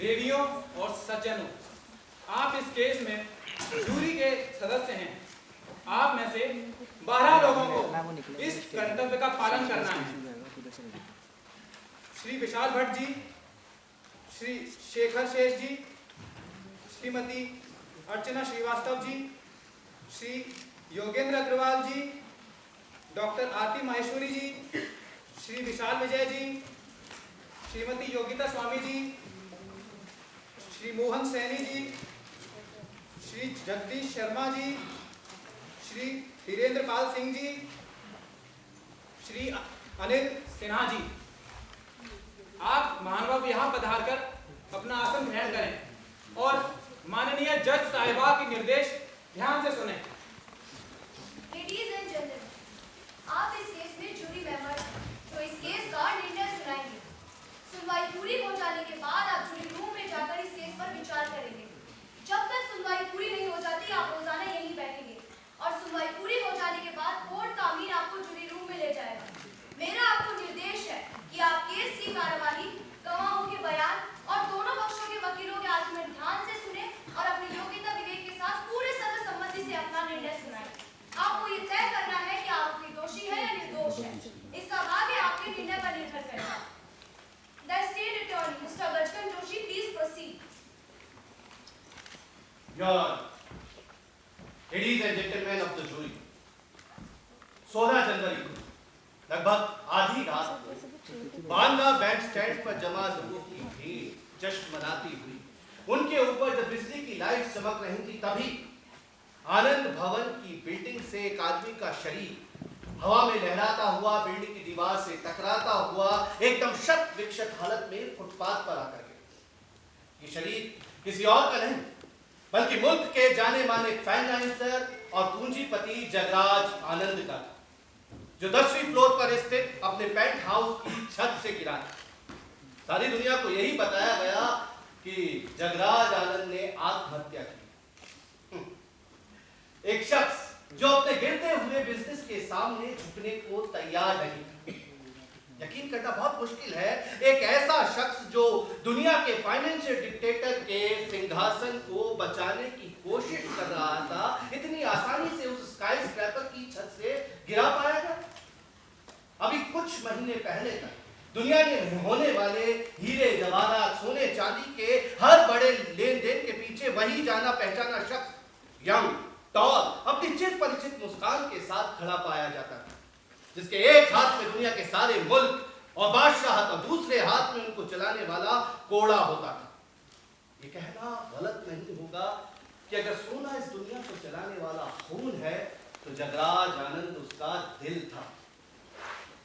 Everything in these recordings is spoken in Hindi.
देवियों और सज्जनों, आप इस केस में जूरी के सदस्य हैं। आप में से 12 लोगों को इस कर्तव्य का पालन करना है। श्री विशाल भट्ट जी, श्री शेखर शेष जी, श्रीमती अर्चना श्रीवास्तव जी, श्री योगेंद्र अग्रवाल जी, डॉक्टर आरती माहेश्वरी जी, श्री विशाल विजय जी, श्रीमती योगिता स्वामी जी, श्री मोहन सैनी जी, श्री जगदीश शर्मा जी, श्री धीरेन्द्र पाल सिंह जी, श्री अनिल सिन्हा जी। आप महानुभाव यहाँ पधार कर अपना आसन ग्रहण करें और माननीय जज साहिबा के निर्देश ध्यान से सुनें। Ladies and gentlemen, आप इस केस में जूरी मेंबर तो इस केस का निर्णय सुनाएंगे। सुनवाई पूरी हो जाने के बाद आप जूरी रूम में जाकर इस केस पर विचार करेंगे। जब तक सुनवाई पूरी नहीं हो जाती आप रोजाना यहीं बैठेंगे और सुनवाई पूरी हो जाने के बाद कोर्ट का अमीन आपको जूरी रूम में ले जाएगा। मेरा आपको निर्देश है कि आप केस की कार्यवाही, गवाहों के बयान और दोनों पक्षों के वकीलों के आर्गुमेंट ध्यान से सुने और अपनी योग्यता विवेक के साथ पूरे सर्वसम्मति से अपना निर्णय सुनाएं। आपको ये तय करना है कि आरोपी दोषी है या निर्दोष है। इसका भाग्य आपके निर्णय पर निर्भर करेगा। The State Attorney, Mr. Bachchan Joshi, please proceed. Your Honor, ladies and gentlemen of the jury, 16 जनवरी को लगभग आधी रात बांद्रा बैंड स्टैंड पर जमा लोगों की भीड़ जश्न मनाती हुई उनके ऊपर जब बिजली की लाइट चमक रही थी तभी आनंद भवन की बिल्डिंग से एक आदमी का शरीर हवा में लहराता हुआ बिल्डिंग की दीवार से टकराता हुआ एकदम शत विक्षत हालत में फुटपाथ पर आकर गिरा। ये शरीर किसी और का नहीं बल्कि मुल्क के जाने माने फाइनेंसर और पूंजीपति जगराज आनंद का था, जो 10वीं फ्लोर पर स्थित अपने पेंट हाउस की छत से गिरा। सारी दुनिया को यही बताया गया कि जगराज आनंद ने आत्महत्या की। एक शख्स जो अपने गिरते हुए बिजनेस के सामने झुकने को तैयार नहीं था। यकीन करना बहुत मुश्किल है, एक ऐसा शख्स जो दुनिया के फाइनेंशियल डिक्टेटर के सिंहासन को बचाने की कोशिश कर रहा था, इतनी आसानी से उस स्काई स्क्रैपर की छत से गिरा पाएगा। अभी कुछ महीने पहले तक दुनिया में होने वाले हीरे जवाहरात सोने चांदी के हर बड़े लेन देन के पीछे वही जाना पहचाना शख्स यंग टॉल अपनी चिर परिचित मुस्कान के साथ खड़ा पाया जाता था, जिसके एक हाथ में दुनिया के सारे मुल्क और बादशाहत और दूसरे हाथ में उनको चलाने वाला कोड़ा होता था। ये कहना गलत नहीं होगा कि अगर सोना इस दुनिया को चलाने वाला खून है तो जगराज आनंद उसका दिल था,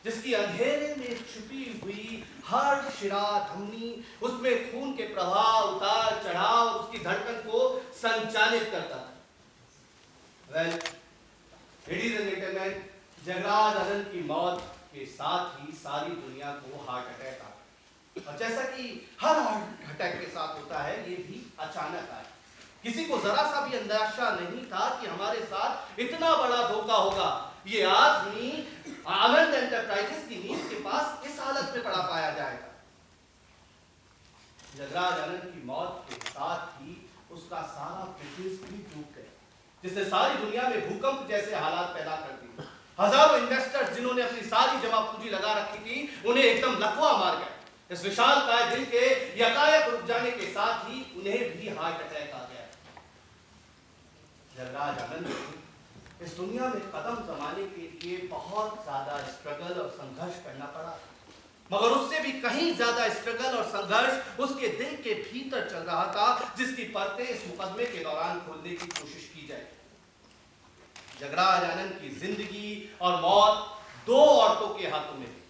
जिसकी अंधेरे में छुपी हुई हर शिरा धमनी उसमें खून के प्रवाह उतार चढ़ाव और उसकी धड़कन को संचालित करता था। Well, ladies and gentlemen, Jagraj आनंद की मौत के साथ ही सारी दुनिया को हार्ट अटैक आया और जैसा कि हर हार्ट अटैक के साथ होता है ये भी अचानक आया। किसी को जरा सा भी अंदाजा नहीं था कि हमारे साथ इतना बड़ा धोखा होगा। ये आदमी आनंद एंटरप्राइजेस की नींव के पास इस हालत में पड़ा पाया जाएगा। जगराज आनंद की मौत के साथ ही उसका सारा बिजनेस भी डूब गया, जिसने सारी दुनिया में भूकंप जैसे हालात पैदा कर दिए। हजारों इन्वेस्टर्स जिन्होंने अपनी सारी जमा पूंजी लगा रखी थी उन्हें एकदम लकवा मार गया। इस विशालकाय दिल के यकायक रुक जाने के साथ ही उन्हें भी हार्ट अटैक आ गया। जगराज आनंद को इस दुनिया में कदम जमाने के लिए बहुत ज्यादा स्ट्रगल और संघर्ष करना पड़ा, मगर उससे भी कहीं ज्यादा स्ट्रगल और संघर्ष उसके दिल के भीतर चल रहा था, जिसकी परतें इस मुकदमे के दौरान खोलने की कोशिश की जाए। जगराज आनंद की जिंदगी और मौत दो औरतों के हाथों में थी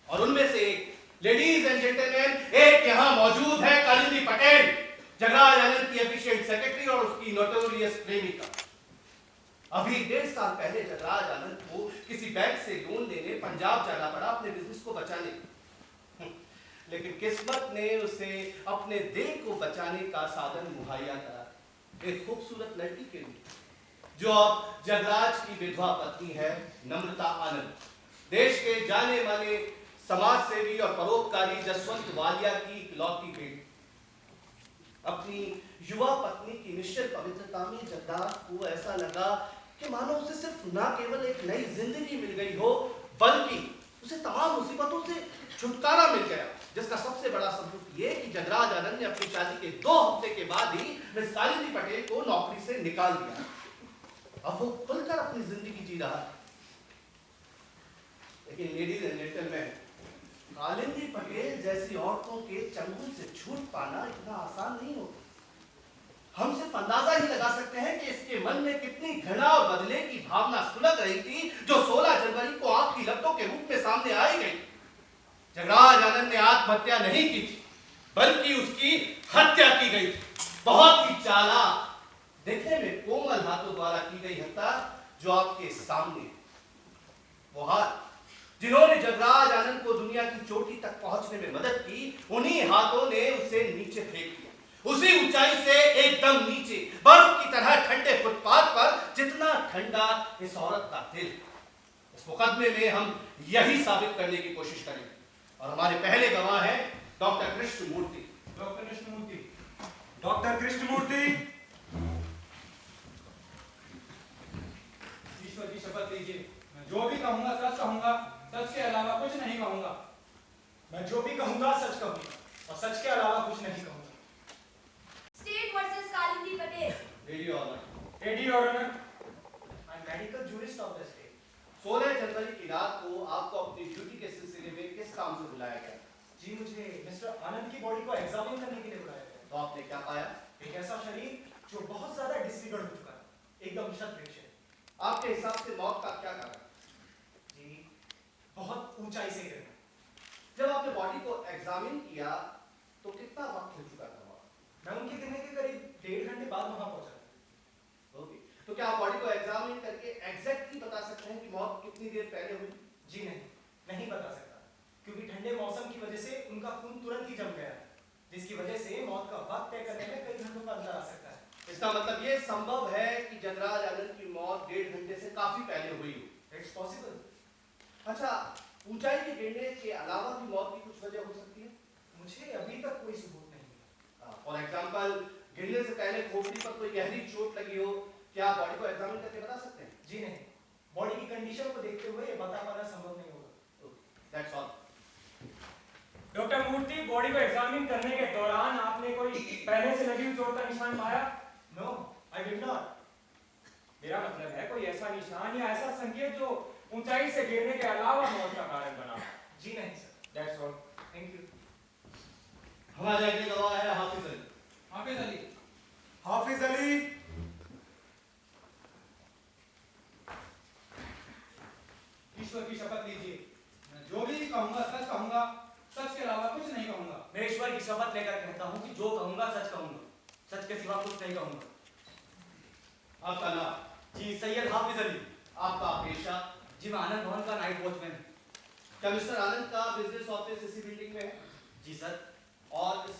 और उनमें से एक, लेडीज एंड जेंटलमैन, एक यहां मौजूद है कालिंदी पटेल, जगराज आनंद की एफिशिएंट सेक्रेटरी और उसकी नोटोरियस प्रेमिका। अभी 1.5 साल पहले जगराज आनंद को किसी बैंक से लोन लेने पंजाब जाना पड़ा अपने बिजनेस को बचाने, लेकिन किस्मत ने उसे अपने दिल को बचाने का साधन मुहैया करा, एक खूबसूरत लड़की के लिए, जो अब जगराज की विधवा पत्नी है, नम्रता आनंद, देश के जाने माने समाज सेवी और परोपकारी जसवंत वालिया की इकलौती बेटी। अपनी युवा पत्नी की निश्चित पवित्रता में जगदार को ऐसा लगा कि मानो उसे सिर्फ न केवल एक नई जिंदगी मिल गई हो, बल्कि उसे तमाम मुसीबतों से छुटकारा मिल गया, जिसका सबसे बड़ा सबूत ये कि जगराज आनंद ने अपनी शादी के 2 हफ्ते के बाद ही मिस कालिंदी पटेल को नौकरी से निकाल दिया। अब वो खुलकर अपनी जिंदगी जी रहा है। लेकिन ladies and gentleman, Kalindi Patel जैसी औरतों के चंगुल से छूट पाना इतना आसान नहीं होता। हम सिर्फ अंदाजा ही लगा सकते हैं कि इसके मन में कितनी घृणा और बदले की भावना सुलग रही थी, जो 16 जनवरी को आग की लपटों के रूप में सामने आई गई। जगराज आनंद ने आत्महत्या नहीं की थी, बल्कि उसकी हत्या की गई थी। बहुत ही चालाक, देखने में कोमल हाथों द्वारा की गई हत्या, जो आपके सामने वो हाथ जिन्होंने जगराज आनंद को दुनिया की चोटी तक पहुंचने में मदद की, उन्हीं हाथों ने उसे नीचे फेंक दिया, उसी ऊंचाई से एकदम नीचे, बर्फ की तरह ठंडे फुटपाथ पर, जितना ठंडा इस औरत का दिल। इस मुकदमे में हम यही साबित करने की कोशिश करेंगे, और हमारे पहले गवाह हैं doctor Krishnamurthy. Doctor Krishnamurthy. Doctor Krishnamurthy, ईश्वर की शपथ लीजिए, मैं जो भी कहूंगा सच कहूंगा, सच के अलावा कुछ नहीं कहूंगा। मैं जो भी कहूंगा सच कहूंगा और सच के अलावा कुछ नहीं कहूंगा। State versus Kalindi Patel. Ready your honour. Ready your honour. I am medical jurist of the state. 16 जनवरी की रात को आपको अपनी ड्यूटी के सिलसिले में किस काम से बुलाया गया? जी, मुझे मिस्टर आनंद की बॉडी को एग्जामिन करने के लिए बुलाया गया। तो आपने क्या पाया? एक ऐसा शरीर जो बहुत ज्यादा डिसफिगर हो चुका है, एकदम शत विक्षत। आपके हिसाब से मौत का क्या कारण? जी, बहुत ऊंचाई से गिरना। जब आपने बॉडी को एग्जामिन किया तो कितना वक्त हो चुका था? मैं उनके गिरने के करीब 1.5 घंटे बाद वहां पहुंचा। ओके, तो क्या आप बॉडी को एग्जामिन करके एग्जैक्टली बता सकते हैं कि मौत कितनी देर पहले हुई? जी नहीं बता सकता, क्योंकि ठंडे मौसम की वजह से उनका खून तुरंत ही जम गया, जिसकी वजह से मौत का वक्त तय करने में कई घंटों का अंतर आ सकता है। इसका मतलब ये संभव है कि जगराज आनंद की मौत 1.5 घंटे से काफी पहले हुई हो। It's possible. अच्छा, ऊंचाई के गिरने के अलावा भी मौत की कुछ वजह हो सकती है? मुझे अभी तक कोई सबूत नहीं मिला। फॉर एग्जांपल, गिरने से पहले खोपड़ी पर कोई गहरी चोट लगी हो, क्या आप बॉडी को एग्जामिन करके बता सकते हैं? जी नहीं, बॉडी की कंडीशन को देखते हुए ये बता पाना संभव नहीं होगा। That's all. Doctor Murthy, body को एग्जामिन करने के दौरान आपने कोई पहले से लगी हुई चोट का निशान पाया? No, I did not. मेरा मतलब है कोई ऐसा निशान या ऐसा संकेत जो ऊंचाई से गिरने के अलावा मौत का कारण बना? जी नहीं sir. That's all. Thank you. हमारे अगले गवाह है हाफिज अली। हाफिज अली। हाफिज अली। ईश्वर की शपथ लीजिए, मैं जो भी कहूंगा सच कहूंगा, सच के अलावा कुछ नहीं कहूंगा। मैं ईश्वर की शपथ लेकर कहता हूँ कि जो कहूंगा सच कहूंगा, सच के सिवा कुछ नहीं कहूंगा। आपका नाम? जी, सैयद हाफिज अली। आपका पेशा? जी, मैं आनंद भवन का नाइट वॉचमैन। क्या मिस्टर आनंद का बिजनेस ऑफिस इसी बिल्डिंग में है? जी सर। और इस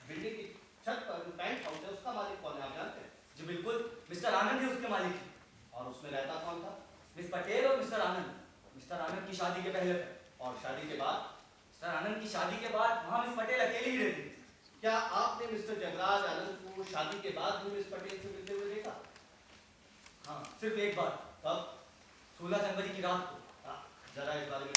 बिल्डिंग की छत पर जो बैंक हाउस है उसका मालिक कौन है, आप जानते हैं? जी बिल्कुल, मिस्टर आनंद ही उसके मालिक हैं। और उसमें रहता कौन था? मिस पटेल और मिस्टर आनंद। मिस्टर आनंद की शादी के पहले तक। और शादी के बाद? मिस्टर आनंद की शादी के बाद वहाँ मिस पटेल अकेली ही रहती थी। क्या आपने मिस्टर जगराज आनंद को शादी के बाद भी मिस पटेल से मिलते हुए देखा? हाँ, सिर्फ एक बार। कब? 16 जनवरी की रात को जरा इस बारे में।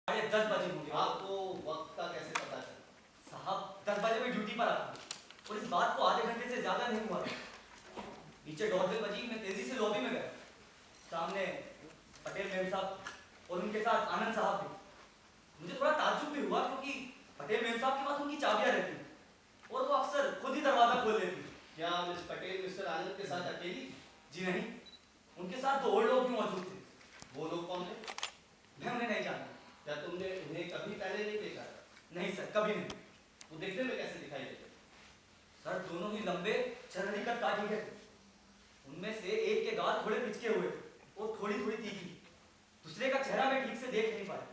10:30 बजे होंगे। आपको वक्त का कैसे पता चला? साहब 10 बजे मैं ड्यूटी पर आता हूँ और इस बात को आधे घंटे से ज्यादा नहीं हुआ था। नीचे 1:30 बजे मैं तेजी से लॉबी में गया। सामने पटेल मैम साहब और उनके साथ आनंद साहब थे। मुझे थोड़ा ताज्जुब भी हुआ, क्योंकि पटेल मैम साहब के पास उनकी चाबियां रहती हैं और वो अक्सर खुद ही दरवाजा खोल लेती। क्या मिस पटेल मिस्टर आनंद के साथ अकेली? जी नहीं, उनके साथ 2 और लोग भी मौजूद थे। वो लोग कौन थे? मैं उन्हें नहीं जानता। क्या तुमने उन्हें कभी पहले नहीं देखा? नहीं सर, कभी नहीं। वो देखने में कैसे दिखाई देते? सर दोनों ही लंबे चरहरी कद काटी के थे। उनमें से एक के गाल थोड़े पिचके हुए और थोड़ी थोड़ी तीखी। दूसरे का चेहरा मैं ठीक से देख नहीं पाया।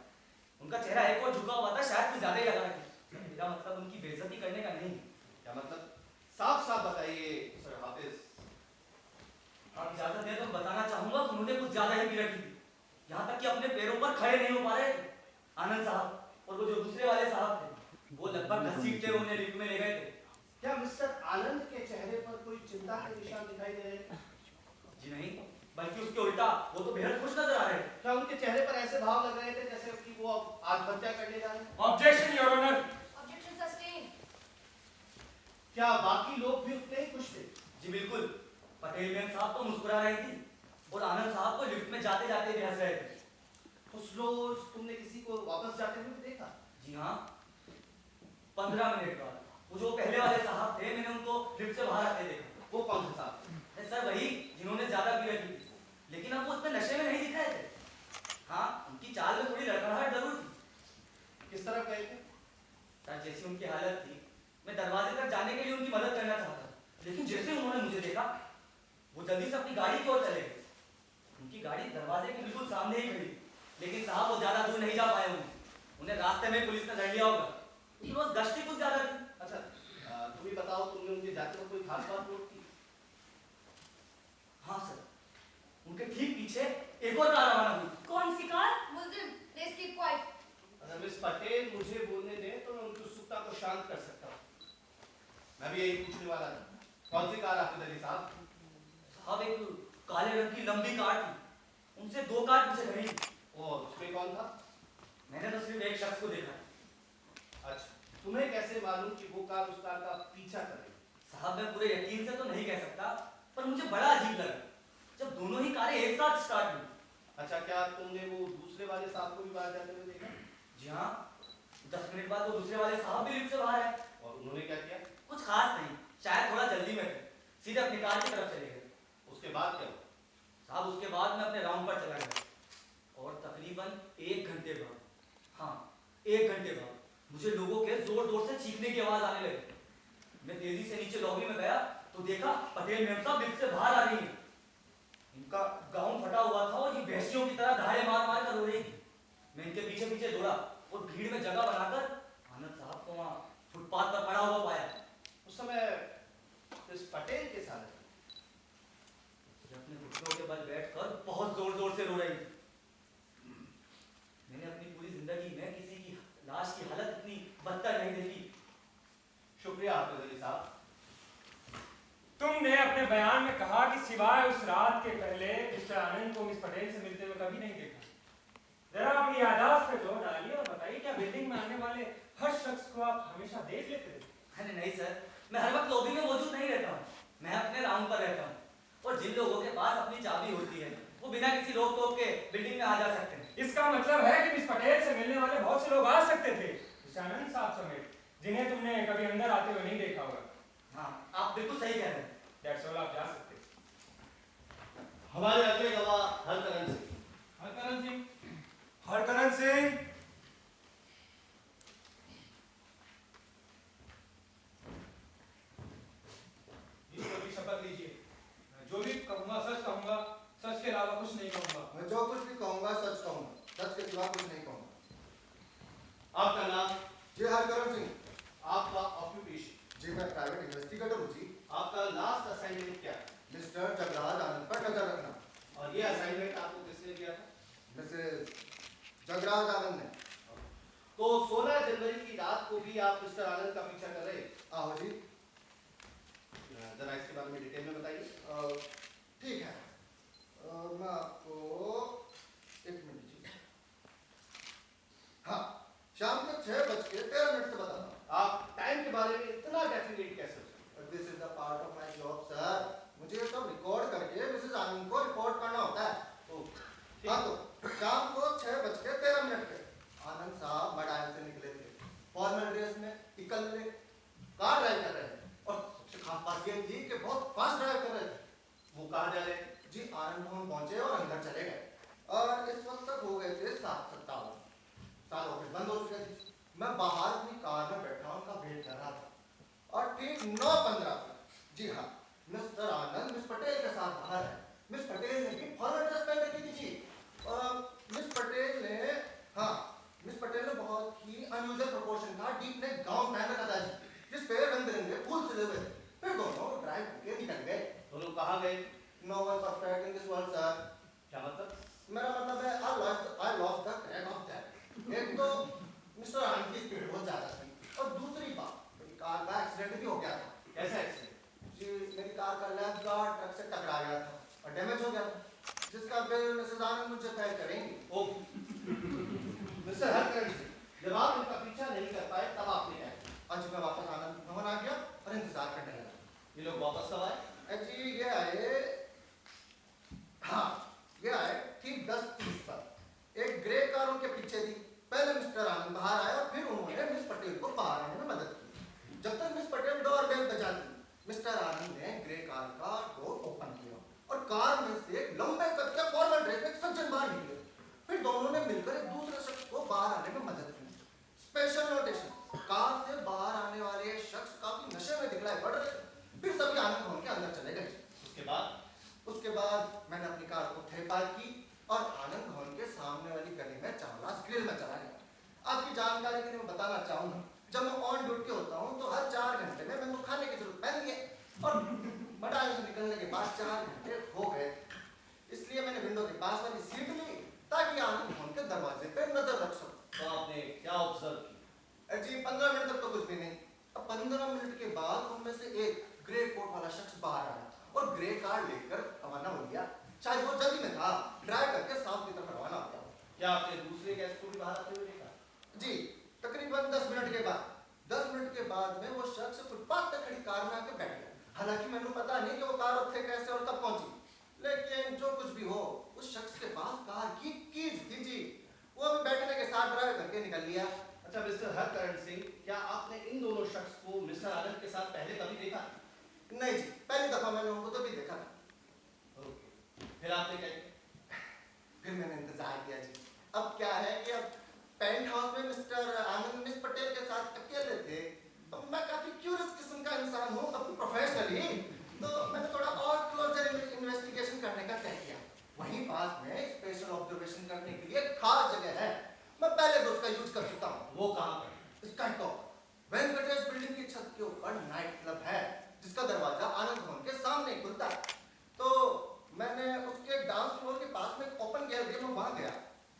उनका चेहरा एक और झुका हुआ था, शायद कुछ ज्यादा ही लगा रखी। मेरा मतलब उनकी बेइज्जती करने का नहीं। क्या मतलब? साफ साफ बताइए सर हाफिज। आप इजाजत दें तो बताना चाहूंगा कि उन्होंने कुछ ज्यादा ही पी रखी थी। यहाँ तक कि अपने पैरों पर खड़े नहीं हो पा रहे थे। आनंद साहब और वो जो दूसरे वाले साहब थे, वो लगभग घसीटते हुए उन्हें लिफ्ट में ले गए थे। क्या मिस्टर आनंद के चेहरे पर कोई चिंता के निशान दिखाई दे रहे हैं? जी नहीं, बल्कि उसके उल्टा वो तो बेहद खुश नजर आ रहे थे। क्या उनके चेहरे पर ऐसे भाव लग रहे थे जैसे कि वो अब आत्महत्या करने जा रहे हैं? Objection your honour. Objection sustain. क्या बाकी लोग भी उतने ही खुश थे? जी बिल्कुल, पटेल मैम साहब तो मुस्कुरा रही थी और आनंद साहब को लिफ्ट में जाते जाते भी हंस रहे थे। उस रोज तुमने किसी को वापस जाते हुए देखा? जी हाँ, 15 मिनट बाद वो जो पहले वाले साहब थे, मैंने उनको लिफ्ट से बाहर आते देखा। वो कौन से साहब? सर वही जिन्होंने ज्यादा पी रखी थी, लेकिन अब वो इतने नशे में नहीं दिख रहे थे। हाँ, उनकी चाल में थोड़ी लड़खड़ाहट जरूर थी। किस तरफ गए थे? सर जैसी उनकी हालत थी, मैं दरवाजे तक जाने के लिए उनकी मदद करना चाहता था, लेकिन जैसे उन्होंने मुझे देखा, वो जल्दी से अपनी गाड़ी की ओर चले गए। उनकी गाड़ी दरवाजे के बिल्कुल सामने ही खड़ी, लेकिन साहब वो ज्यादा दूर नहीं जा पाए होंगे। उन्हें रास्ते में पुलिस ने धर लिया होगा। उस रोज गश्ती कुछ ज्यादा थी। अच्छा, तुम ही बताओ, तुमने उनके जाते वक्त कोई खास बात नोट की? हाँ सर, उनके ठीक पीछे एक और कार रवाना हुई। कौन सी कार? मुल्जिम, प्लीज कीप क्वाइट। अगर मिस पटेल मुझे बोलने दें तो मैं उनकी उत्सुकता को शांत कर सकता हूँ। मैं भी यही पूछने वाला था। कौन सी कार आपके दली साहब? साहब एक काले रंग की लंबी कार थी, उनसे 2 कार पीछे खड़ी थी। और उसमें कौन था? मैंने तो सिर्फ एक शख्स को देखा। अच्छा, तुम्हें कैसे मालूम कि वो कार उस कार का पीछा कर रही? साहब मैं पूरे यकीन से तो नहीं कह सकता, पर मुझे बड़ा अजीब लगा जब दोनों ही कारें एक साथ स्टार्ट हुई। अच्छा, क्या तुमने वो दूसरे वाले साहब को भी बाहर जाते हुए देखा? जी हाँ, 10 मिनट बाद वो दूसरे वाले साहब भी लिफ्ट से बाहर आए। और उन्होंने क्या किया? कुछ खास नहीं, शायद थोड़ा जल्दी में थे, सीधे अपनी कार की तरफ चले गए। उसके बाद क्या हुआ? साहब उसके बाद मैं अपने राउंड पर चला गया और तकरीबन 1 घंटे बाद, हाँ 1 घंटे बाद मुझे लोगों के जोर जोर से चीखने की आवाज आने लगी। मैं तेजी से नीचे लॉबी में गया तो देखा पटेल मैम साहब लिफ्ट से बाहर आ रही हैं। इनका गाउन फटा हुआ था और ये वहशियों की तरह दहाड़े मार मार कर रो रही थी। मैं इनके पीछे पीछे दौड़ा और भीड़ में जगह बनाकर आनंद साहब को वहाँ फुटपाथ पर पड़ा हुआ पाया। उस समय इस पटेल के साथ ये अपने घुटनों के बल बैठकर बहुत जोर जोर से रो रही थी। मैंने अपनी पूरी जिंदगी में किसी की लाश की हालत इतनी बदतर नहीं देखी। शुक्रिया आपका दली साहब। तुमने अपने बयान में कहा कि सिवाय उस रात के पहले मिस्टर आनंद को मिस पटेल से मिलते हुए कभी नहीं देखा। जरा अपनी याददाश्त पे जोर डालिए और बताइए, क्या बिल्डिंग में आने वाले हर शख्स को आप हमेशा देख लेते थे? अरे नहीं सर, मैं हर वक्त लॉबी में मौजूद नहीं रहता हूँ, मैं अपने राउंड पर रहता हूँ। और जिन लोगों के पास अपनी चाबी होती है वो बिना किसी रोक टोक के बिल्डिंग में आ जा सकते हैं। इसका मतलब है कि मिस पटेल से मिलने वाले बहुत से लोग आ सकते थे, मिस्टर आनंद साहब समेत, जिन्हें तुमने कभी अंदर आते हुए नहीं देखा होगा। हाँ, आप बिल्कुल सही कह रहे हैं। That's all, आप जा सकते हैं। हमारे अगले गवाह हरकरण सिंह। हरकरण सिंह। हरकरण सिंह। ईश्वर की शपथ लीजिए, मैं जो भी कहूंगा सच कहूंगा, सच के अलावा कुछ नहीं कहूंगा। मैं जो कुछ भी कहूंगा सच कहूंगा, सच के सिवा कुछ नहीं कहूंगा। आपका नाम? जी हरकरण सिंह। आपका ऑक्यूपेशन? जी मैं प्राइवेट इन्वेस्टिगेटर हूँ जी। आपका लास्ट असाइनमेंट क्या है? मिस्टर जगराज आनंद पर नजर रखना। और ये असाइनमेंट आपको किसने दिया था? मिसेस जगराज आनंद ने। तो 16 जनवरी की रात को भी आप मिस्टर आनंद का पीछा कर रहे? आहो जी। जरा इसके बारे में डिटेल में बताइए। ठीक है, मैं आपको 1 मिनट दीजिए। हाँ, शाम को 6:13 से बताता हूँ। आप टाइम के बारे में इतना डेफिनेट कैसे हो सकते? This is the part of my job sir. मुझे ये सब रिकॉर्ड करके मिसेस आनंद को रिपोर्ट करना होता है। हाँ, तो शाम को 6:13 पे आनंद साहब मडायल से निकले थे, फॉर्मल ड्रेस में, इकल्ले कार ड्राइव कर रहे थे। और सबसे खास बात ये थी कि बहुत फास्ट ड्राइव कर रहे थे। वो कहाँ जा रहे थे? जी आनंद भवन पहुंचे और अंदर चले गए और इस वक्त तक हो गए थे 7:57। साल ऑफिस बंद हो चुके थे। मैं बाहर अपनी कार में बैठा उनका वेट कर रहा था और ठीक 9:15 पर, जी हाँ, मिस्टर आनंद मिस पटेल के साथ बाहर है। मिस पटेल ने भी फॉर्मल ड्रेस पहन रखी थी जी। मिस पटेल ने, हाँ, मिस पटेल ने बहुत ही अनयूजुअल प्रोपोर्शन का डीप नेक गाउन पहन रखा था जी, जिस पे रंग बिरंगे फूल सिले हुए थे। फिर दोनों ड्राइव करके निकल गए। दोनों कहाँ गए? No one perfect in this world sir. क्या मतलब? मेरा मतलब है I lost the track of that। एक तो मिस्टर आनंद की स्पीड बहुत ज्यादा थी और दूसरी बात, कार का एक्सीडेंट भी हो गया था। कैसा एक्सीडेंट? जी मेरी कार का लैंप गार्ड ट्रक से टकरा गया था और डैमेज हो गया था, जिसका बिल मिसेस आनंद मुझे पे करेंगी। ओ मिस्टर हरकरन सिंह, जब आप इनका पीछा नहीं कर पाए तब आपने क्या किया? आज मैं वापस आनंद भवन आ गया और इंतजार करने लगा। ये लोग वापस कब आए? जी ये आए, हाँ ये आए ठीक 10:30 पर। एक ग्रे कार उनके पीछे थी। पहले मिस्टर आनंद बाहर आया और फिर उन्होंने मिस पटेल को बाहर आने में मदद की। जब तक मिस पटेल डोर बेल बजाती, मिस्टर आनंद ने ग्रे कार का डोर ओपन किया और कार में से एक लंबे कद का फॉर्मल ड्रेस में एक सज्जन बाहर निकले। फिर दोनों ने मिलकर एक दूसरे शख्स को बाहर आने में मदद की। स्पेशल नोटेशन, कार से बाहर आने वाले शख्स काफी नशे में दिखलाई पड़ रहे थे। फिर सभी आनंद भवन के अंदर चले गए। उसके बाद मैंने अपनी कार को थे पार्क की और आनंद भवन के सामने वाली गली में चावलास ग्रिल में चला गया। आपकी जानकारी के लिए मैं बताना चाहूंगा, जब मैं ऑन ड्यूटी होता हूँ तो हर 4 घंटे में मैंने खाने की जरूरत पहन है और मटाने से निकलने के बाद 4 घंटे हो गए। इसलिए मैंने विंडो के पास वाली सीट ली ताकि आनंद भवन के दरवाजे पे नजर रख सकूं। तो आपने क्या ऑब्जर्व किया? जी 15 मिनट तक तो कुछ भी नहीं। अब 15 मिनट के बाद उनमें से एक ग्रे कोट वाला शख्स बाहर आया और ग्रे कार लेकर रवाना हो गया। शायद वो जल्दी में था, ड्राइव करके साउथ की तरफ रवाना हो गया। क्या आपने दूसरे गैस को भी बाहर आते हुए देखा? जी तकरीबन 10 मिनट के बाद। 10 मिनट के बाद में वो शख्स फुटपाथ पे खड़ी कार में आके बैठ गया। हालांकि मैंने पता नहीं कि वो कार उत्थे कैसे और कब पहुंची, लेकिन जो कुछ भी हो उस शख्स के पास कार की कीज थी। जी वो भी बैठने के साथ ड्राइव करके निकल लिया। अच्छा मिस्टर हरकरन सिंह, क्या आपने इन दोनों शख्स को मिस्टर आनंद के साथ पहले कभी देखा? नहीं जी, पहली दफा मैंने उनको तभी देखा था। ओके, फिर आपने क्या किया? फिर मैंने इंतजार किया जी। अब क्या है कि अब पेंट हाउस में मिस्टर आनंद मिस पटेल के साथ अकेले थे। तो मैं काफी क्यूरियस किस्म का इंसान हूँ अपनी प्रोफेशनली, तो मैंने थोड़ा और क्लोजर इन्वेस्टिगेशन करने का तय किया। वहीं पास में स्पेशल ऑब्जर्वेशन करने के लिए खास जगह है, मैं पहले भी उसका यूज कर चुका हूँ। वो कहाँ पर? स्काई टॉप वेंकटेश बिल्डिंग की छत के ऊपर नाइट क्लब है, जिसका दरवाजा आनंद भवन के सामने खुलता है। तो मैंने उसके डांस फ्लोर के पास में ओपन गैलरी में वहां गया,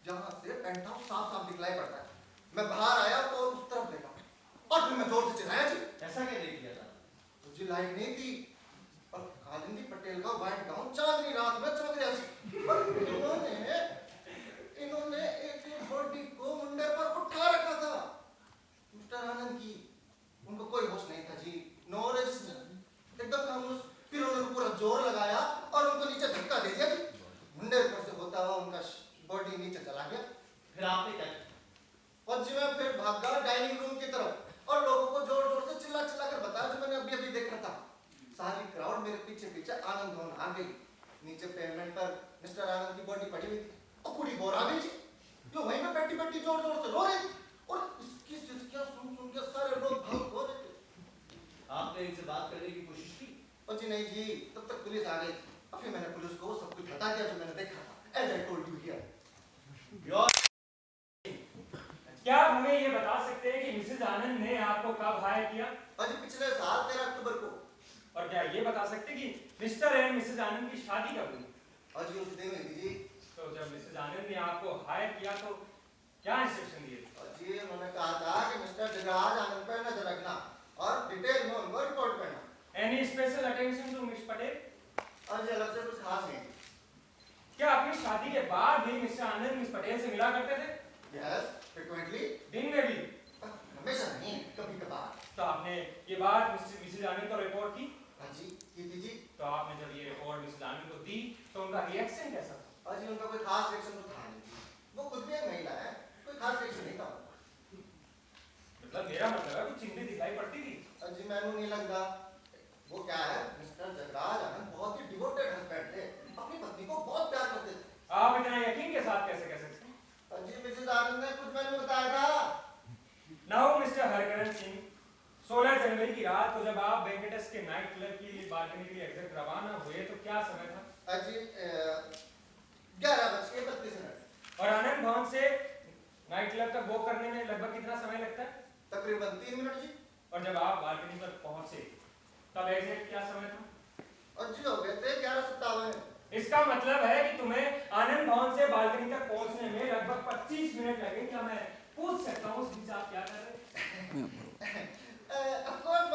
जहां से पेंट हाउस साफ साफ दिखलाई पड़ता है। मैं बाहर आया तो उस तरफ देखा और फिर मैं जोर से चिल्लाया। जी ऐसा क्या देख लिया था? मुझे लाइट नहीं थी और कालिंदी पटेल का व्हाइट गाउन चांदनी रात में चमक रहा था। और इन्होंने एक बॉडी को मुंडे पर उठा रखा था। मिस्टर आनंद की उनको कोई होश नहीं था जी, नो रजिस्टर, एकदम खामोश। फिर उन्होंने पूरा जोर लगाया और उनको नीचे धक्का दे दिया जी। मुंडे पर से होता हुआ उनका बॉडी नीचे चला गया। फिर आपने क्या किया? और जी मैं फिर भागा डाइनिंग रूम की तरफ और लोगों को जोर जोर से चिल्ला चिल्ला कर बताया जो मैंने अभी अभी देखा था। सारी क्राउड मेरे पीछे पीछे आनंद भवन आ गई। नीचे पेमेंट पर मिस्टर आनंद की बॉडी पड़ी हुई थी और कुड़ी बोर आ गई जी, जो वहीं पे बैठी बैठी जोर जोर से रो रही थी और इसकी सिसकियां सुन सुन के सारे लोग भाग हो रहे थे। आपने इनसे बात करने की कोशिश की? और जी नहीं जी, तब तक पुलिस आ गई। और फिर मैंने पुलिस को सब कुछ बता दिया जो मैंने देखा था, as I told you here. क्या आप हमें ये बता सकते हैं कि मिसेज आनंद ने आपको कब हायर किया? और जी पिछले साल 13 अक्टूबर को। और क्या ये बता सकते हैं कि मिस्टर एंड मिसेज आनंद की शादी कब हुई? और जी उस दिन हुई थी जी। तो जब मिसेज आनंद ने आपको हायर किया तो क्या इंस्ट्रक्शन दिए? और जी उन्होंने कहा था कि मिस्टर जगराज आनंद पर नजर रखना और डिटेल में उनको रिपोर्ट करना। Any special attention to miss Patel? और जी अलग से कुछ खास नहीं। क्या अपनी शादी के बाद भी मिस्टर आनंद मिस पटेल से मिला करते थे? Yes frequently. दिन में भी? हमेशा नहीं, कभी कभार। तो आपने ये बात मिसेज आनंद को रिपोर्ट की? हाँ जी की थी जी। तो आपने जब ये रिपोर्ट मिसेज आनंद को दी तो उनका रिएक्शन कैसा था? और जी उनका कोई खास रिएक्शन तो था नहीं। वो खुद भी एक महिला है, कोई खास रिएक्शन नहीं था। मतलब मेरा मतलब है कुछ चिंता दिखाई पड़ती थी? और जी मैंने नहीं लगता। वो क्या है, मिस्टर जगराज आनंद बहुत ही डिवोटेड हस्बैंड थे, अपनी पत्नी को बहुत प्यार करते थे। आप इतना यकीन के साथ कैसे कह सकते हैं? और जी मिसेज आनंद ने कुछ मैंने बताया था। नाउ मिस्टर हरकरन सिंह, 16 जनवरी की रात को जब आप वेंकटेश के नाइट क्लब की बालकनी के लिए एग्जैक्ट रवाना हुए तो क्या समय था? जी 11:32। और आनंद भवन से नाइट क्लब तक वॉक करने में लगभग कितना समय लगता है? तकरीबन 3 मिनट जी। और जब आप बालकनी पर पहुंचे तब एग्जैक्ट क्या समय था? और जी हो गए थे 11:57। इसका मतलब है कि तुम्हें आनंद भवन से बालकनी तक पहुंचने में लगभग 25 मिनट लगे। क्या मैं पूछ सकता हूँ उस बीच आप क्या कर रहे हैं? ऑफ कोर्स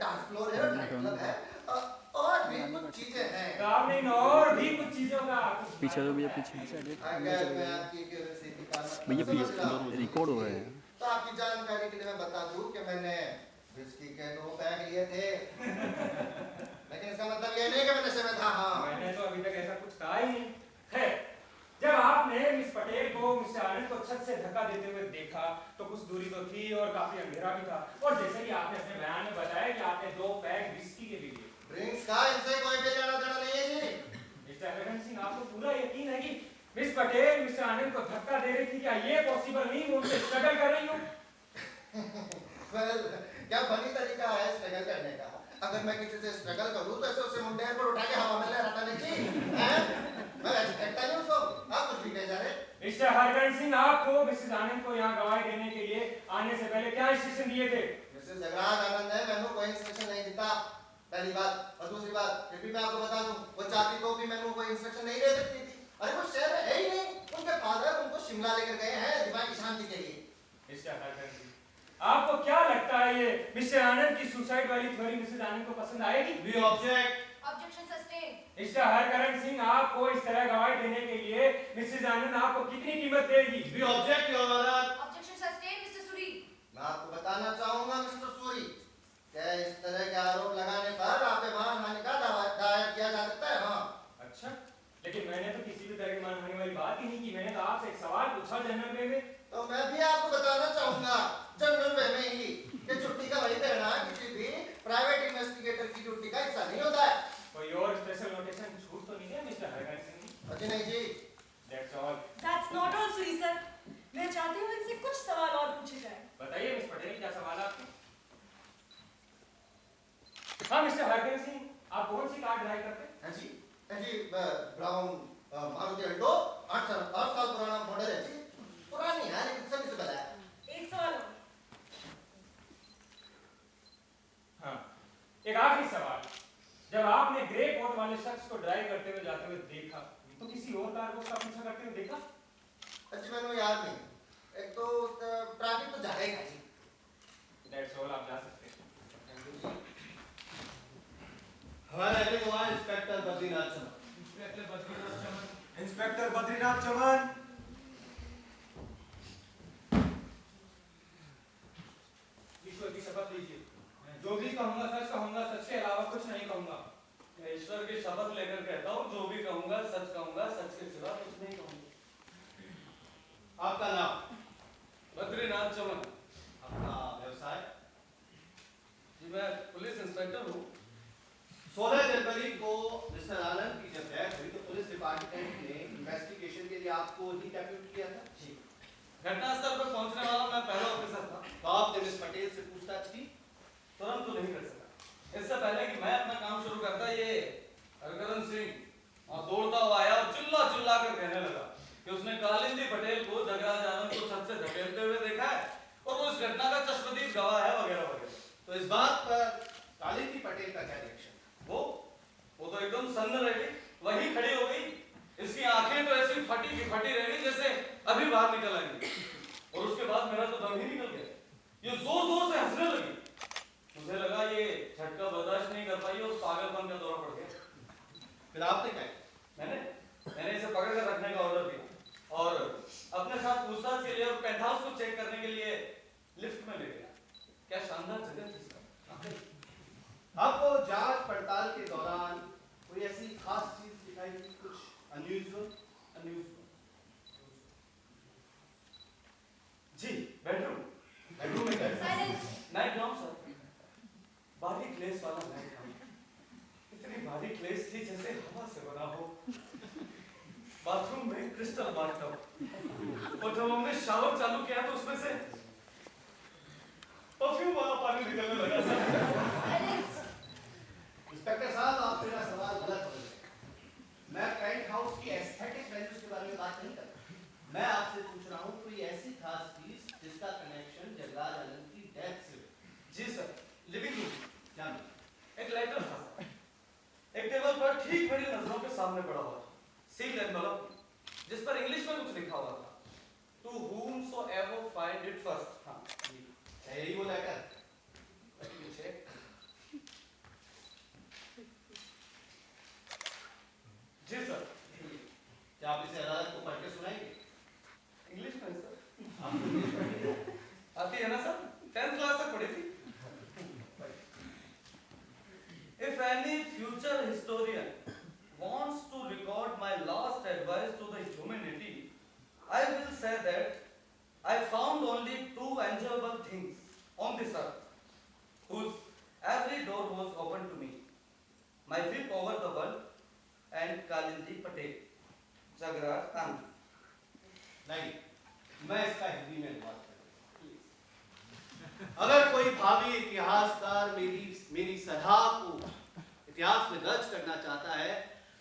डांस फ्लोर है, पीछे हो भैया, पीछे अगर मैं आपकी क्यूरियोसिटी का भैया समझ प्लीज रहा हूँ, रिकॉर्ड हो रहा है। तो आपकी जानकारी के लिए मैं बता दूं कि मैंने विस्की के 2 बैग लिए थे। लेकिन इसका मतलब ये नहीं कि मैं नशे में था। हाँ, मैंने तो अभी तक ऐसा कुछ कहा ही नहीं है। जब आपने मिस पटेल को मिस्टर आनंद को छत से धक्का देते हुए देखा तो कुछ दूरी तो थी और काफी अंधेरा भी था, और जैसे कि आपने अपने बयान में बताया कि आपने 2 पैक विस्की के भी लिए। ड्रिंक्स का इनसे कोई भी लेना देना नहीं है जी। मिस्टर हरगन सिंह, आपको पूरा यकीन है कि मिस पटेल मिस्टर आनंद को धक्का दे रही थी? क्या ये पॉसिबल नहीं वो उनसे स्ट्रगल कर रही हो? Well, क्या फनी तरीका है स्ट्रगल करने का। अगर मैं किसी से स्ट्रगल करूं तो ऐसे उसे मुंडेर पर उठा के हवा में लहराता नहीं जी। हैं? मैं ऐसे फेंकता नहीं उसको। आप कुछ भी कह जा रहे। मिस्टर हरगन सिंह, आपको मिसेस आनंद को यहाँ गवाही देने के लिए आने से पहले क्या इंस्ट्रक्शन दिए थे? मिसेस जगराज आनंद ने मैंने कोई इंस्ट्रक्शन नहीं दिया। पहली बात, और दूसरी बात फिर भी मैं आपको बता दूं, वो चाहती तो भी मैंने कोई इंस्ट्रक्शन नहीं दे सकती थी। अरे वो शहर में है ही नहीं। उनके फादर उनको शिमला लेकर गए हैं दिमाग की शांति के लिए। मिस्टर हरगन सिंह, आपको क्या लगता है ये मिस्टर आनंद की सुसाइड वाली थ्योरी मिसेस आनंद को पसंद आएगी? We object. Objection sustain. Mister Harkaran Singh, आपको इस तरह गवाही देने के लिए मिसेस आनंद आपको कितनी कीमत देगी? We object your honour. Objection sustain mister Suri. मैं आपको बताना चाहूंगा मिस्टर सूरी, क्या इस तरह के आरोप लगाने पर आप पे मानहानि का दावा दायर किया जा सकता है। हाँ। अच्छा, लेकिन मैंने तो किसी भी तरह की मानहानि वाली बात ही नहीं की। मैंने तो आपसे एक सवाल पूछा जनरल वे में। तो मैं भी आपको बताना चाहूंगा जनरल वे में ही कि छुट्टी का वही कहना किसी भी प्राइवेट इन्वेस्टिगेटर की ड्यूटी का हिस्सा नहीं होता है। कोई और स्पेशल नोटेशन छूट तो नहीं है मिस्टर हरकरण सिंह जी? अजी नहीं जी। That's all. That's not all, Suri sir. मैं चाहती हूँ इनसे कुछ सवाल और पूछे जाएं। बताइए मिस पटेल, क्या सवाल है आपके? हाँ मिस्टर हरकरण सिंह, आप कौन सी कार ड्राइव करते हैं? जी ब्राउन मारुति अल्टो 8 साल पुराना मॉडल है जी। पुरानी है लेकिन सर्विसेबल है। एक सवाल और। हाँ, एक आखिरी सवाल। जब आपने ग्रे कोट वाले शख्स को ड्राइव करते हुए जाते हुए देखा तो किसी और कार को उसका पीछा करते हुए देखा? जी मैंने याद नहीं। एक तो ट्रैफिक तो ज्यादा ही था जी। दैट्स ऑल, आप जा सकते हैं। हमारा अगले गवाह इंस्पेक्टर बद्रीनाथ चमन। इंस्पेक्टर बद्रीनाथ चमन। ईश्वर की शपथ लीजिए। जो भी कहूंगा सच कहूंगा, सच के अलावा कुछ नहीं कहूंगा। मैं ईश्वर की शपथ लेकर कहता हूँ, जो भी कहूंगा सच कहूंगा, सच के सिवा कुछ नहीं कहूंगा। आपका नाम? बद्रीनाथ चमन। अपना व्यवसाय? जी मैं पुलिस इंस्पेक्टर हूँ। 16 जनवरी को मिस्टर आनंद की जब डेथ हुई तो पुलिस डिपार्टमेंट ने इन्वेस्टिगेशन के लिए आपको ही डेप्यूट किया था? जी। घटनास्थल पर पहुंचने वाला मैं पहला ऑफिसर था। तो आपने मिस पटेल से पूछताछ की? तुरंत तो नहीं कर सका। इससे पहले कि मैं अपना काम शुरू करता, ये हरकरण सिंह और दौड़ता हुआ आया और चिल्ला चिल्ला कर कहने लगा कि उसने कालिंदी पटेल को जगराज आनंद को छत से धकेलते हुए देखा है और वो इस घटना का चश्मदीद गवाह है वगैरह वगैरह। तो इस बात पर कालिंदी पटेल का क्या रिएक्शन? वो तो एकदम सन्न रह गई, वही खड़ी हो गई। इसकी आंखें तो ऐसी फटी की फटी रह गई जैसे अभी बाहर निकल आएंगी। और उसके बाद मेरा तो दम ही निकल गया। ये जोर जोर से हंसने लगी। मुझे लगा ये झटका बर्दाश्त नहीं कर पाई और पागलपन का दौरा पड़ गया। फिर आपने क्या किया? मैंने इसे पकड़ कर रखने का ऑर्डर दिया और अपने साथ पूछताछ के लिए और पेंट हाउस को चेक करने के लिए लिफ्ट में ले गया। क्या शानदार जगह थी इसका। आपको जांच पड़ताल के दौरान कोई ऐसी खास चीज दिखाई दी, कुछ अनयूजुअल? जी बेडरूम बेडरूम में क्या? साइलेंस। नाइट ग्राउंड सर, भारी क्लेस वाला नाइट ग्राउंड। इतनी भारी क्लेस थी जैसे हवा से बना हो। बाथरूम में क्रिस्टल बाथटब और जब हमने शावर चालू किया तो उसमें से परफ्यूम वाला पानी निकलने लगा सर। साइलेंस। इंस्पेक्टर साहब, आप मेरा सवाल गलत समझ रहे हैं। मैं पेंट हाउस की एस्थेटिक वैल्यूज के बारे में बात नहीं कर रहा। मैं आपसे पूछ रहा हूँ कोई ऐसी खास चीज जिसका कनेक्शन जगराज आनंद की डेथ से? जी सर, लिविंग रूम। क्या मिला? एक लेटर था एक टेबल पर ठीक मेरी नजरों के सामने पड़ा हुआ था, सील्ड एनवेलप जिस पर इंग्लिश में कुछ लिखा हुआ था, to whomsoever find it first। हाँ, क्या यही वो लेटर? let me check। जी सर, आती है ना सर, 10th क्लास तक पढ़ी थी। If any future historian wants to record my last advice to the humanity, I will say that I found only two enjoyable things on this earth, whose every door was open to me: my whip over the world and Kalindi Patel, Jagraj Anand. नहीं, मैं इसका हिंदी में अनुवाद करूंगा। अगर कोई भावी इतिहासकार मेरी सलाह को इतिहास में दर्ज करना चाहता है,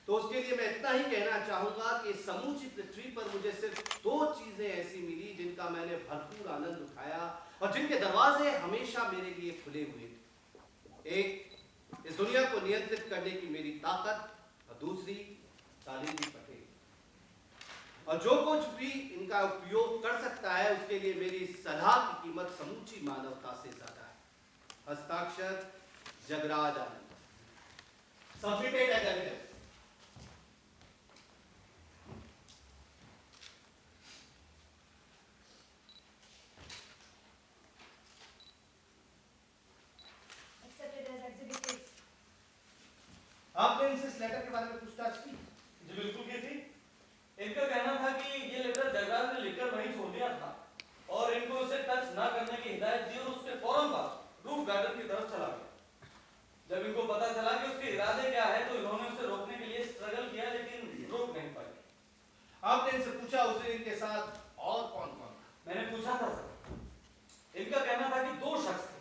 तो उसके लिए मैं इतना ही कहना चाहूंगा कि समूची पृथ्वी पर मुझे सिर्फ दो चीजें ऐसी मिली जिनका मैंने भरपूर आनंद उठाया और जिनके दरवाजे हमेशा मेरे लिए खुले हुए थे। एक, इस दुनिया को नियंत्रित करने की मेरी ताकत, और दूसरी, कालिंदी पटेल। और जो कुछ भी इनका उपयोग कर सकता है, उसके लिए मेरी सलाह की कीमत समूची मानवता से ज्यादा है। हस्ताक्षर जगराज आनंद। Submitted as evidence. Accepted as exhibit. आपने इनसे इस लेटर के बारे में पूछताछ की? जी बिल्कुल की थी। इनका कहना था कि ये लेटर जगराज ने लिखकर वहीं छोड़ दिया था और इनको उसे टच ना करने की हिदायत दी और उसके फौरन बाद रूफ गार्डन की तरफ चला गया। जब इनको पता चला कि उसके इरादे क्या है, तो इन्होंने उसे रोकने के लिए स्ट्रगल किया, लेकिन रोक नहीं पाए। आपने इनसे पूछा उसे इनके साथ और कौन कौन था? मैंने पूछा था सर। इनका कहना था कि दो शख्स थे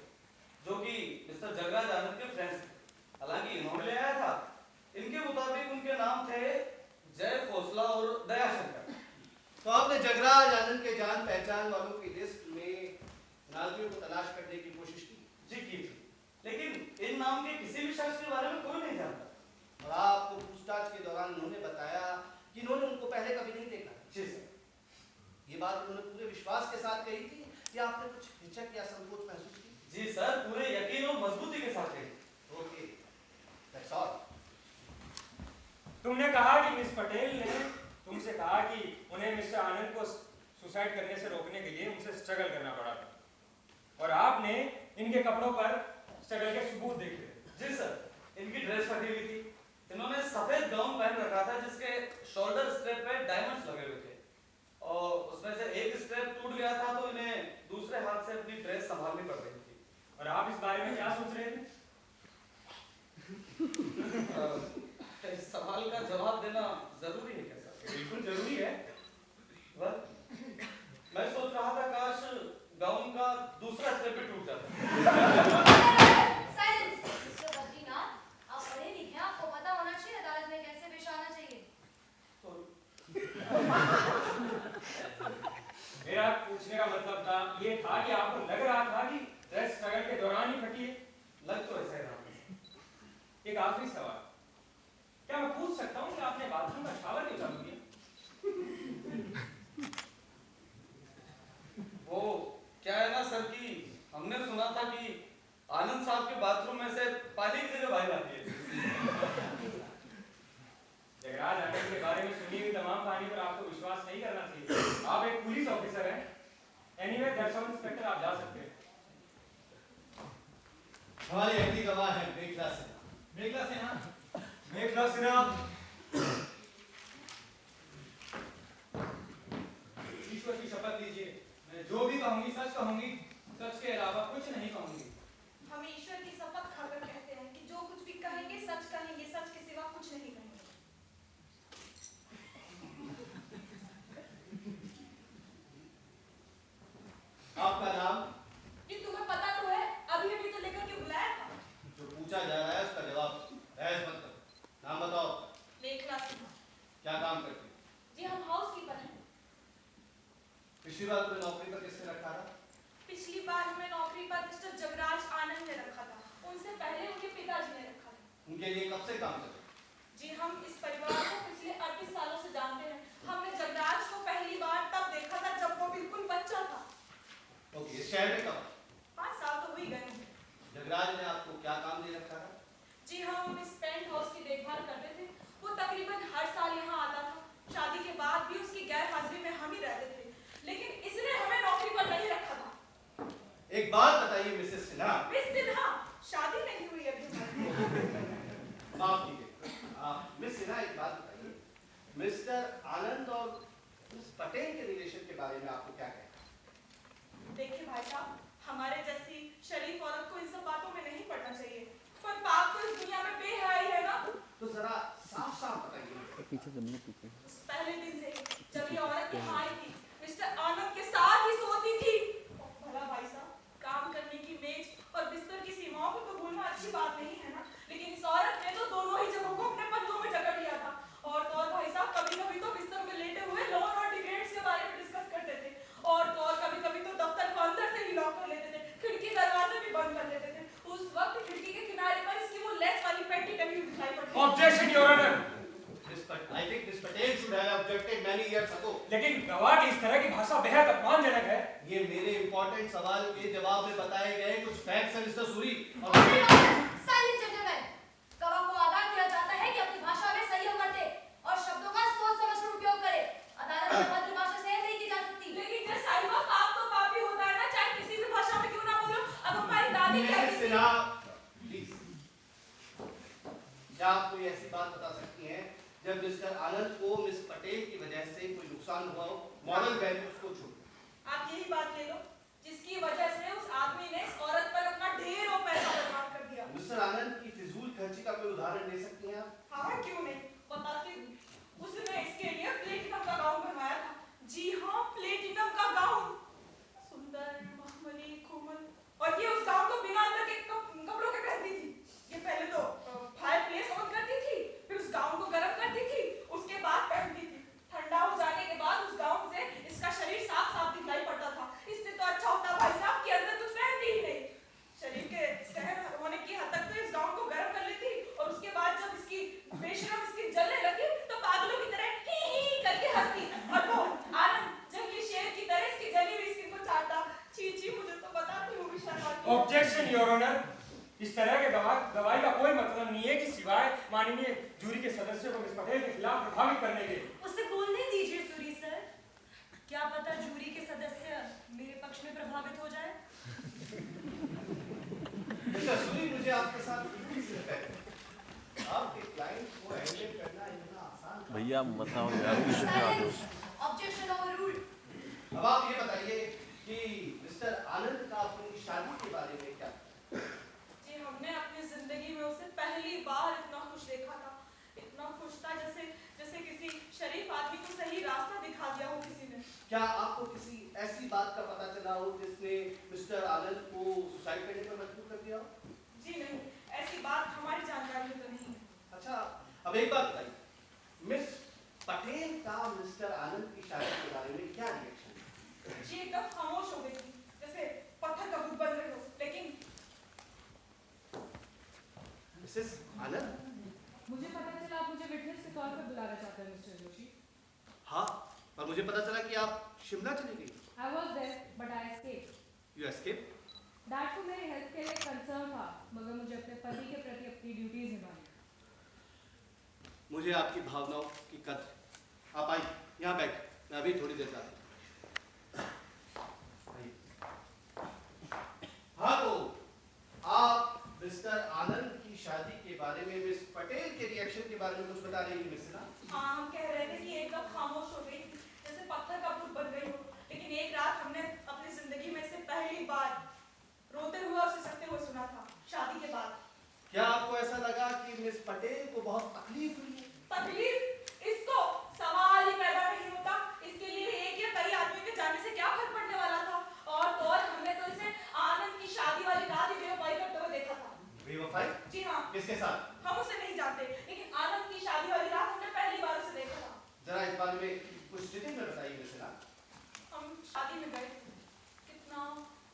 जो कि मिस्टर जगराज आनंद के फ्रेंड्स थे। हालांकि इन्होंने ले आया था। इनके मुताबिक उनके नाम थे जय खोसला और दयाशंकर। तो आपने जगराज आनंद के जान पहचान वालों की लिस्ट में नाजियों को तलाश करने की कोशिश की? जी की थी, लेकिन इन नाम के किसी भी शख्स के बारे में कोई नहीं जानता। और आपको पूछताछ के दौरान उन्होंने बताया कि इन्होंने उनको पहले कभी नहीं देखा? जी सर। ये बात उन्होंने पूरे विश्वास के साथ कही थी या आपने कुछ हिचक या संकोच महसूस की? जी सर, पूरे यकीन और मजबूती के साथ कही। Okay, that's all. तुमने कहा कि मिस पटेल ने तुमसे कहा कि उन्हें मिस्टर आनंद को सुसाइड करने से रोकने के लिए उनसे स्ट्रगल करना पड़ा था और आपने इनके कपड़ों पर स्ट्रगल के सबूत देखे। जी सर, इनकी ड्रेस फटी हुई थी। इन्होंने सफेद गाउन पहन रखा था जिसके शोल्डर स्ट्रेप पे डायमंड्स लगे हुए थे और उसमें से एक स्ट्रेप टूट गया था, तो इन्हें दूसरे हाथ से अपनी ड्रेस संभालनी पड़ रही थी। और आप इस बारे में क्या सोच रहे थे? इस सवाल का जवाब देना जरूरी है क्या सर? बिल्कुल जरूरी है। मैं सोच रहा था काश गाउन का दूसरा स्ट्रेप भी टूट जाता। Silence, Mr. बद्रीनाथ, आप पढ़े लिखे हैं, आपको पता होना चाहिए अदालत में कैसे पेश आना चाहिए। मेरा पूछने का मतलब था ये था कि आपको लग रहा था कि ड्रेस स्ट्रगल के दौरान ही फटी है? लग तो ऐसा ही रहा। एक आखिरी सवाल, क्या मैं पूछ सकता हूँ कि आपने बाथरूम का शावर क्यों चालू किया? वो क्या है ना सर कि हमने सुना था कि आनंद साहब के बाथरूम में से पानी की जगह बाहर आती है। जगराज आनंद के बारे में सुनी हुई तमाम कहानी पर आपको विश्वास नहीं करना चाहिए। आप एक पुलिस ऑफिसर हैं। एनीवे दैट्स ऑल इंस्पेक्टर, आप जा सकते हैं। हमारी अगली गवाह है मेघला सिन्हा। मेघला सिन्हा। मेघला सिन्हा। ईश्वर की शपथ लीजिए, मैं जो भी कहूंगी सच कहूंगी, सच के अलावा कुछ नहीं कहूंगी। हम ईश्वर की शपथ खाकर कहते हैं कि जो कुछ भी कहेंगे, सच के सिवा कुछ नहीं कहेंगे। आपका नाम? ये तुम्हें पता तो है, अभी अभी तो लेकर के बुलाया था। जो पूछा जा रहा है उसका जवाब दो। बहस मत करो। नाम बताओ। मेघला सिन्हा। क्या काम करती हो? जी हम हाउसकीपर हैं। पिछली बार तुम्हें नौकरी पर किसने रखा था? पिछली बार हमें नौकरी पर मिस्टर जगराज आनंद ने रखा था। उनसे पहले उनके पिताजी ने रखा था। उनके लिए कब से काम कर रहे हो? जी हम इस परिवार को पिछले 38 सालों से जानते हैं। हमने जगराज को पहली बार तब देखा था जब वो बिल्कुल बच्चा था। ओके, इस शहर में कब? 5 साल तो हो ही गए होंगे। जगराज ने आपको क्या काम दे रखा था? जी हम इस पेंट हाउस की देखभाल करते थे। वो तकरीबन हर साल यहाँ आता था। शादी के बाद भी उसकी गैर हाजिरी में हम ही रहते थे, लेकिन इसने हमें नौकरी पर नहीं रखा था। एक बात बताइए मिसेस सिन्हा। मिस सिन्हा, शादी नहीं हुई अभी हमारी। माफ कीजिए, मिस सिन्हा एक बात बताइए, मिस्टर आनंद और मिस पटेल के रिलेशन के बारे में आपको क्या कहना है? देखिए भाई साहब, हमारे जैसी शरीफ औरत को इन सब बातों में नहीं पड़ना चाहिए, पर पाप तो इस दुनिया में बेहयाई है ना। तो जरा साफ साफ बताइए। पहले दिन से जब ये औरत यहाँ आई थी, मिस्टर आनंद के साथ ही सोती थी। भला भाई साहब, काम करने की मेज और बिस्तर की सीमाओं को तो भूलना अच्छी बात नहीं है ना, लेकिन इस औरत ने तो दोनों ही जगहों को अपने पंजों में जकड़ लिया था। और तो और भाई साहब, कभी कभी तो बिस्तर में लेटे हुए लोन और डिबेट्स के बारे में डिस्कस करते थे, और तो और कभी कभी तो दफ्तर को अंदर से ही लॉक कर लेते थे, खिड़की दरवाजे भी बंद कर लेते थे। उस वक्त खिड़की के किनारे पर इसकी वो लेस वाली पेटी टंगी हुई दिखाई पड़ती। Objection your honour. I think Miss Patel should have objected many years ago. लेकिन गवाह की इस तरह की भाषा बेहद अपमानजनक है। ये मेरे इंपॉर्टेंट सवाल के जवाब में बताए गए कुछ फैक्ट्स हैं मिस्टर सूरी। साइलेंस जेंटलमैन, गवाह को आगाह किया जाता है कि अपनी भाषा में संयम बरते और शब्दों का सोच समझकर उपयोग करे। अदालत में भद्र भाषा सहन नहीं की जा सकती। लेकिन जब साहिबा, पाप तो पाप ही होता है ना, चाहे किसी भी भाषा में क्यों ना बोलो। अब हमारी दादी कहती मिसेस थी। सिन्हा, प्लीज, क्या आप कोई ऐसी बात बता सकती हैं जब मिस्टर आनंद को मिस पटेल की वजह से कोई नुकसान हुआ हो, मॉडल वैल्यूज को छोड़? आप यही बात ले लो जिसकी वजह से उस आदमी ने इस औरत पर अपना ढेरों पैसा बर्बाद कर दिया। मिस्टर आनंद की फिजूल खर्ची का कोई उदाहरण दे सकती हैं आप? हाँ, क्यों नहीं, बताती हूँ। उसने इसके लिए प्लेटिनम का गाउन बनवाया था। जी हाँ, प्लेटिनम का गाउन, सुंदर, मखमली, कोमल, और ये उस गाउन को बिना अंदर के कपड़ों के पहनती थी। ये पहले तो फायरप्लेस ऑन करती थी, फिर उस गाउन को गर्म करती थी, उसके बाद पहनती थी। ठंडा हो जाने के बाद उस गाउन से इसका शरीर साफ साफ दिखाई पड़ता था। इससे तो अच्छा होता भाई साहब कि अंदर कुछ पहनती ही नहीं। शरीर के सहन होने की हद तक तो इस गाउन को गर्म कर लेती, और उसके बाद जब इसकी बेशरम इसकी जलने लगी तो पागलों की तरह ही करके हंसती, और वो आनंद जंगली शेर की तरह इसकी जली हुई स्किन को चाटता। छी छी, मुझे तो बताती हूँ विशाल। Objection your honour. इस तरह के गवाही का कोई मतलब नहीं है कि सिवाय माननीय जूरी के सदस्यों को मिस पटेल के खिलाफ प्रभावित करने के। उसे बोलने दीजिए सूरी सर, क्या पता जूरी के सदस्य मेरे पक्ष में प्रभावित हो जाए। मिस्टर सूरी, मुझे आपके साथ आपके क्लाइंट को हैंडल करना इतना आसान था? भैया बताओ यार। Objection overruled. अब आप ये बताइए कि मिस्टर आनंद का अपनी शादी के बारे में क्या? जी, हमने अपनी जिंदगी में उसे पहली बार इतना खुश देखा था, इतना खुश था जैसे किसी शरीफ आदमी को सही रास्ता दिखा दिया हो किसी ने। क्या आपको किसी ऐसी बात का पता चला हो जिसने मिस्टर आनंद को सुसाइड करने पर मजबूर कर दिया हो? जी नहीं, ऐसी बात हमारी जानकारी में तो नहीं है। अच्छा, अब एक बात बताइए, मिस पटेल का मिस्टर आनंद की शादी के बारे में क्या रिएक्शन है? जी एकदम खामोश हो गई थी, जैसे पत्थर का बुत बन रहे हो। लेकिन मिसेस आनंद? मुझे पता चला आप मुझे विटनेस के तौर पर बुलाना चाहते हैं मिस्टर जोशी। हाँ, और मुझे पता चला कि आप शिमला चली गई। I was there, but I escaped. You escaped? Dad को मेरे हेल्थ के लिए कंसर्न था, मगर मुझे अपने पति के प्रति अपनी ड्यूटीज निभानी। मुझे आपकी भावनाओं की कद्र। आप आइए, यहाँ बैठ, मैं अभी थोड़ी देर बाद। हाँ, तो आप मिस्टर आनंद की शादी के बारे में मिस पटेल के रिएक्शन के बारे में कुछ बता रही थी मिस सिन्हा? हाँ, हम कह रहे थे कि एकदम खामोश हो गई थी, जैसे पत्थर का बुत बन गई हो। लेकिन एक रात हमने अपनी जिंदगी में से पहली बार रोते हुए और सिसकते हुए सुना था, शादी के बाद। क्या आपको ऐसा लगा कि मिस पटेल को बहुत तकलीफ हुई? तकलीफ? इसको सवाल ही पैदा नहीं होता। इसके लिए एक या कई आदमी के जाने से क्या फर्क पड़ने वाला था। और तो और हमने तो इसे आनंद की शादी वाली रात ही बेवफाई करते हुए देखा था। बेवफाई? जी हाँ। किसके साथ? हम उसे नहीं जानते, लेकिन आनंद की शादी वाली रात हमने पहली बार उसे देखा था। जरा इस बारे में कुछ डिटेल में बताइए मिस सिन्हा। हम शादी में गए, कितना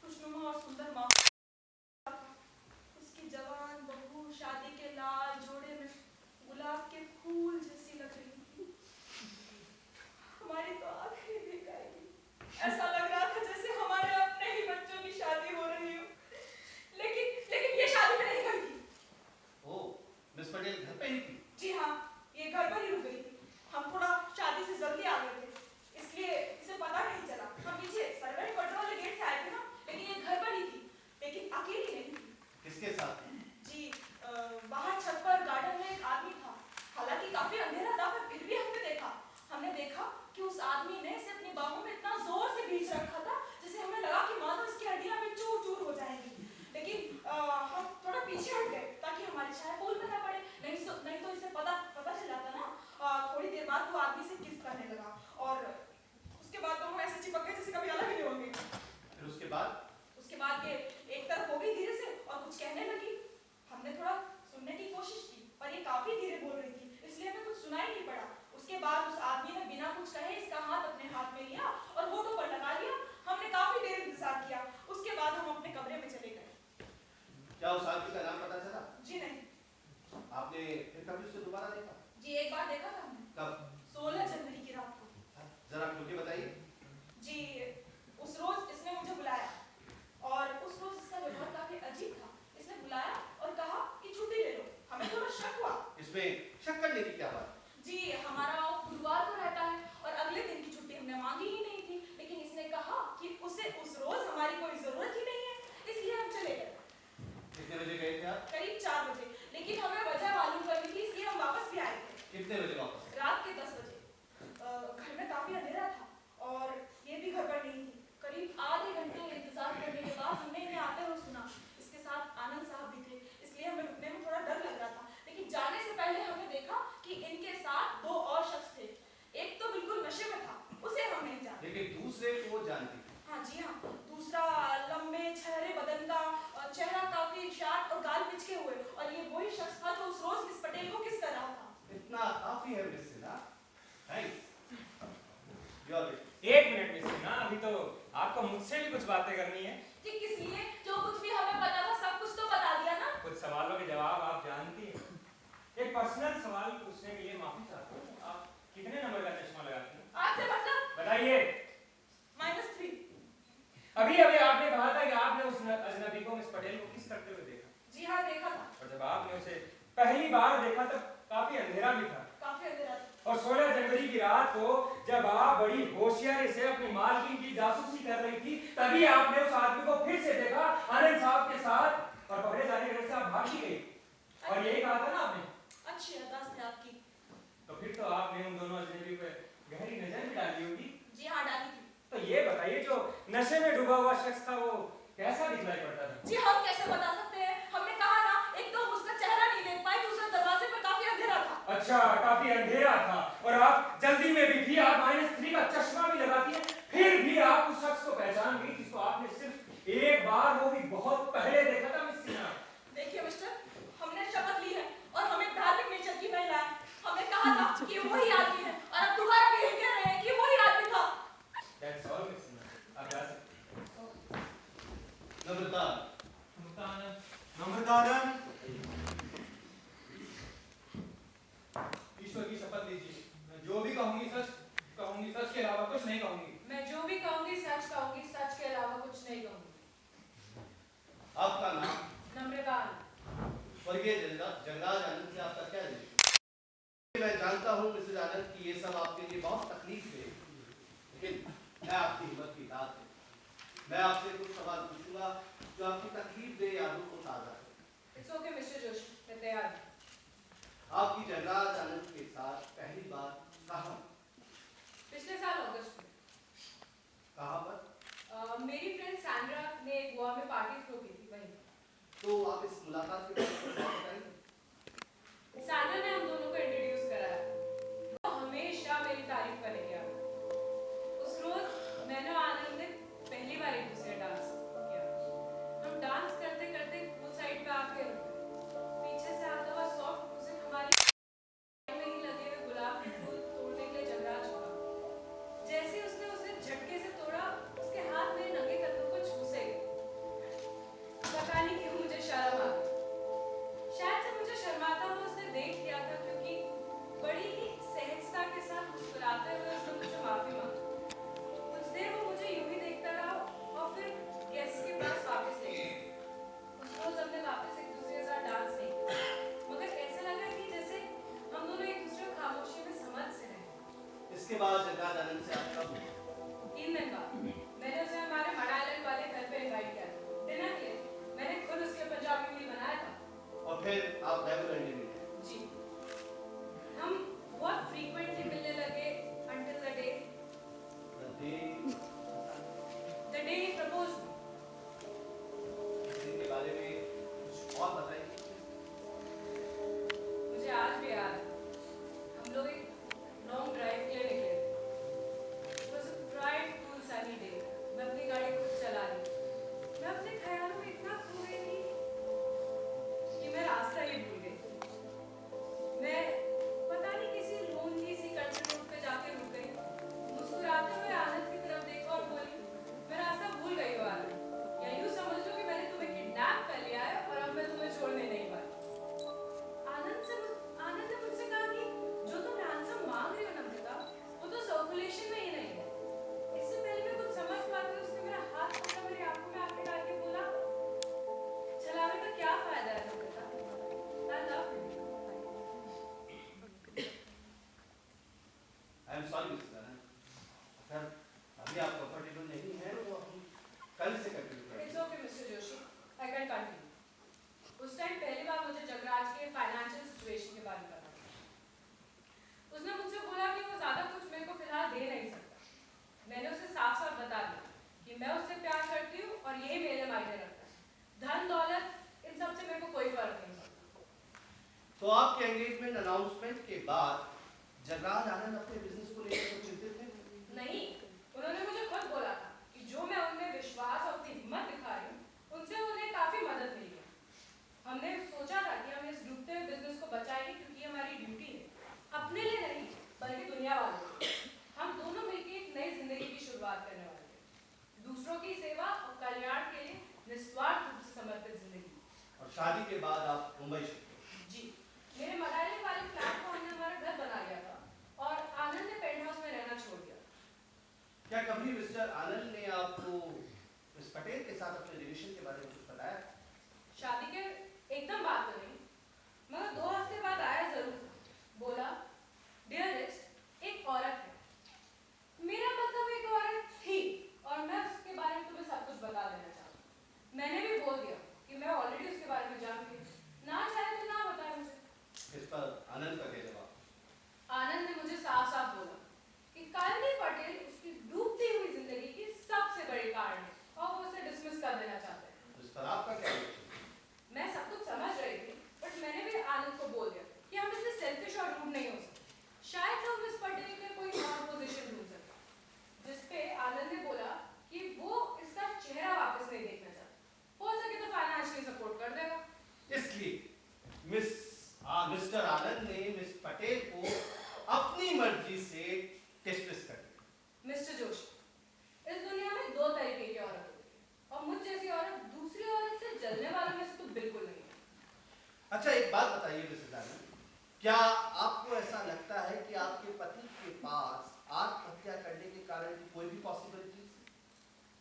खुशनुमा और सुंदर माहौल था। उसकी जवान बहू शादी के लाल जोड़े में गुलाब के फूल जैसी लग रही थी। हमारी तो आंखें भीग आई। ऐसा लग रहा था जैसे हमारे अपने ही बच्चों की शादी हो रही हो। लेकिन ये शादी में नहीं गई थी। ओह, बात ये एक तरफ हो गई धीरे से और कुछ कहने लगी। हमने थोड़ा सुनने की कोशिश की पर ये काफी धीरे बोल रही थी, इसलिए हमें कुछ सुनाई नहीं पड़ा। उसके बाद उस आदमी ने बिना कुछ कहे इसका हाथ अपने हाथ में लिया और होठों पर लगा लिया। हमने काफी देर इंतजार किया, उसके बाद हम अपने कमरे में चले गए। क्या उस आदमी का नाम पता चला? जी नहीं। आपने फिर कभी उससे दोबारा देखा? जी एक बार देखा था हमने। कब? 16 जनवरी की रात को। जरा खुल के बताइए। जी उस रोज इसने मुझे बुलाया और उस रोज इसका व्यवहार काफी अजीब था। इसने बुलाया और कहा कि छुट्टी ले लो। हमें थोड़ा शक हुआ। इसमें शक करने की क्या बात? जी हमारा ऑफ गुरुवार को रहता है और अगले दिन की छुट्टी हमने मांगी ही नहीं थी, लेकिन इसने कहा कि उसे उस रोज हमारी कोई जरूरत ही नहीं है, इसलिए हम चले गए। कितने बजे गए थे आप? करीब 4 बजे, लेकिन हमें वजह मालूम करनी थी, इसलिए हम वापस भी आए थे। कितने बजे वापस? रात के 10 बजे। घर में काफी अंधेरा था और ये भी घर पर नहीं थी। करीब आधे घंटे इंतजार करने के बाद हमने इन्हें आते हुए सुना। इसके साथ आनंद साहब भी थे, इसलिए हमें रुकने में थोड़ा डर लग रहा था, लेकिन जाने से पहले हमने देखा कि इनके साथ 2 और शख्स थे। एक तो बिल्कुल नशे में था, उसे हम नहीं जानते, लेकिन दूसरे को जानती थी। हाँ जी हाँ। दूसरा लंबे छहरे बदन का, चेहरा काफी शार्प और गाल पिचके हुए, और ये वही शख्स था जो उस रोज मिस पटेल को किस कर रहा था। इतना काफी है मिस सिन्हा। थैंक्स। एक मिनट मिस सिन्हा, अभी तो आपको मुझसे भी कुछ बातें करनी है। ठीक, किस लिए? जो कुछ भी हमें पता था सब कुछ तो बता दिया ना। कुछ सवालों के जवाब आप जानती हैं। एक पर्सनल सवाल पूछने के लिए माफी चाहता हूँ, आप कितने नंबर का चश्मा लगाती हैं? आपसे मतलब? बताइए। -3। अभी अभी आपने कहा था कि आपने उस अजनबी को मिस पटेल को किस करते हुए देखा। जी हाँ देखा था। और जब आपने उसे पहली बार देखा तब काफी अंधेरा भी था। काफी अंधेरा था। और 16 जनवरी की रात को जब आप बड़ी होशियारी से अपनी मालकिन की जासूसी कर रही थी, तभी आपने उस आदमी को फिर से देखा आनंद साहब के साथ, और पकड़े जाने के डर से आप भागी गई। और यही कहा था ना आपने। अच्छी याददाश्त है आपकी। तो फिर तो आपने उन दोनों अजनबी पे गहरी नजर भी डाली होगी। जी हाँ डाली थी। तो ये बताइए, जो नशे में डूबा हुआ शख्स था वो कैसा दिखलाई पड़ता था? जी हम कैसे बता सकते हैं, हमने कहा ना, एक तो हम उसका चेहरा नहीं देख पाए, दूसरा दरवाजे पर काफी अंधेरा था। अच्छा, काफी अंधेरा था और आप जल्दी में भी थी, आप -3 का चश्मा भी लगाती हैं, फिर भी आप उस शख्स को पहचान गई जिसको आपने सिर्फ एक बार, वो भी बहुत पहले देखा था मिस सिन्हा। देखिए मिस्टर, हमने शपथ ली है और हम एक धार्मिक नेचर की महिला है। हमने कहा था कि वही आदमी है और अब दोबारा भी यही कह रहे हैं कि वही आदमी था। That's all, miss Sinha. आप जा सकते हैं। नम्रतानंद, ईश्वर की शपथ लीजिए। मैं जो भी कहूंगी सच के अलावा कुछ नहीं कहूंगी। मैं जो भी कहूंगी, सच के अलावा कुछ नहीं कहूंगी। आपका नाम? नम्रता। और ये जंगराज आनंद से आपका क्या रिलेशन? मैं जानता हूँ मिसेज आनंद कि ये सब आपके लिए बहुत तकलीफ है, लेकिन मैं आपकी हिम्मत की दाद है। मैं आपसे कुछ सवाल पूछूंगा जो आपकी तकलीफ दे यादों को ताज़ा करे। इट्स ओके मिस्टर जोशी, मैं तैयार हूँ। आपकी जंगराज आनंद के साथ पहली बार कहाँ? पिछले साल अगस्त में। कहाँ पर? मेरी फ्रेंड सैंड्रा ने गोवा में पार्टी थ्रो की थी, वहीं। तो आप इस मुलाकात के बारे में बताइए। सैंड्रा ने हम दोनों को इंट्रोड्यूस कराया। वो हमेशा मेरी तारीफ करेंगे। उस रोज मैंने आनंद ने पहली बार एक दूसरे डांस किया। हम डांस करते करते पूल साइड पे आके पीछे से आता हुआ सॉफ्ट म्यूजिक हमारी में ही लगे हुए गुलाब के फूल तोड़ने के लिए जंगराज हुआ। जैसे ही उसने उसे झटके से तोड़ा, उसके हाथ में नंगे कदमों को छू से पता नहीं क्यों मुझे शर्म आ गई। शायद से मुझे शर्माता हुआ उसने देख लिया था, क्योंकि कैन कंटिन्यू। उस टाइम पहली बार मुझे जगराज के फाइनेंशियल सिचुएशन के बारे में पता था। उसने मुझसे बोला कि वो ज्यादा कुछ मेरे को फिलहाल दे नहीं सकता। मैंने उसे साफ साफ बता दिया कि मैं उससे प्यार करती हूँ और यही मेरे मायने रखता है। धन दौलत इन सब से मेरे को कोई फर्क नहीं पड़ता। तो आपके एंगेजमेंट अनाउंसमेंट के बाद जगराज आनंद अपने बिजनेस को लेकर तो चिंतित थे? नहीं, उन्होंने मुझे खुद बोला था कि जो मैं उनमें विश्वास और हिम्मत दिखा रही हूँ उनसे उन्हें काफी मदद मिली है। हमने सोचा था कि हम इस डूबते हुए बिजनेस को बचाएंगे क्योंकि हमारी ड्यूटी है, अपने लिए नहीं बल्कि दुनिया वालों के लिए। हम दोनों मिलकर एक नई जिंदगी की शुरुआत करने वाले हैं, दूसरों की सेवा और कल्याण के लिए निस्वार्थ रूप से समर्पित जिंदगी। और शादी के बाद आप मुंबई शिफ्ट हुए? जी, मेरे मनाली वाले फ्लैट को हमने हमारा घर बना लिया था और आनंद ने पेंट हाउस में रहना छोड़ दिया। क्या कभी मिस्टर आनंद ने आपको मिस पटेल के साथ अपने रिलेशन के बारे में कुछ बताया? शादी के एकदम बात तो नहीं, मगर 2 हफ्ते बाद आया जरूर था। बोला, डियरेस्ट, एक औरत है। मेरा मतलब एक औरत थी और मैं उसके बारे में तुम्हें सब कुछ बता देना चाहता हूँ। मैंने भी बोल दिया कि मैं ऑलरेडी उसके बारे में जानती हूँ, ना चाहे तो ना बताए मुझे। इस पर आनंद का क्या जवाब? आनंद ने मुझे साफ साफ बोला कि कालिंदी पटेल उसकी डूबती हुई जिंदगी की सबसे बड़ी कारण है और वो उसे डिसमिस कर देना चाहते हैं। इस पर आपका क्या रिएक्शन? मैं सब कुछ समझ रही थी, बट मैंने भी आनंद को बोल दिया कि हम इतने सेल्फिश और रूड नहीं हो सकते। शायद हम मिस पटेल के कोई और पोजीशन ढूंढ सकते, जिस पे आनंद ने बोला कि वो इसका चेहरा वापस नहीं देखना चाहता। हो सके तो फाइनेंशियली सपोर्ट कर देगा। इसलिए मिस्टर आनंद ने मिस पटेल को अपनी मर्जी से डिसमिस कर दिया। मिस्टर जोशी, इस दुनिया में 2 तरीके की औरत होती है और मुझ जैसी औरत दूसरी औरत से जलने वालों में से तो बिल्कुल नहीं है। अच्छा, एक बात बताइए मिसेस आनंद, क्या आपको ऐसा लगता है कि आपके पति के पास आत्महत्या करने के कारण की कोई भी पॉसिबिलिटी?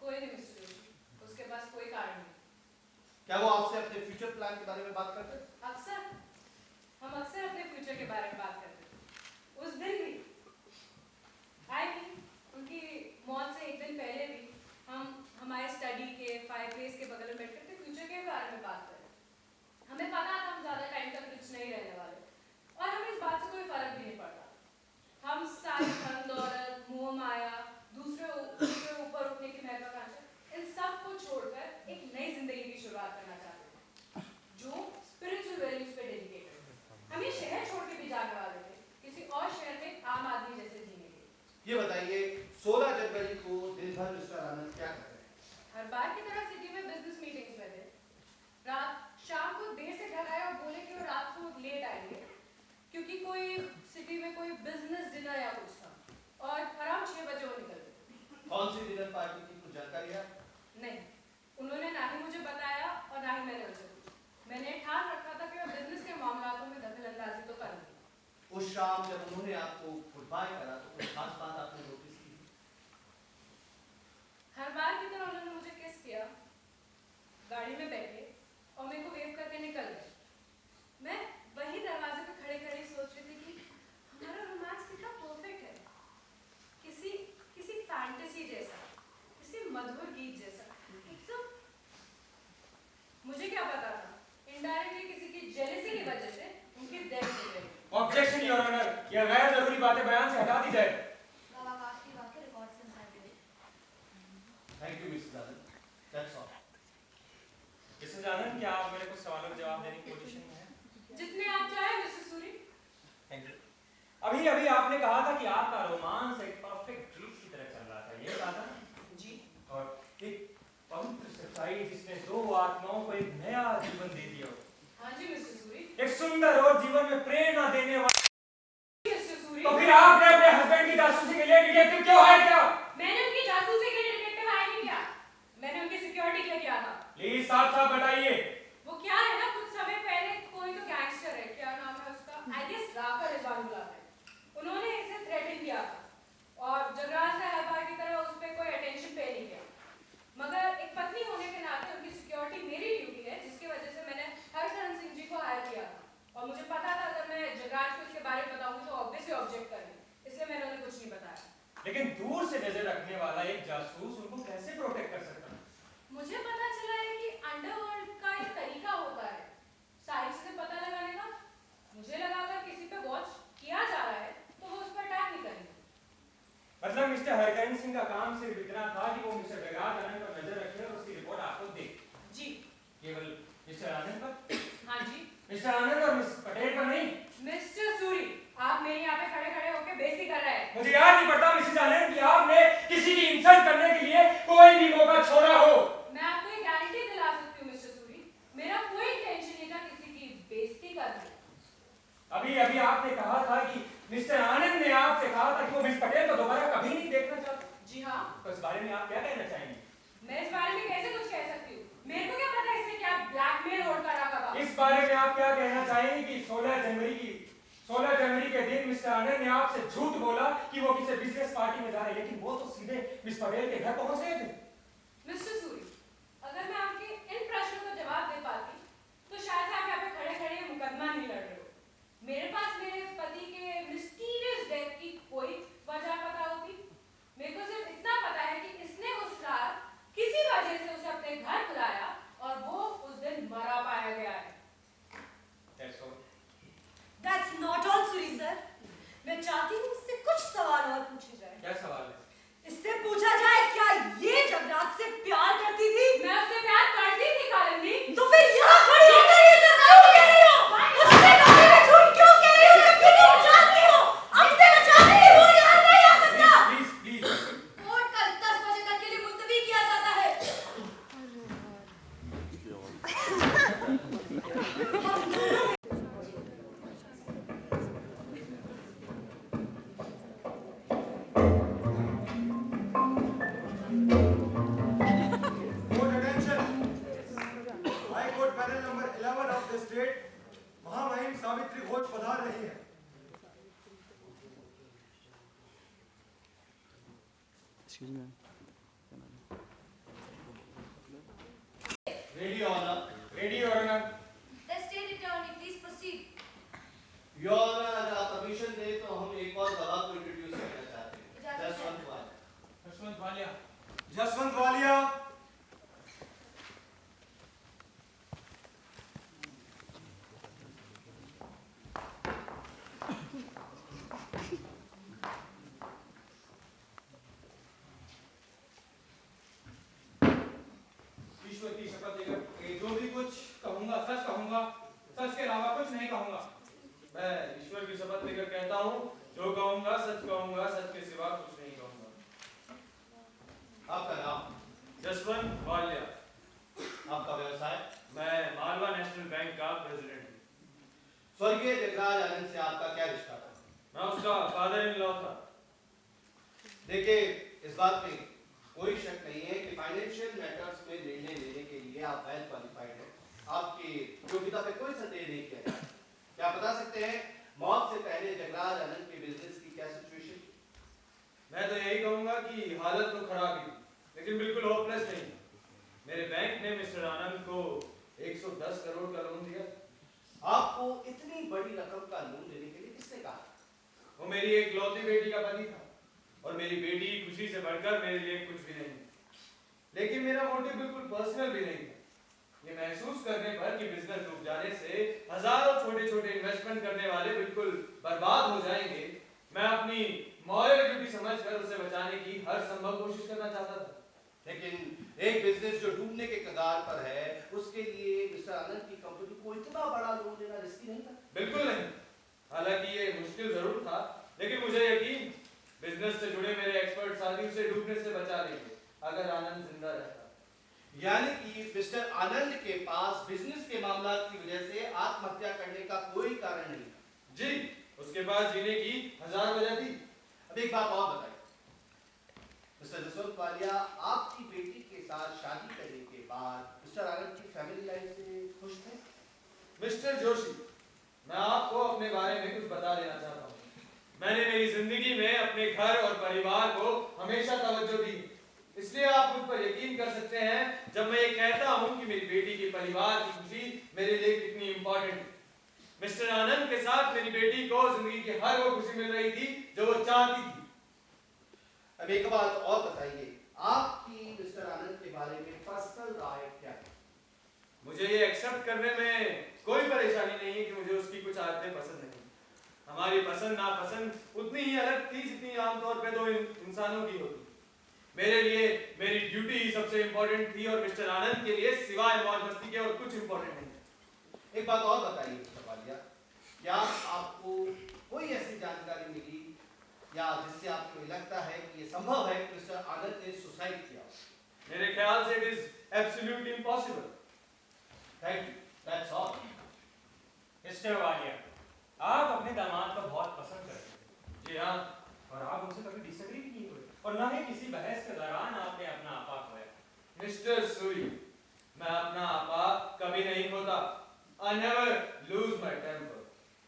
कोई नहीं मिस्टर जोशी, उसके पास कोई कारण नहीं। क्या वो आपसे अपने फ्यूचर प्लान के बारे में बात करते हैं? हम अक्सर अपने फ्यूचर के बारे में बात करते हैं। उस दिन भी उनकी मौत से एक दिन पहले भी हम हमारे स्टडी के फायरप्लेस के बगल में बैठ कर फ्यूचर के बारे में बात करें। हमें पता था हम ज्यादा टाइम तक रिच नहीं रहने वाले और हमें इस बात से कोई फर्क भी नहीं पड़ता। हम सारी धन दौलत, मोह माया, दूसरे ऊपर उठने की महत्वाकांक्षा, इन सब को छोड़कर एक नई जिंदगी की शुरुआत करना चाहते हैं जो स्पिरिचुअल वैल्यूज पे डेडिकेटेड है। हम ये शहर छोड़ के भी जाने वाले थे, किसी और शहर में आम आदमी जैसे जीने के। ये बताइए, 16 जनवरी को दिन भर मिस्टर आनंद क्या कर रहे हैं? हर बार की तरह सिटी में बिजनेस मीटिंग्स में थे। शाम को देर से घर आए और बोले कि वो रात को लेट आएंगे क्योंकि कोई सिटी में कोई बिजनेस डिनर या कुछ था और अराउंड 6 बजे वो निकल गए। कौन सी डिनर पार्टी की कुछ जानकारी है? नहीं, उन्होंने ना ही मुझे बताया और ना ही मैंने उनसे पूछा। मैंने ठान रखा था कि मैं बिजनेस के मामलों में दखल-अंदाजी तो करूंगी। उस शाम जब उन्होंने आपको गुड बाय करा तो कोई खास बात आपने नोटिस की? हर बार की तरह उन्होंने मुझे किस किया, गाड़ी में बैठे और मेरे को वेव करके निकल गए। मैं वही दरवाजे पे खड़े-खड़े सोच रही थी कि हमारा रोमांस कितना परफेक्ट है, किसी फैंटेसी जैसा, किसी मधुर गीत जैसा। एकदम मुझे क्या पता था, इनडायरेक्टली किसी की जेलसी की वजह से उनकी डेथ हो गई। ऑब्जेक्शन योर ऑनर, यह गैर जरूरी बातें बयान से हटा दी जाए। गवाह आपकी बातें रिकॉर्ड से निकाल दें। Thank you missus Anand, that's all. Missus Anand, क्या आप मेरे कुछ सवालों के जवाब देने की पोजीशन में हैं? जितने आप चाहे मिस्टर सूरी। Thank you. अभी अभी आपने कहा था कि आपका रोमांस एक परफेक्ट ड्रीम की तरह चल रहा था, ये कहा था? जी। और एक पवित्र सच्चाई जिसने 2 आत्माओं को एक नया जीवन दे दिया। हाँ जी मिस्टर सूरी। एक सुंदर और जीवन में प्रेरणा देने वाला। मिस्टर सूरी। तो फिर आपने अपने हस्बैंड की जासूसी के लिए डिटेक्टिव क्यों हायर किया? मैंने उनकी जासूसी के लिए डिटेक्टिव हायर नहीं किया, मैंने उनकी सिक्योरिटी के लिए किया था। प्लीज साफ-साफ बताइए। वो क्या है ना, कुछ समय पहले कोई तो गैंगस्टर है, क्या नाम है उसका, आई गेस राकर रिजवान बुलाते हैं, उन्होंने इसे थ्रेटन किया था और जगराज ने हर बार की तरह उस पर कोई अटेंशन पे नहीं किया। मगर एक पत्नी होने के नाते उनकी सिक्योरिटी मेरी ड्यूटी है, जिसकी वजह से मैंने हरचरण सिंह जी को हायर किया था और मुझे पता था अगर मैं जगराज को इसके बारे में बताऊंगी तो ऑब्वियसली ऑब्जेक्ट करेंगे, इसलिए मैंने उन्हें कुछ नहीं बताया। लेकिन दूर से नजर रखने वाला एक जासूस उनको कैसे प्रोटेक्ट कर सकता है? मुझे पता चला है कि अंडरवर्ल्ड का मिस्टर आनंद ने आपसे कहा था कि वो मिस पटेल को दोबारा कभी नहीं देखना चाहता। जी हाँ। तो इस बारे में आप क्या कहना चाहेंगे? मैं इस बारे में कैसे कुछ कह सकती हूँ? मेरे को क्या पता इसने क्या ब्लैकमेल और करा था। इस बारे में आप क्या कहना चाहेंगे कि 16 जनवरी के दिन मिस्टर आनंद ने आपसे झूठ बोला कि वो किसी बिजनेस पार्टी में जा रहे हैं, लेकिन वो तो सीधे मिस पटेल के घर पहुंच गए थे। मिस्टर सूरी, अगर मैं आपके इन प्रश्नों का जवाब दे पाती तो शायद से आप यहाँ पे खड़े खड़े मुकदमा नहीं लड़ रहे हो। मेरे पास मेरे पति के मिस्टीरियस डेथ की कोई वजह पता होती। मेरे को सिर्फ इतना पता है कि इसने उस रात किसी वजह से उसे अपने घर बुलाया और वो उस दिन मरा पाया गया है। That's not all, Suri sir. मैं चाहती हूँ इससे कुछ सवाल और पूछे जाए। क्या सवाल है? इससे पूछा जाए क्या ये जगरात से प्यार करती थी? मैं उससे प्यार करती थी कालिंदी। तो फिर यहाँ खड़ी होकर ये सब क्यों कह रही हो? उसके बारे में झूठ क्यों कह रही हो? जबकि तुम जानती हो अपने बचाने के लिए वो यहाँ नहीं आ सकता। प्लीज कोर्ट कल 10 बजे तक के लिए मुलतवी किया जाता है। Court attention. High Court panel number 11 of the state, महामहिम सावित्री घोष पधार रही है। Ready honour. The state attorney, please proceed. Your honour, अगर आप परमिशन दें तो हम एक और गवाह को इंट्रोड्यूस करना चाहते हैं। जसवंत वालिया। जसवंत वालिया। ईश्वर की शपथ लेकर जो भी कुछ कहूंगा सच के अलावा कुछ नहीं कहूंगा। मैं ईश्वर की शपथ लेकर कहता हूँ, जो कहूंगा सच के सिवा कुछ नहीं कहूंगा। आपका नाम? जसवंत वालिया। आपका व्यवसाय? मैं मालवा नेशनल बैंक का प्रेसिडेंट हूँ। स्वर्गीय जगराज आनंद से आपका क्या रिश्ता था? मैं उसका फादर इन लॉ था। देखिए, इस बात में कोई शक नहीं है कि फाइनेंशियल मैटर्स में निर्णय लेने के लिए आप वेल क्वालिफाइड हैं। आपकी योग्यता पे कोई संदेह नहीं किया जाता। क्या आप बता सकते हैं मौत से पहले जगराज आनंद के बिजनेस की क्या सिचुएशन थी? मैं तो यही कहूंगा कि हालत तो खराब ही, लेकिन बिल्कुल होपलेस नहीं। मेरे बैंक ने मिस्टर आनंद को 110 करोड़ का लोन दिया। आपको इतनी बड़ी रकम का लोन लेने के लिए किसने कहा? वो मेरी एक लौती बेटी का पति था, और मेरी बेटी खुशी से बढ़कर मेरे लिए कुछ भी नहीं। लेकिन मेरा मोटिव बिल्कुल पर्सनल भी नहीं था। ये महसूस करने पर कि बिजनेस डूब जाने से हजारों छोटे-छोटे इन्वेस्टमेंट करने वाले बिल्कुल बर्बाद हो जाएंगे, मैं अपनी मॉरल ड्यूटी समझकर उसे बचाने की हर संभव कोशिश करना चाहता था। लेकिन एक बिजनेस जो डूबने के कगार पर है, उसके लिए मिस्टर आनंद की कंपनी को इतना बड़ा लोन लेना रिस्की नहीं था? बिल्कुल नहीं। हालांकि ये मुश्किल जरूर था, लेकिन मुझे यकीन बिजनेस से जुड़े मेरे एक्सपर्ट साथी उसे डूबने से बचा लेंगे अगर आनंद जिंदा रहता। यानी कि मिस्टर आनंद के पास बिजनेस के मामला की वजह से आत्महत्या करने का कोई कारण नहीं था? जी, उसके पास जीने की 1000 वजह थी। अब एक बात और बताइए मिस्टर जसवंत वालिया, आपकी बेटी के साथ शादी करने के बाद मिस्टर आनंद की फैमिली लाइफ से खुश थे? मिस्टर जोशी, मैं आपको अपने बारे में कुछ बता देना चाहता हूँ। मैंने मेरी जिंदगी में अपने घर और परिवार को हमेशा तवज्जो दी, इसलिए आप मुझ पर यकीन कर सकते हैं जब मैं ये कहता हूँ कि मेरी बेटी के परिवार की खुशी मेरे लिए कितनी इंपॉर्टेंट है। मिस्टर आनंद के साथ मेरी बेटी को जिंदगी की हर वो खुशी मिल रही थी जो वो चाहती थी। अब एक बात और बताइए, आपकी मिस्टर आनंद के बारे में पर्सनल राय क्या है? मुझे ये एक्सेप्ट करने में कोई परेशानी नहीं है कि मुझे उसकी कुछ आदतें पसंद नहीं। हमारी पसंद नापसंद उतनी ही अलग थी जितनी आमतौर पे दो इंसानों की होती। मेरे लिए मेरी ड्यूटी ही सबसे इंपॉर्टेंट थी, और मिस्टर आनंद के लिए सिवाय मौज मस्ती के और कुछ इंपॉर्टेंट नहीं। एक बात और बताइए मिस्टर वालिया, क्या आपको कोई ऐसी जानकारी मिली या जिससे आपको लगता है कि ये संभव है कि मिस्टर आनंद ने सुसाइड किया? मेरे ख्याल से it is absolutely impossible. Thank you, that's all. Mister Walia, आप अपने दामाद को बहुत पसंद करते हैं, जी हाँ, और आप उनसे कभी डिसएग्री भी नहीं हुए और ना ही किसी बहस के दौरान आपने अपना आपा खोया। मिस्टर सूरी, मैं अपना आपा कभी नहीं खोता। I never lose my temper.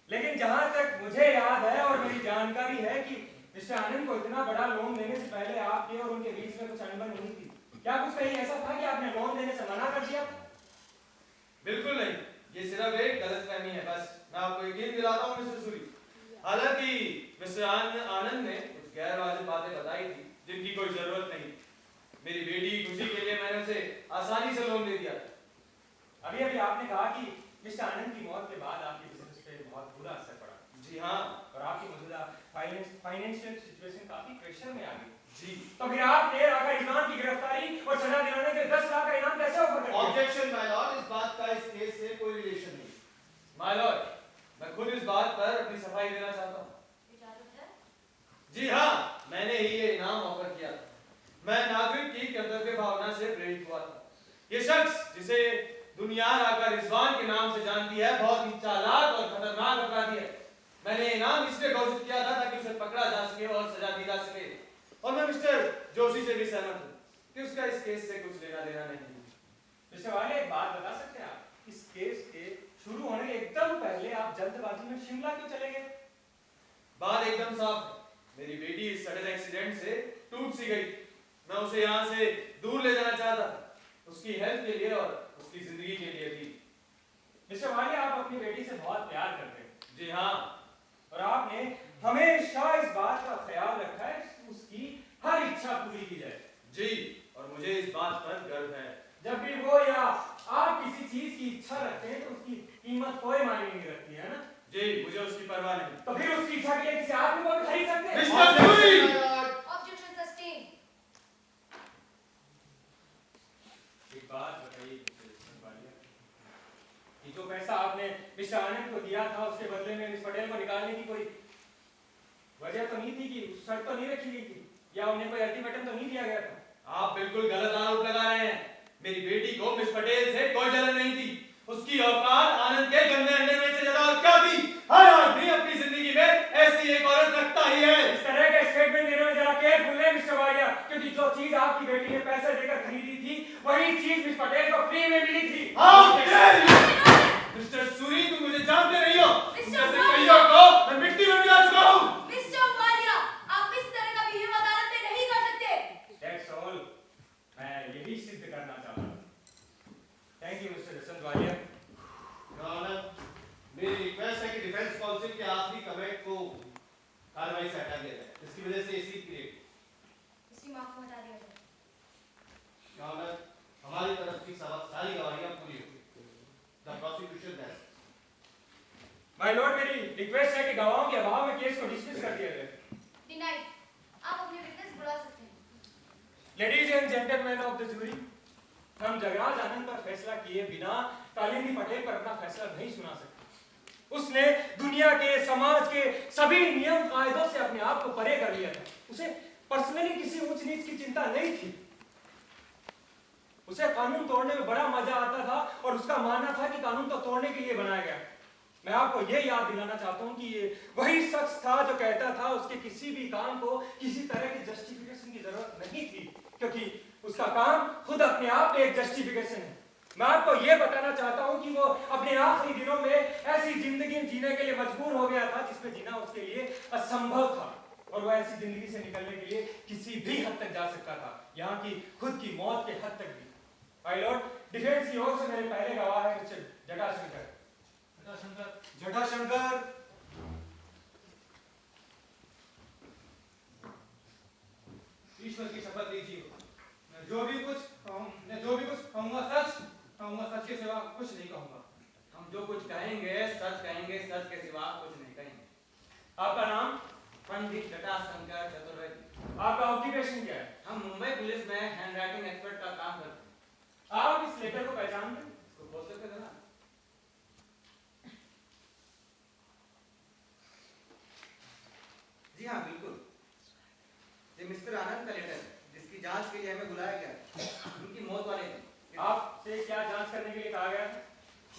लेकिन जहां तक मुझे याद है और मेरी जानकारी है कि मिस्टर आनंद को इतना बड़ा लोन देने से पहले आपके और उनके बीच में कुछ अनबन हुई थी। क्या कुछ कहीं ऐसा था कि आपने लोन देने से मना कर दिया? बिल्कुल नहीं, ये सिर्फ एक गलतफहमी है बस। मैं आपको यकीन दिलाता हूँ मिस्टर सूरी। हालांकि मिस्टर आनंद ने कुछ गैर वाजिब बातें बताई थी जिनकी कोई जरूरत नहीं। मेरी बेटी की खुशी के लिए मैंने उसे आसानी से लोन दे दिया। अभी अभी आपने कहा कि मिस्टर आनंद की मौत के बाद आपके बिजनेस पे बहुत बुरा असर पड़ा। जी हाँ। और आपकी मौजूदा फाइनेंशियल सिचुएशन काफी प्रेशर में आ गई। जी। तो फिर आपने राका रिजवान की गिरफ्तारी और सजा दिलाने के 10 लाख का इनाम कैसे ऑफर कर दिया? ऑब्जेक्शन माय लॉर्ड, इस बात का इस केस से कोई रिलेशन नहीं। माय लॉर्ड, मैं खुद इस बात पर अपनी सफाई देना चाहता हूँ। इजाजत है? जी हाँ, मैंने ही ये इनाम ऑफर किया था। मैं नागरिक की कर्तव्य भावना से प्रेरित हुआ था। ये शख्स जिसे दुनिया राका रिजवान के नाम से जानती है बहुत ही चालाक और खतरनाक अपराधी है। मैंने इनाम इसलिए घोषित किया था ताकि उसे पकड़ा जा सके और सजा दी जा सके। और मैं मिस्टर जोशी से भी सहमत हूँ कि उसका इस केस से कुछ लेना देना नहीं। मिस्टर वाले, एक बात बता सकते हैं आप, इस केस के शुरू होने के एकदम पहले आप जल्दबाजी में शिमला क्यों चले गए? बात एकदम साफ है। मेरी बेटी इस सडन एक्सीडेंट से टूट सी गई। मैं उसे यहाँ से दूर ले जाना चाहता था, उसकी हेल्थ के लिए और उसकी जिंदगी के लिए भी। मिस्टर वाले, आप अपनी बेटी से बहुत प्यार करते हैं। जी हाँ। और आपने हमेशा इस बात का ख्याल रखा है कि उसकी हर इच्छा पूरी की जाए। जी, और मुझे इस बात पर गर्व है। जब भी वो या आप किसी चीज की इच्छा रखते हैं तो उसकी कीमत कोई मायने नहीं रखती है ना? जी, मुझे उसकी परवाह नहीं। तो फिर उसकी इच्छा के लिए किसी आदमी को भी खरीद सकते हैं? Objection sustained. एक बात बताइए कि जो पैसा आपने मिस्टर आनंद को दिया था उसके बदले में मिस पटेल को निकालने की कोई वजह तो नहीं थी, कि शर्त तो नहीं रखी गई थी, या उन्हें कोई अल्टीमेटम तो नहीं दिया गया था? आप बिल्कुल गलत आरोप लगा रहे हैं। मेरी बेटी को मिस पटेल से कोई जलन नहीं थी। उसकी औकात आनंद के गंदे अंडे में से ज्यादा और क्या थी? हर आदमी अपनी जिंदगी में ऐसी एक औरत रखता ही है। इस तरह के स्टेटमेंट देने में जरा केयरफुल है मिस्टर वाडिया, क्योंकि जो चीज आपकी बेटी ने पैसे देकर खरीदी थी वही चीज मिस पटेल को फ्री में मिली थी। मिस्टर सूरी, तुम मुझे जानते नहीं हो। मिस्टर कईयों को मैं मिट्टी में मिला चुका हूँ। मिस्टर वाडिया, आप इस तरह का बिहेव अदालत में नहीं कर सकते। That's all. मैं यही सिद्ध करना चाहता हूँ। Thank you, mister Jaswant Wadia. मेरी रिक्वेस्ट है कि डिफेंस काउंसिल के आखिरी कमेंट को कार्रवाई से हटा दिया जाए, इसकी वजह से इसी क्रिएट इसकी माफ को हटा दिया जाए। ऑनर, हमारी तरफ की सारी गवाहियां पूरी हो गई। The prosecution has. My Lord, मेरी रिक्वेस्ट है कि गवाहों के अभाव में केस को डिसमिस कर दिया जाए। Denied. आप अपने विटनेस बुला सकते हैं। Ladies and gentleman of the jury, हम जगराज आनंद पर फैसला किए बिना कालिंदी पटेल पर अपना फैसला नहीं सुना सकते। उसने दुनिया के, समाज के सभी नियम कायदों से अपने आप को परे कर लिया था। उसे पर्सनली किसी ऊंच नीच की चिंता नहीं थी। उसे कानून तोड़ने में बड़ा मजा आता था और उसका मानना था कि कानून तो तोड़ने के लिए बनाया गया। मैं आपको यह याद दिलाना चाहता हूं कि ये वही शख्स था जो कहता था उसके किसी भी काम को किसी तरह की जस्टिफिकेशन की जरूरत नहीं थी, क्योंकि उसका काम खुद अपने आप में एक जस्टिफिकेशन है। मैं आपको यह बताना चाहता हूं कि वो अपने आखिरी दिनों में ऐसी जिंदगी जीने के लिए मजबूर हो गया था जिसमें जीना उसके लिए असंभव था, और वह ऐसी जिंदगी से निकलने के लिए किसी भी हद तक जा सकता था, यहाँ की खुद की मौत के हद तक भी। माय लॉर्ड, डिफेंस की ओर से मेरे पहले गवाह है मिस्टर जटाशंकर। जटाशंकर, ईश्वर की शपथ लीजिए। मैं जो भी कुछ कहूंगा सच के सिवा कुछ नहीं कहूंगा। हम जो कुछ कहेंगे, सच के सिवा कुछ नहीं कहेंगे। आपका नाम? पंडित जटाशंकर चतुर्वेदी। आपका ऑक्यूपेशन क्या है? हम मुंबई पुलिस में हैंड राइटिंग एक्सपर्ट का काम करते हैं। आप इस लेटर को पहचानते हैं? इसको बोल सकते थे ना? जी हाँ, बिल्कुल। ये मिस्टर आनंद का लेटर है जिसकी जांच के लिए हमें बुलाया गया। उनकी मौत वाले दिन आपसे क्या जांच करने के लिए कहा गया है?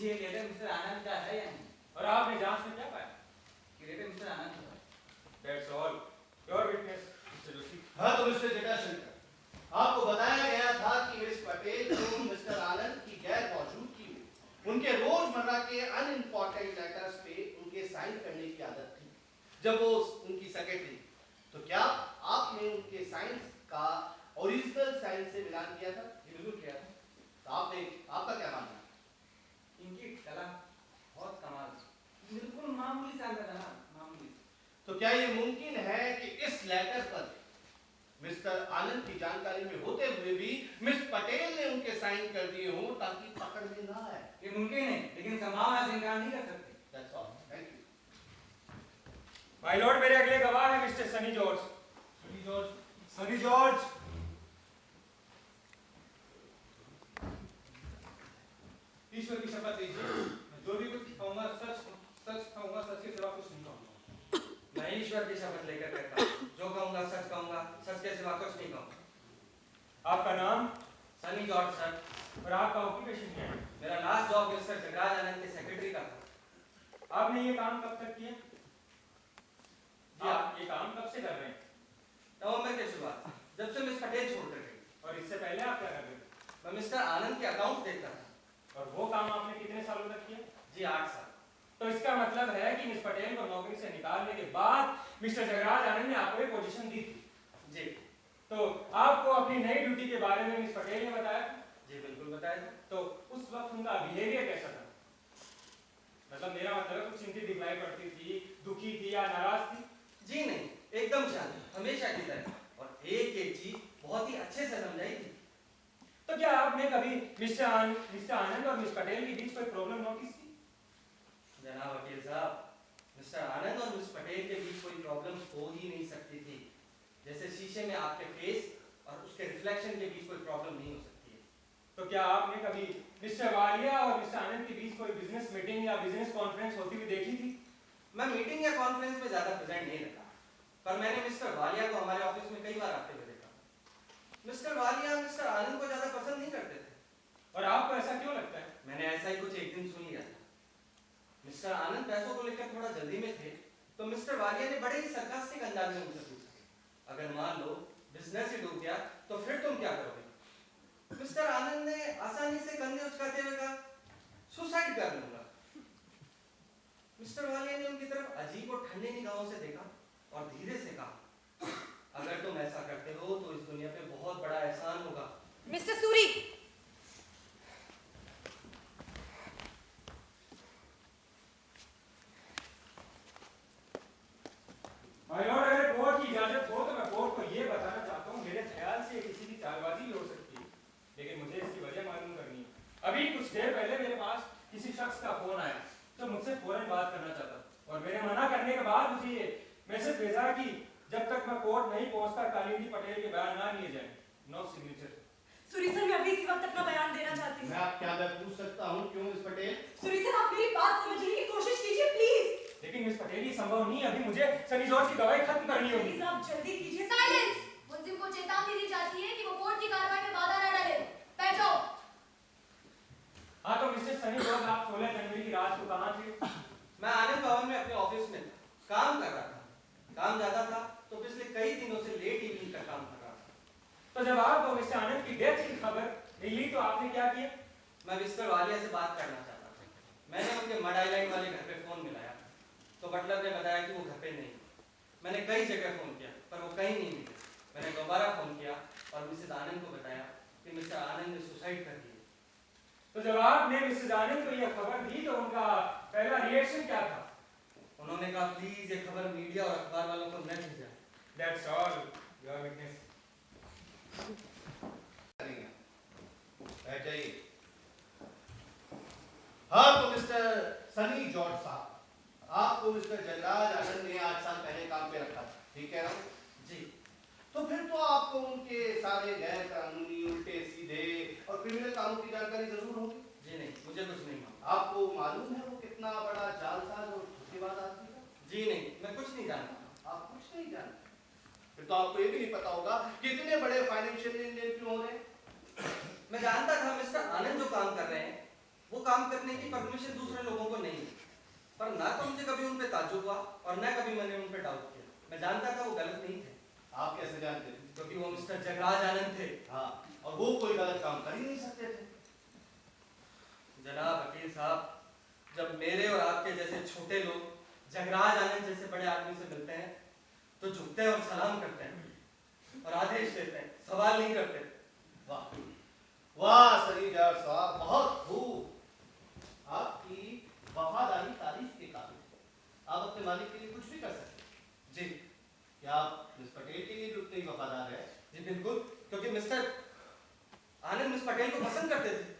ये लेटर मिस्टर आनंद का है या नहीं, और आपने जांच में क्या पाया? ये लेटर मिस्टर आनंद का है। That's all. Your witness, Mr. Joshi. हाँ तो मिस्टर जटाशंकर, आपको बताया गया था कि मिस पटेल को मिस्टर आनंद की गैर मौजूदगी में उनके रोजमर्रा के अनइम्पोर्टेंट लेटर्स पे उनके साइन करने की आदत थी जब वो उनकी सेक्रेटरी। तो क्या आपने उनके साइन का ओरिजिनल साइन से मिलान किया था? जी बिल्कुल किया था। तो आपका क्या मानना है? इनकी कला बहुत कमाल, बिल्कुल मामूली सा अंदर था, मामूली। तो क्या ये मुमकिन है कि इस लेटर पर मिस्टर आनंद की जानकारी में होते हुए भी मिस पटेल ने उनके साइन कर दिए हों ताकि पकड़ में ना आए? ये मुमकिन है, लेकिन संभावना से इनकार नहीं कर सकते। That's all. Thank you. My lord, मेरे अगले गवाह है mister Sunny George. Sunny George, ईश्वर की शपथ लीजिए, मैं जो भी कुछ कहूंगा सच कहूंगा, सच के सिवा कुछ नहीं कहूंगा। मैं ईश्वर की शपथ लेकर कहता हूँ, जो कहूंगा, सच के सिवा कुछ नहीं कहूंगा। आपका नाम? Sunny George sir. और आपका ऑक्यूपेशन क्या है? मेरा लास्ट जॉब मिस्टर जगराज आनंद के सेक्रेटरी का था। आपने ये काम कब तक किया? आप ये काम कब से कर रहे हैं? नवंबर के शुरुआत, जब से मिस पटेल छोड़कर गई। और इससे पहले आप क्या कर रहे थे? मैं मिस्टर आनंद के अकाउंट देखता था। और वो काम आपने कितने सालों तक किया? जी 8 साल। तो इसका मतलब है कि मिस पटेल को नौकरी से निकालने के बाद मिस्टर जगराज आनंद ने आपको एक पोजीशन दी थी। जी। तो आपको अपनी नई ड्यूटी के बारे में मिस पटेल ने बताया था? जी बिल्कुल बताया था। तो उस वक्त उनका बिहेवियर कैसा था? मतलब मेरा मतलब कुछ चिंतित दिखाई पड़ती थी, दुखी थी या नाराज थी? जी नहीं, एकदम शांत, हमेशा की तरह, और एक एक चीज बहुत ही अच्छे से समझाई थी। तो क्या आपने कभी मिस्टर आनंद और मिस पटेल के बीच कोई प्रॉब्लम नोटिस की? जनाब वकील साहब, मिस्टर आनंद और मिस पटेल के बीच कोई प्रॉब्लम हो ही नहीं सकती थी। जैसे शीशे में आपके फेस और उसके रिफ्लेक्शन के बीच कोई प्रॉब्लम नहीं हो सकती है। तो क्या आपने कभी मिस्टर वालिया और मिस्टर आनंद के बीच कोई बिजनेस मीटिंग या बिजनेस कॉन्फ्रेंस होती हुई देखी थी? मैं मीटिंग या कॉन्फ्रेंस में ज्यादा प्रेजेंट नहीं रहा, पर मैंने मिस्टर वालिया को हमारे ऑफिस में कई बार आते हुए देखा। मिस्टर वालिया मिस्टर आनंद को ज्यादा पसंद नहीं करते थे। और आपको ऐसा क्यों लगता है? मैंने ऐसा ही कुछ एक दिन सुन लिया था। मिस्टर आनंद पैसों को लेकर थोड़ा जल्दी में थे, तो मिस्टर वालिया ने बड़े ही सरकास्टिक अंदाज में मुझसे पूछा, अगर मान लो बिजनेस ही डूब गया तो फिर तुम क्या करोगे? मिस्टर आनंद ने आसानी से कंधे उचकाते हुए कहा, सुसाइड कर लूंगा। मिस्टर वालिया ने उनकी तरफ अजीब और ठंडे निगाहों से देखा और धीरे से कहा, अगर तुम ऐसा करते हो तो इस दुनिया पे बहुत बड़ा एहसान होगा। मिस्टर सूरी, माय लॉर्ड, अगर कोर्ट की इजाजत हो तो मैं कोर्ट को ये बताना चाहता हूँ, मेरे ख्याल से किसी की चालबाजी भी हो सकती है, लेकिन मुझे इसकी वजह मालूम करनी है। अभी कुछ देर पहले मेरे पास किसी शख्स का फोन आया जो मुझसे फौरन बात करना चाहता, और मेरे मना करने के बाद मुझे ये मैसेज भेजा कि जब तक मैं कोर्ट नहीं पहुंचता कालिंदी पटेल के बयान ना लिए जाए, नो सिग्नेचर। सूरी सर, मैं अभी इसी वक्त अपना बयान देना चाहती हूँ। मैं पूछ सकता हूँ क्यों मिस पटेल? सूरी सर, आप मेरी बात समझने की कोशिश कीजिए प्लीज। लेकिन मिस पटेल ये संभव नहीं, अभी मुझे सनी जॉर्ज की गवाही खत्म करनी होगी। प्लीज आप जल्दी कीजिए। साइलेंस! मुल्जिम को चेतावनी दी जाती है कि वो कोर्ट की कार्रवाई में बाधा न डाले। बैठो। हाँ तो मिस्टर सनी जॉर्ज, आप 16 जनवरी की रात को कहाँ थे? मैं आनंद भवन में अपने ऑफिस में काम कर रहा था। काम ज्यादा था तो पिछले कई दिनों से लेट इवनिंग तक काम कर रहा था। तो जब आपको मिस्टर आनंद की डेथ की खबर मिली तो आपने क्या किया? मैं मिस्टर वालिया से बात करना चाहता था। मैंने उनके मड आइलैंड वाले घर पे फोन मिलाया तो बटलर ने बताया कि वो घर पे नहीं। मैंने कई जगह फोन किया पर वो कहीं नहीं मिले। मैंने दोबारा फोन किया और मिसेस आनंद को बताया कि मिस्टर आनंद ने सुसाइड कर दिया। तो जब आपने मिसेस आनंद को यह खबर दी तो उनका पहला रिएक्शन क्या था? उन्होंने कहा, प्लीज ये खबर मीडिया और अखबार वालों को न भेजा। That's all, your witness. जाइए। हाँ तो मिस्टर सनी जॉर्ज साहब, आपको मिस्टर जगराज आनंद ने 8 साल पहले काम पे रखा था, ठीक है ना? जी। तो फिर तो आपको उनके सारे गैर कानूनी, उल्टे सीधे और क्रिमिनल कामों की जानकारी जरूर होगी। जी नहीं, मुझे कुछ नहीं मालूम। आपको मालूम है वो कितना बड़ा जालसाज और धोखेबाज आदमी था? जी नहीं, मैं कुछ नहीं जानता। आप कुछ नहीं जानते? फिर तो आपको ये भी नहीं पता होगा कि इतने बड़े फाइनेंशियल लेन देन क्यों हो रहे हैं। मैं जानता था मिस्टर आनंद जो काम कर रहे हैं वो काम करने की परमिशन दूसरे लोगों को नहीं है, पर ना तो मुझे कभी उन पे ताज्जुब हुआ और ना कभी मैंने उन पे डाउट किया। मैं जानता था वो गलत नहीं थे। आप कैसे जानते थे? क्योंकि वो मिस्टर जगराज आनंद थे। हाँ, और वो कोई गलत काम कर ही नहीं सकते थे। जनाब वकील साहब, जब मेरे और आपके जैसे छोटे लोग जगराज आनंद जैसे बड़े आदमी से मिलते हैं तो झुकते हैं और सलाम करते हैं और आदेश देते हैं, सवाल नहीं करते। वाह वाह सलीम जाट साहब, बहुत खूब। आपकी वफादारी तारीफ के काबिल है। आप अपने मालिक के लिए कुछ भी कर सकते हैं। जी। क्या आप मिस पटेल के लिए भी उतने ही वफादार है? जी बिल्कुल, क्योंकि मिस्टर आनंद मिस पटेल को पसंद करते थे।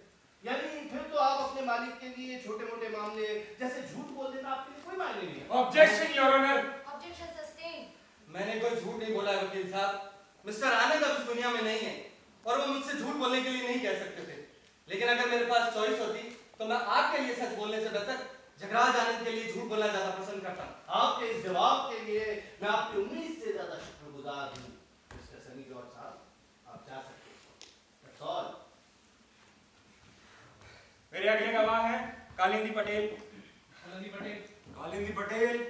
यानी फिर तो आप अपने मालिक के लिए छोटे मोटे मामले जैसे झूठ बोल देना आपके लिए कोई मायने नहीं है। Objection your honour. Objection sustain. मैंने कोई झूठ नहीं बोला वकील साहब। मिस्टर आनंद अब इस दुनिया में नहीं है और वो मुझसे झूठ बोलने के लिए नहीं कह सकते थे। लेकिन अगर मेरे पास चॉइस होती तो मैं आपके लिए सच बोलने से बेहतर जगराज आनंद के लिए झूठ बोलना ज्यादा पसंद करता। आपके इस जवाब के लिए मैं आपकी उम्मीद से ज्यादा शुक्रगुजार हूँ मिस्टर सनी जॉर्ज साहब। आप जा सकते हैं। That's all. मेरे अगले गवाह हैं कालिंदी पटेल। कालिंदी पटेल, कालिंदी पटेल,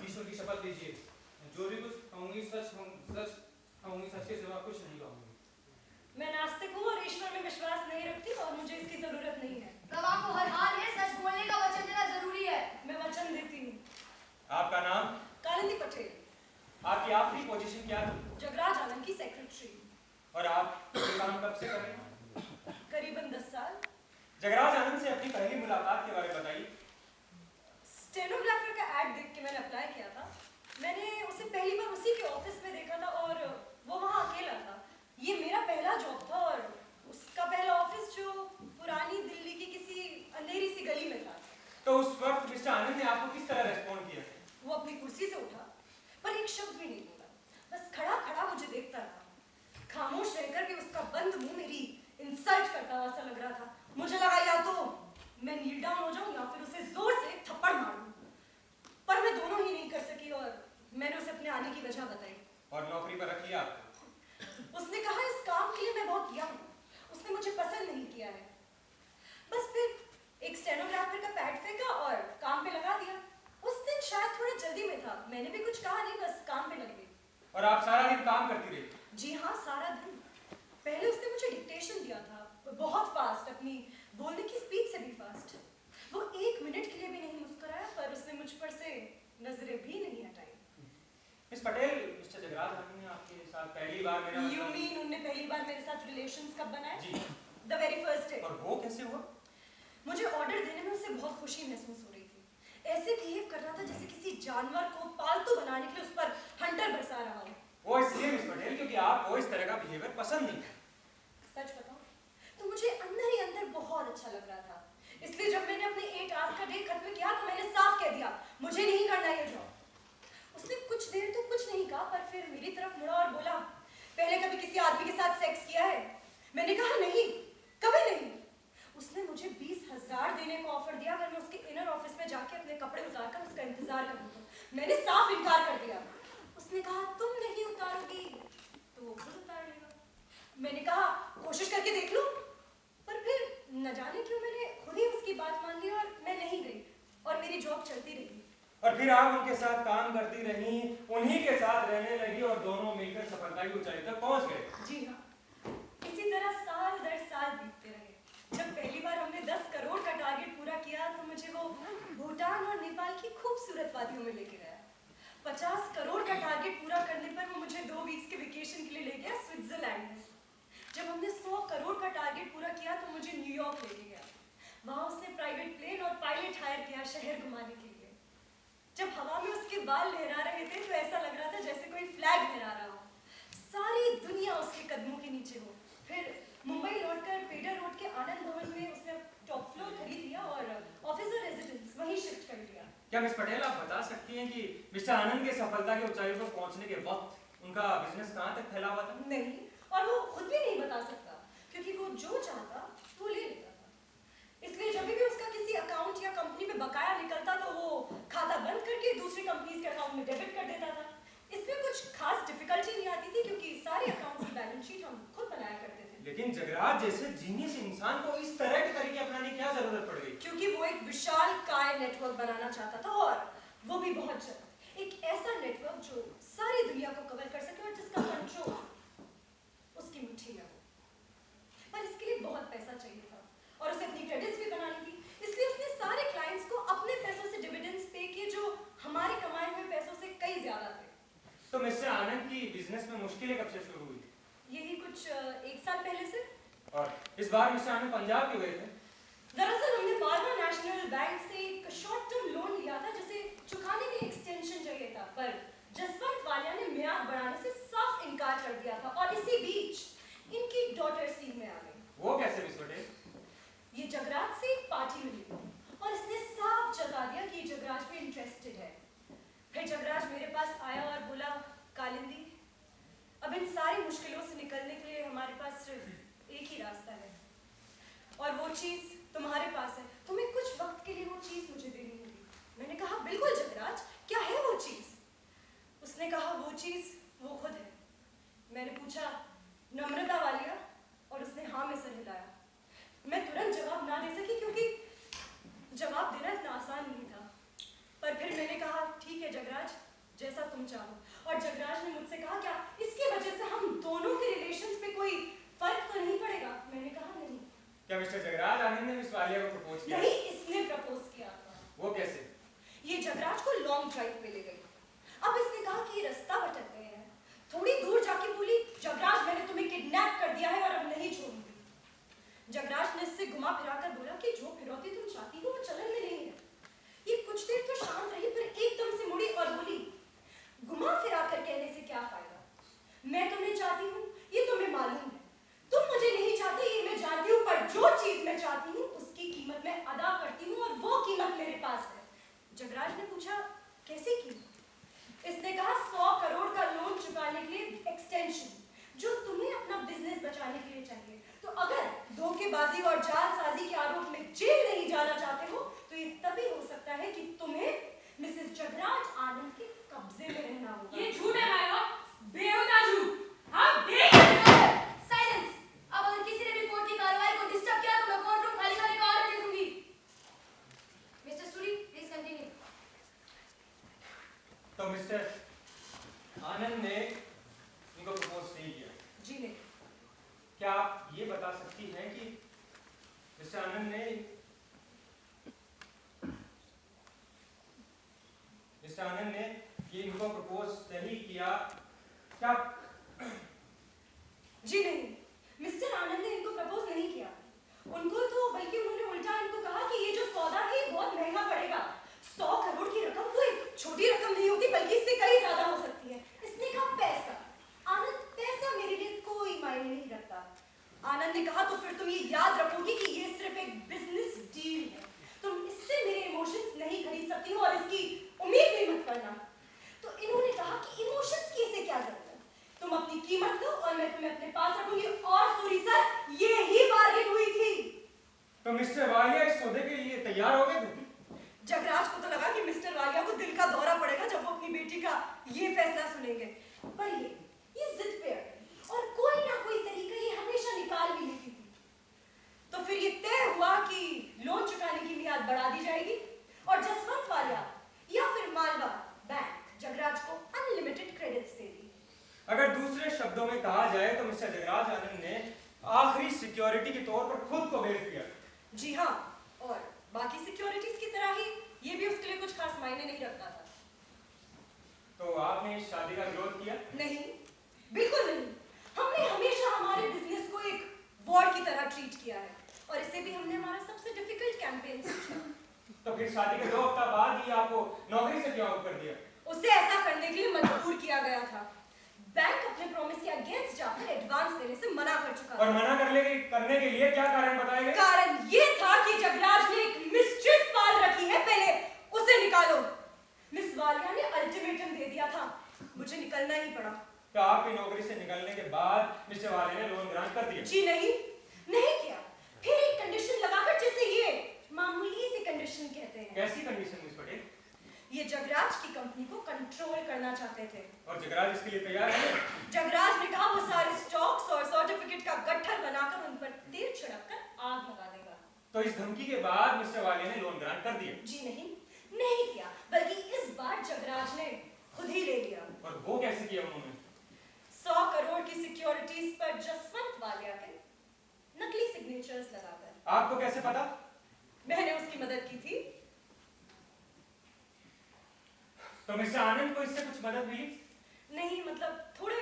ईश्वर की शपथ लीजिए। जो भी कुछ कहूंगी सच कहूंगी, सच के सिवा कुछ नहीं कहूंगी। मैं नास्तिक हूँ और ईश्वर में विश्वास नहीं रखती और मुझे इसकी जरूरत नहीं है। गवाह को हर हाल में सच बोलने का वचन देना जरूरी है। मैं वचन देती हूँ। आपका नाम? कालिंदी पटेल। आपकी आखिरी पोजीशन क्या थी? जगराज आनंद की सेक्रेटरी। और आप ये काम कब से कर रहे हैं? करीबन 10 साल। जगराज आनंद से अपनी पहली मुलाकात के बारे में बताइए। स्टेनोग्राफर का ऐड देख के मैंने अप्लाई किया था। मैंने उसे पहली बार उसी के ऑफिस में देखा था और वो वहाँ अकेला था। ये मेरा पहला जॉब था और उसका पहला ऑफिस जो पुरानी दिल्ली की किसी अंधेरी सी गली में था। तो उस वक्त मिस्टर आनंद ने आपको किस तरह रेस्पॉन्ड किया? वो अपनी कुर्सी से उठा पर एक शब्द भी नहीं बोला, बस खड़ा खड़ा मुझे देखता रहा। खामोश रहकर भी उसका बंद मुंह मेरी इंसल्ट करता हुआ सा लग रहा था। मुझे लगा या तो मैं नील डाउन हो जाऊं या फिर उसे जोर से एक थप्पड़ मारूं, पर मैं दोनों ही नहीं कर सकी और मैंने उसे अपने आने की वजह बताई। और नौकरी पर रखी आपको? उसने कहा इस काम के लिए मैं बहुत यंग हूं, उसने मुझे पसंद नहीं किया है। बस फिर एक स्टेनोग्राफर का पैड फेंका और काम पे लगा दिया। उस दिन शायद थोड़ा जल्दी में था, मैंने भी कुछ कहा नहीं, बस काम पे लग गई। और आप सारा दिन काम करती रही? जी हाँ, सारा दिन। पहले उसने मुझे डिक्टेशन दिया था, बहुत फास्ट, अपनी बोलने की स्पीड से भी फास्ट। वो 1 मिनट के लिए भी नहीं मुस्कुराया पर उसने मुझ पर से नजरें भी नहीं हटाई। मिस पटेल, मिस्टर जगराज आनंद ने आपके साथ पहली बार मेरा You mean उन्होंने पहली बार मेरे साथ रिलेशंस कब बनाए? जी। The very first day। और वो कैसे हुआ? मुझे ऑर्डर देने में उसे बहुत खुशी महसूस हो रही थी। ऐसे बिहेव कर रहा था जैसे किसी जानवर को पालतू बनाने के लिए उस पर हंटर बरसा रहा हो। वो इसलिए मिस पटेल क्योंकि आपको इस तरह का बिहेवियर पसंद नहीं है। सच बताऊं तो मुझे अंदर ही अंदर बहुत अच्छा लग रहा था। इसलिए जब मैंने अपने 8 आवर्स का डे खत्म किया तो मैंने साफ कह दिया मुझे नहीं करना ये जॉब। उसने कुछ देर तो कुछ नहीं कहा पर फिर मेरी तरफ मुड़ा और बोला पहले कभी किसी आदमी के साथ सेक्स किया है? मैंने कहा नहीं, कभी नहीं। उसने मुझे 20,000 देने को ऑफर दिया अगर मैं उसके इनर ऑफिस में जाके अपने कपड़े उतारकर उसका इंतजार करूं तो। मैंने साफ इनकार कर दिया। उसने कहा तुम नहीं उतारोगी तो वो खुद उतार लेगा। मैंने कहा कोशिश करके देख लो, पर फिर न जाने क्यों मैंने खुद ही उसकी बात मान ली और मैं नहीं गई और मेरी जॉब चलती रही। और फिर आप उनके साथ काम करती रही, उन्हीं के साथ रहने लगी और दोनों मिलकर सफलता की ऊंचाई तक पहुंच गए। जी हाँ, इसी तरह साल दर साल बीतते रहे। जब पहली बार हमने 10 करोड़ का टारगेट पूरा किया तो मुझे वो भूटान और नेपाल की खूबसूरत वादियों में लेके गया। 50 करोड़ का टारगेट पूरा करने पर वो मुझे 2 वीक्स के वेकेशन के लिए ले गया स्विट्जरलैंड में। जब हमने 100 करोड़ का टारगेट पूरा किया तो मुझे न्यूयॉर्क लेके गया। वहाँ उसने प्राइवेट प्लेन और पायलट हायर किया शहर घुमाने के लिए। जब हवा में उसके बाल लहरा रहे थे तो ऐसा लग रहा था जैसे कोई फ्लैग लहरा रहा हो, सारी दुनिया उसके कदमों के नीचे हो। फिर मुंबई लौटकर पेडर रोड के आनंद भवन में उसने टॉप फ्लोर खरीद लिया और ऑफिसर रेजिडेंस वहीं शिफ्ट कर लिया। क्या मिस पटेल आप बता सकती हैं कि मिस्टर आनंद के सफलता की ऊंचाई पर पहुंचने के वक्त उनका बिजनेस कहां तक फैला हुआ था? नहीं, और वो खुद भी नहीं बता सकता क्योंकि वो जो चाहता वो ले लेता था। इसलिए जब भी उसका किसी अकाउंट या कंपनी में बकाया निकलता तो वो खाता बंद करके दूसरी कंपनी के अकाउंट में डेबिट कर देता था। इसमें कुछ खास डिफिकल्टी नहीं आती थी क्योंकि सारे अकाउंट्स की बैलेंस शीट हम खुद बनाया करते थे। लेकिन जगराज जैसे जीनियस इंसान को इस तरह के तरीके अपनाने की क्या जरूरत पड़ गई? क्योंकि वो एक विशाल काय नेटवर्क बनाना चाहता था और वो भी बहुत जल्द। एक ऐसा ऐसा नेटवर्क जो सारी दुनिया को कवर कर सके और जिसका कंट्रोल उसकी मुट्ठी में हो। पर इसके लिए बहुत पैसा चाहिए था और उसे अपनी क्रेडिट्स भी बनानी थी, इसलिए उसने सारे क्लाइंट्स को अपने पैसों से डिविडेंड्स पे किए जो हमारे कमाए हुए पैसों से कई ज्यादा थे। तो मिस्टर आनंद की बिजनेस में मुश्किलें कब से शुरू हुई? यही कुछ 1 साल पहले से। और इस बार मिस्टर आनंद पंजाब क्यों गए थे? दरअसल हमने मारवा नेशनल बैंक से एक शॉर्ट टर्म लोन लिया था जिसे चुकाने के एक्सटेंशन चाहिए था, पर जसवंत वालिया ने म्याद बढ़ाने से साफ इनकार कर दिया था और इसी बीच इनकी डॉटर सीन में आ गई। वो कैसे मिस पटेल? ये जगराज से एक पार्टी मिली और इसने साफ जता दिया कि जगराज में इंटरेस्टेड है। फिर जगराज मेरे पास आया और बोला, कालिंदी, अब इन सारी मुश्किलों से निकलने के लिए हमारे पास सिर्फ एक ही रास्ता है और वो चीज तुम्हारे पास है। तुम्हें कुछ वक्त के लिए वो चीज मुझे देनी होगी। मैंने कहा, बिल्कुल जगराज, क्या है वो चीज? उसने कहा, वो चीज वो खुद है। मैंने पूछा, नम्रता वालिया? और उसने हाँ में सर हिलाया। मैं तुरंत जवाब ना दे सकी क्योंकि जवाब देना इतना आसान नहीं था, पर फिर मैंने कहा, ठीक है जगराज, जैसा तुम चाहो। और जगराज ने मुझसे कहा, क्या इसकी वजह से हम दोनों के रिलेशंस पे कोई फर्क तो नहीं पड़ेगा? मैंने कहा, नहीं। क्या मिस्टर जगराज आनंद ने मिस वालिया को प्रपोज किया? नहीं, इसने प्रपोज किया था। वो कैसे? ये जगराज को लॉन्ग ड्राइव पे ले गई। अब इसने कहा कि ये रास्ता भटक गए हैं। थोड़ी दूर जाके बोली, जगराज, मैंने तुम्हें किडनैप कर दिया है और अब नहीं छोड़ूंगी। जगराज ने इससे घुमा फिरा कर बोला कि जो फिरौती तुम चाहती हो वो चलन में नहीं है। ये कुछ देर तो शांत रही, फिर एकदम से मुड़ी और बोली, घुमा फिरा कर कहने से क्या फायदा? मैं तुम्हें चाहती हूँ, ये तुम्हें मालूम है। तुम मुझे नहीं चाहते, ये मैं जानती हूँ, पर जो चीज मैं चाहती हूँ उसकी कीमत मैं अदा करती हूँ और वो कीमत मेरे पास है। जगराज ने पूछा, कैसे कीमत? इसने कहा, 100 करोड़ का लोन चुकाने के लिए एक्सटेंशन, जो तुम्हें अपना बिजनेस बचाने के लिए चाहिए। तो अगर धोखेबाजी और जालसाजी के आरोप में जेल नहीं जाना चाहते हो तो ये तभी हो सकता है कि तुम्हें मिसेस जगराज आनंद के कब्जे में रहना होगा। ये झूठ है माया, बेहुदा झूठ। हम देख साइलेंस। अब अगर किसी ने भी कोर्ट की कार्रवाई को डिस्टर्ब किया तो मैं कोर्ट रूम खाली करने का ऑर्डर दे दूंगी। Mister Suri, please continue. तो मिस्टर आनंद ने इनको प्रपोज नहीं किया? जी नहीं। क्या आप ये बता सकती हैं कि मिस्टर आनंद ने ये इनको प्रपोज नहीं किया? क्या? जी नहीं, मिस्टर आनंद ने इनको प्रपोज नहीं किया। उनको तो बल्कि उन्होंने उल्टा इनको कहा कि ये जो सौदा है ये बहुत महंगा पड़ेगा। 100 करोड़ की रकम कोई छोटी रकम नहीं होगी, बल्कि इससे कई ज्यादा हो सकती है। इसने कहा, पैसा। आनंद, पैसा मेरे लिए कोई मायने नहीं रखता। आनंद ने कहा, तो फिर तुम ये याद रखोगी कि ये सिर्फ एक बिजनेस डील है। तुम इससे मेरे इमोशंस नहीं खरीद सकती हो और इसकी उम्मीद भी मत करना। तो इन्होंने कहा कि इमोशंस की इसे क्या जरूरत है? तुम अपनी कीमत दो और मैं तुम्हें अपने पास रखूंगी। और सॉरी सर, ये ही बार्गेन हुई थी। तो मिस्टर वालिया इस सौदे के लिए तैयार हो गए थे? जगराज को तो लगा कि मिस्टर वालिया को दिल का दौरा पड़ेगा जब वो अपनी बेटी का ये फैसला सुनेंगे, पर ये जिद पे अड़े और कोई ना कोई तरीका ये हमेशा निकाल भी लेती थी। तो फिर ये तय हुआ कि लोन चुकाने की मियाद बढ़ा दी जाएगी और जसवंत वालिया या फिर मालवा बैंक जगराज को अनलिमिटेड क्रेडिट्स देगी। अगर दूसरे शब्दों में कहा जाए तो मिस्टर जगराज आनंद ने आखिरी सिक्योरिटी के तौर पर खुद को बेच दिया। जी हाँ, और बाकी सिक्योरिटीज की तरह ही ये भी उसके लिए कुछ खास मायने नहीं रखता था। तो आपने इस शादी का विरोध किया? नहीं, बिल्कुल नहीं। हमने हमेशा हमारे बिजनेस को एक वॉर की तरह ट्रीट किया है और इसे भी हमने हमारा सबसे डिफिकल्ट कैंपेन समझा। तो फिर शादी के 2 हफ्ता बाद ही आपको नौकरी से क्यों आउट कर दिया? उसे ऐसा करने के लिए मजबूर किया गया था। बैंक अपने प्रॉमिस के अगेंस्ट जाकर एडवांस देने से मना कर चुका और मना करने के लिए क्या कारण बताए गए? कारण ये था कि जगराज ने एक मिस्ट्रेस पाल रखी है, पहले उसे निकालो। मिस वालिया ने अल्टीमेटम दे दिया था, मुझे निकलना ही पड़ा। तो आपकी नौकरी से निकलने के बाद मिस्टर वालिया ने लोन ग्रांट कर दिया? जी नहीं, नहीं किया। फिर एक कंडीशन लगाकर, जिसे ये मामूली सी कंडीशन कहते हैं। कैसी कंडीशन मिस पटेल? ये जगराज की कंपनी को कंट्रोल करना चाहते थे। और जगराज इसके लिए तैयार है? जगराज ने कहा वो सारे स्टॉक्स और सर्टिफिकेट का गट्ठर बनाकर उन पर तेल छिड़ककर आग लगा देगा। तो इस धमकी के बाद मिस्टर वालिया ने लोन ग्रांट कर दिया? जी नहीं, नहीं किया, बल्कि इस बार जगराज ने खुद ही ले लिया। और वो कैसे किया उन्होंने? 100 करोड़ की सिक्योरिटीज पर जसवंत वालिया के नकली सिग्नेचर्स लगाकर। आपको कैसे पता? मैंने उसकी मदद की थी। तो मिस्टर आनंद को इससे कुछ मदद मिली? नहीं, मतलब थोड़े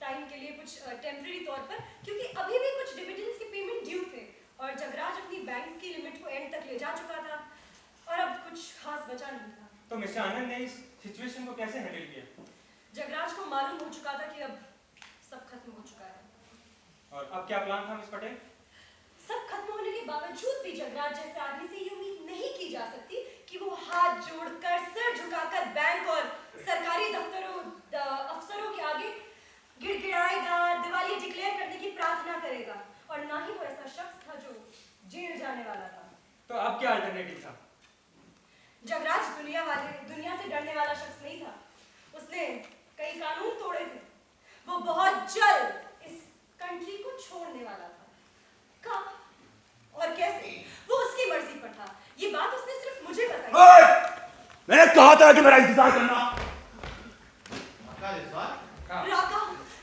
टाइम के लिए, कुछ टेम्पररी तौर पर, क्योंकि अभी भी कुछ डिविडेंड्स के पेमेंट ड्यू थे और जगराज अपनी बैंक की लिमिट को एंड तक ले जा चुका था और अब कुछ खास बचा नहीं था। तो मिस्टर आनंद ने इस सिचुएशन को कैसे हैंडल किया? जगराज को मालूम हो चुका था कि अब सब खत्म हो चुका है। और अब क्या प्लान था मिस पटेल? सब खत्म होने के बावजूद भी जगराज जैसे आदमी से ये उम्मीद नहीं की जा सकती कि वो हाथ जोड़कर, सर झुकाकर बैंक और सरकारी दफ्तरों अफसरों के आगे गिड़गिड़ाएगा, दिवाली डिक्लेयर करने की प्रार्थना करेगा। और ना ही वो ऐसा शख्स था जो जेल जाने वाला था। तो अब क्या अल्टरनेटिव था? जगराज दुनिया से डरने वाला शख्स नहीं था। उसने कई कानून तोड़े थे। वो बहुत जल्द इस कंट्री को छोड़ने वाला था। कब और कैसे, वो उसकी मर्जी पर था। ये बात उसने सिर्फ मुझे बताई। मैंने कहा था कि मेरा इंतजार करना।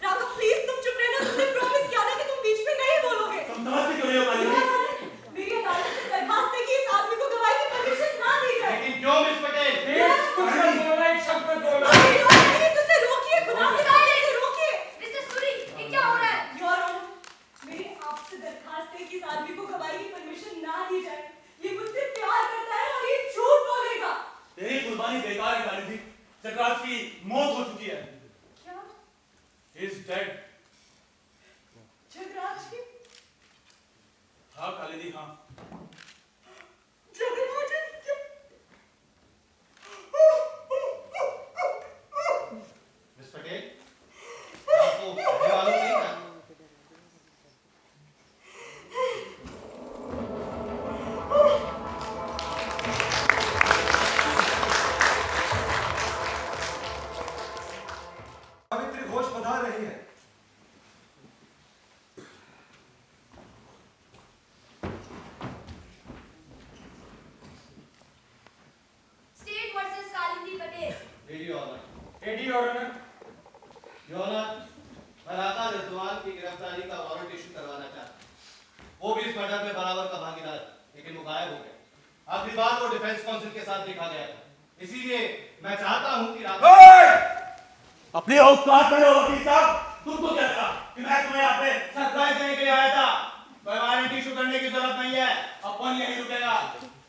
राका प्लीज तुम चुप रहना। तुमने प्रॉमिस किया था कि तुम बीच में नहीं बोलोगे। तुम समझते क्यों नहीं हो पाएंगे? मेरी अदालत से दरखास्त है कि इस आदमी को गवाही की परमिशन ना दी जाए। लेकिन क्यों मिस पटेल? कुछ मत बोलना, एक शब्द मत बोलना। उसे रोकिए, खुदा से रोकिए। मिस्टर सूरी, ये क्या हो रहा है? योर ऑनर, मेरी आपसे दरखास्त है कि इस आदमी को गवाही की परमिशन ना दी जाए। ये मुझसे प्यार करता है और ये झूठ बोलेगा। तेरी कुर्बानी बेकार की थी। जगराज की मौत हो चुकी है। क्या? He is dead. जगराज की? हाँ खालिदी, हाँ। जगराज मिस पटेल, आपको पहले मालूम नहीं था? सावित्री घोष पधार रही है। State versus Kalindi Patel. Ready honour. Ready honour. Your honour, मैं राका रिजवान की गिरफ्तारी का वारंट इशू करवाना चाहता हूँ। वो भी इस मर्डर में बराबर का भागीदार, लेकिन वो गायब हो गया। आखिरी बार वो डिफेंस काउंसिल के साथ देखा गया था। इसीलिए मैं चाहता हूँ कि अपनी औकात में रहो वकील साहब। तुमको क्या लगा कि मैं तुम्हें यहाँ पे सरप्राइज देने के लिए आया था? कोई वारंट इशू करने की जरूरत नहीं है। अपन यहीं रुकेगा।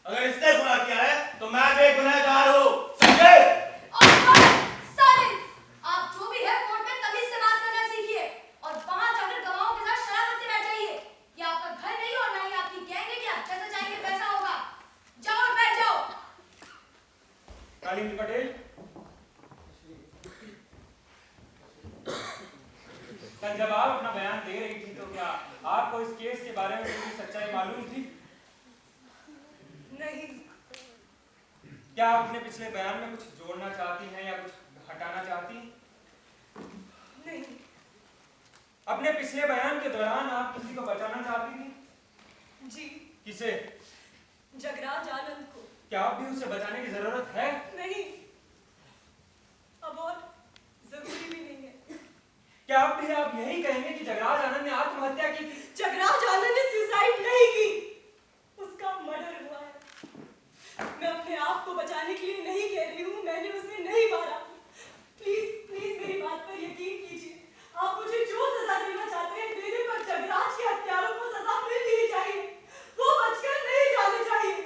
अगर इसने गुनाह किया है तो मैं बेगुनाहगार हूँ, समझे? साइलेंस! आप जो भी है कोर्ट में तमीज से बात करना सीखिए और वहां जाकर गवाहों के साथ शरारत से बैठ जाइए। ये आपका घर नहीं और ना ही आपकी गैंग है। क्या जैसा चाहेंगे वैसा होगा। जाओ और बैठ जाओ। कालिंदी पटेल, कल जब आप अपना बयान दे रही थी तो क्या आपको इस केस के बारे में पूरी सच्चाई मालूम थी? नहीं। क्या आप अपने पिछले बयान में कुछ जोड़ना चाहती हैं या कुछ हटाना चाहती हैं? नहीं। अपने पिछले बयान के दौरान आप किसी को बचाना चाहती थी? जी। किसे? जगराज आनंद को। क्या अब भी उसे बचाने की जरूरत है? नहीं, अब और जरूरी भी नहीं है। क्या अब भी आप यही कहेंगे कि जगराज आनंद ने आत्महत्या की थी? जगराज आनंद ने सुसाइड नहीं की, उसका मर्डर हुआ है। मैं अपने आप को बचाने के लिए नहीं कह रही हूँ, मैंने उसे नहीं मारा। प्लीज प्लीज मेरी बात पर यकीन कीजिए। आप मुझे जो सजा देना चाहते हैं दे दें, पर जगराज के हत्यारों को सजा मिलनी ही चाहिए। वो बचकर नहीं जाने चाहिए।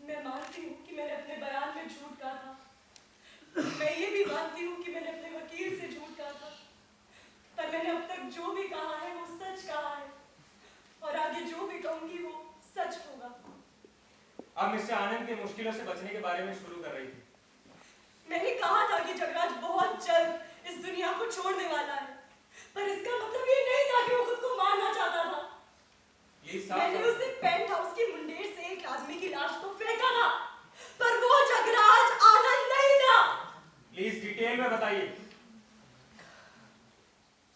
मैं मानती हूँ कि मैंने अपने बयान में झूठ कहा था। मैं ये भी मानती हूँ कि मैंने अपने वकील से झूठ कहा था, पर मैंने अब तक जो भी कहा है वो सच कहा है और आगे जो भी कहूंगी वो सच होगा। आप मिस्टर आनंद के मुश्किलों से बचने के बारे में शुरू कर रही थी। मैंने कहा था कि जगराज बहुत जल्द इस दुनिया को छोड़ने वाला है, पर इसका मतलब ये नहीं था कि वो खुद को मारना चाहता था। मैंने उसे पेंट हाउस की मुंडेर से एक आदमी की लाश को फेंका था, पर वो जगराज आनंद नहीं था। प्लीज डिटेल में बताइए,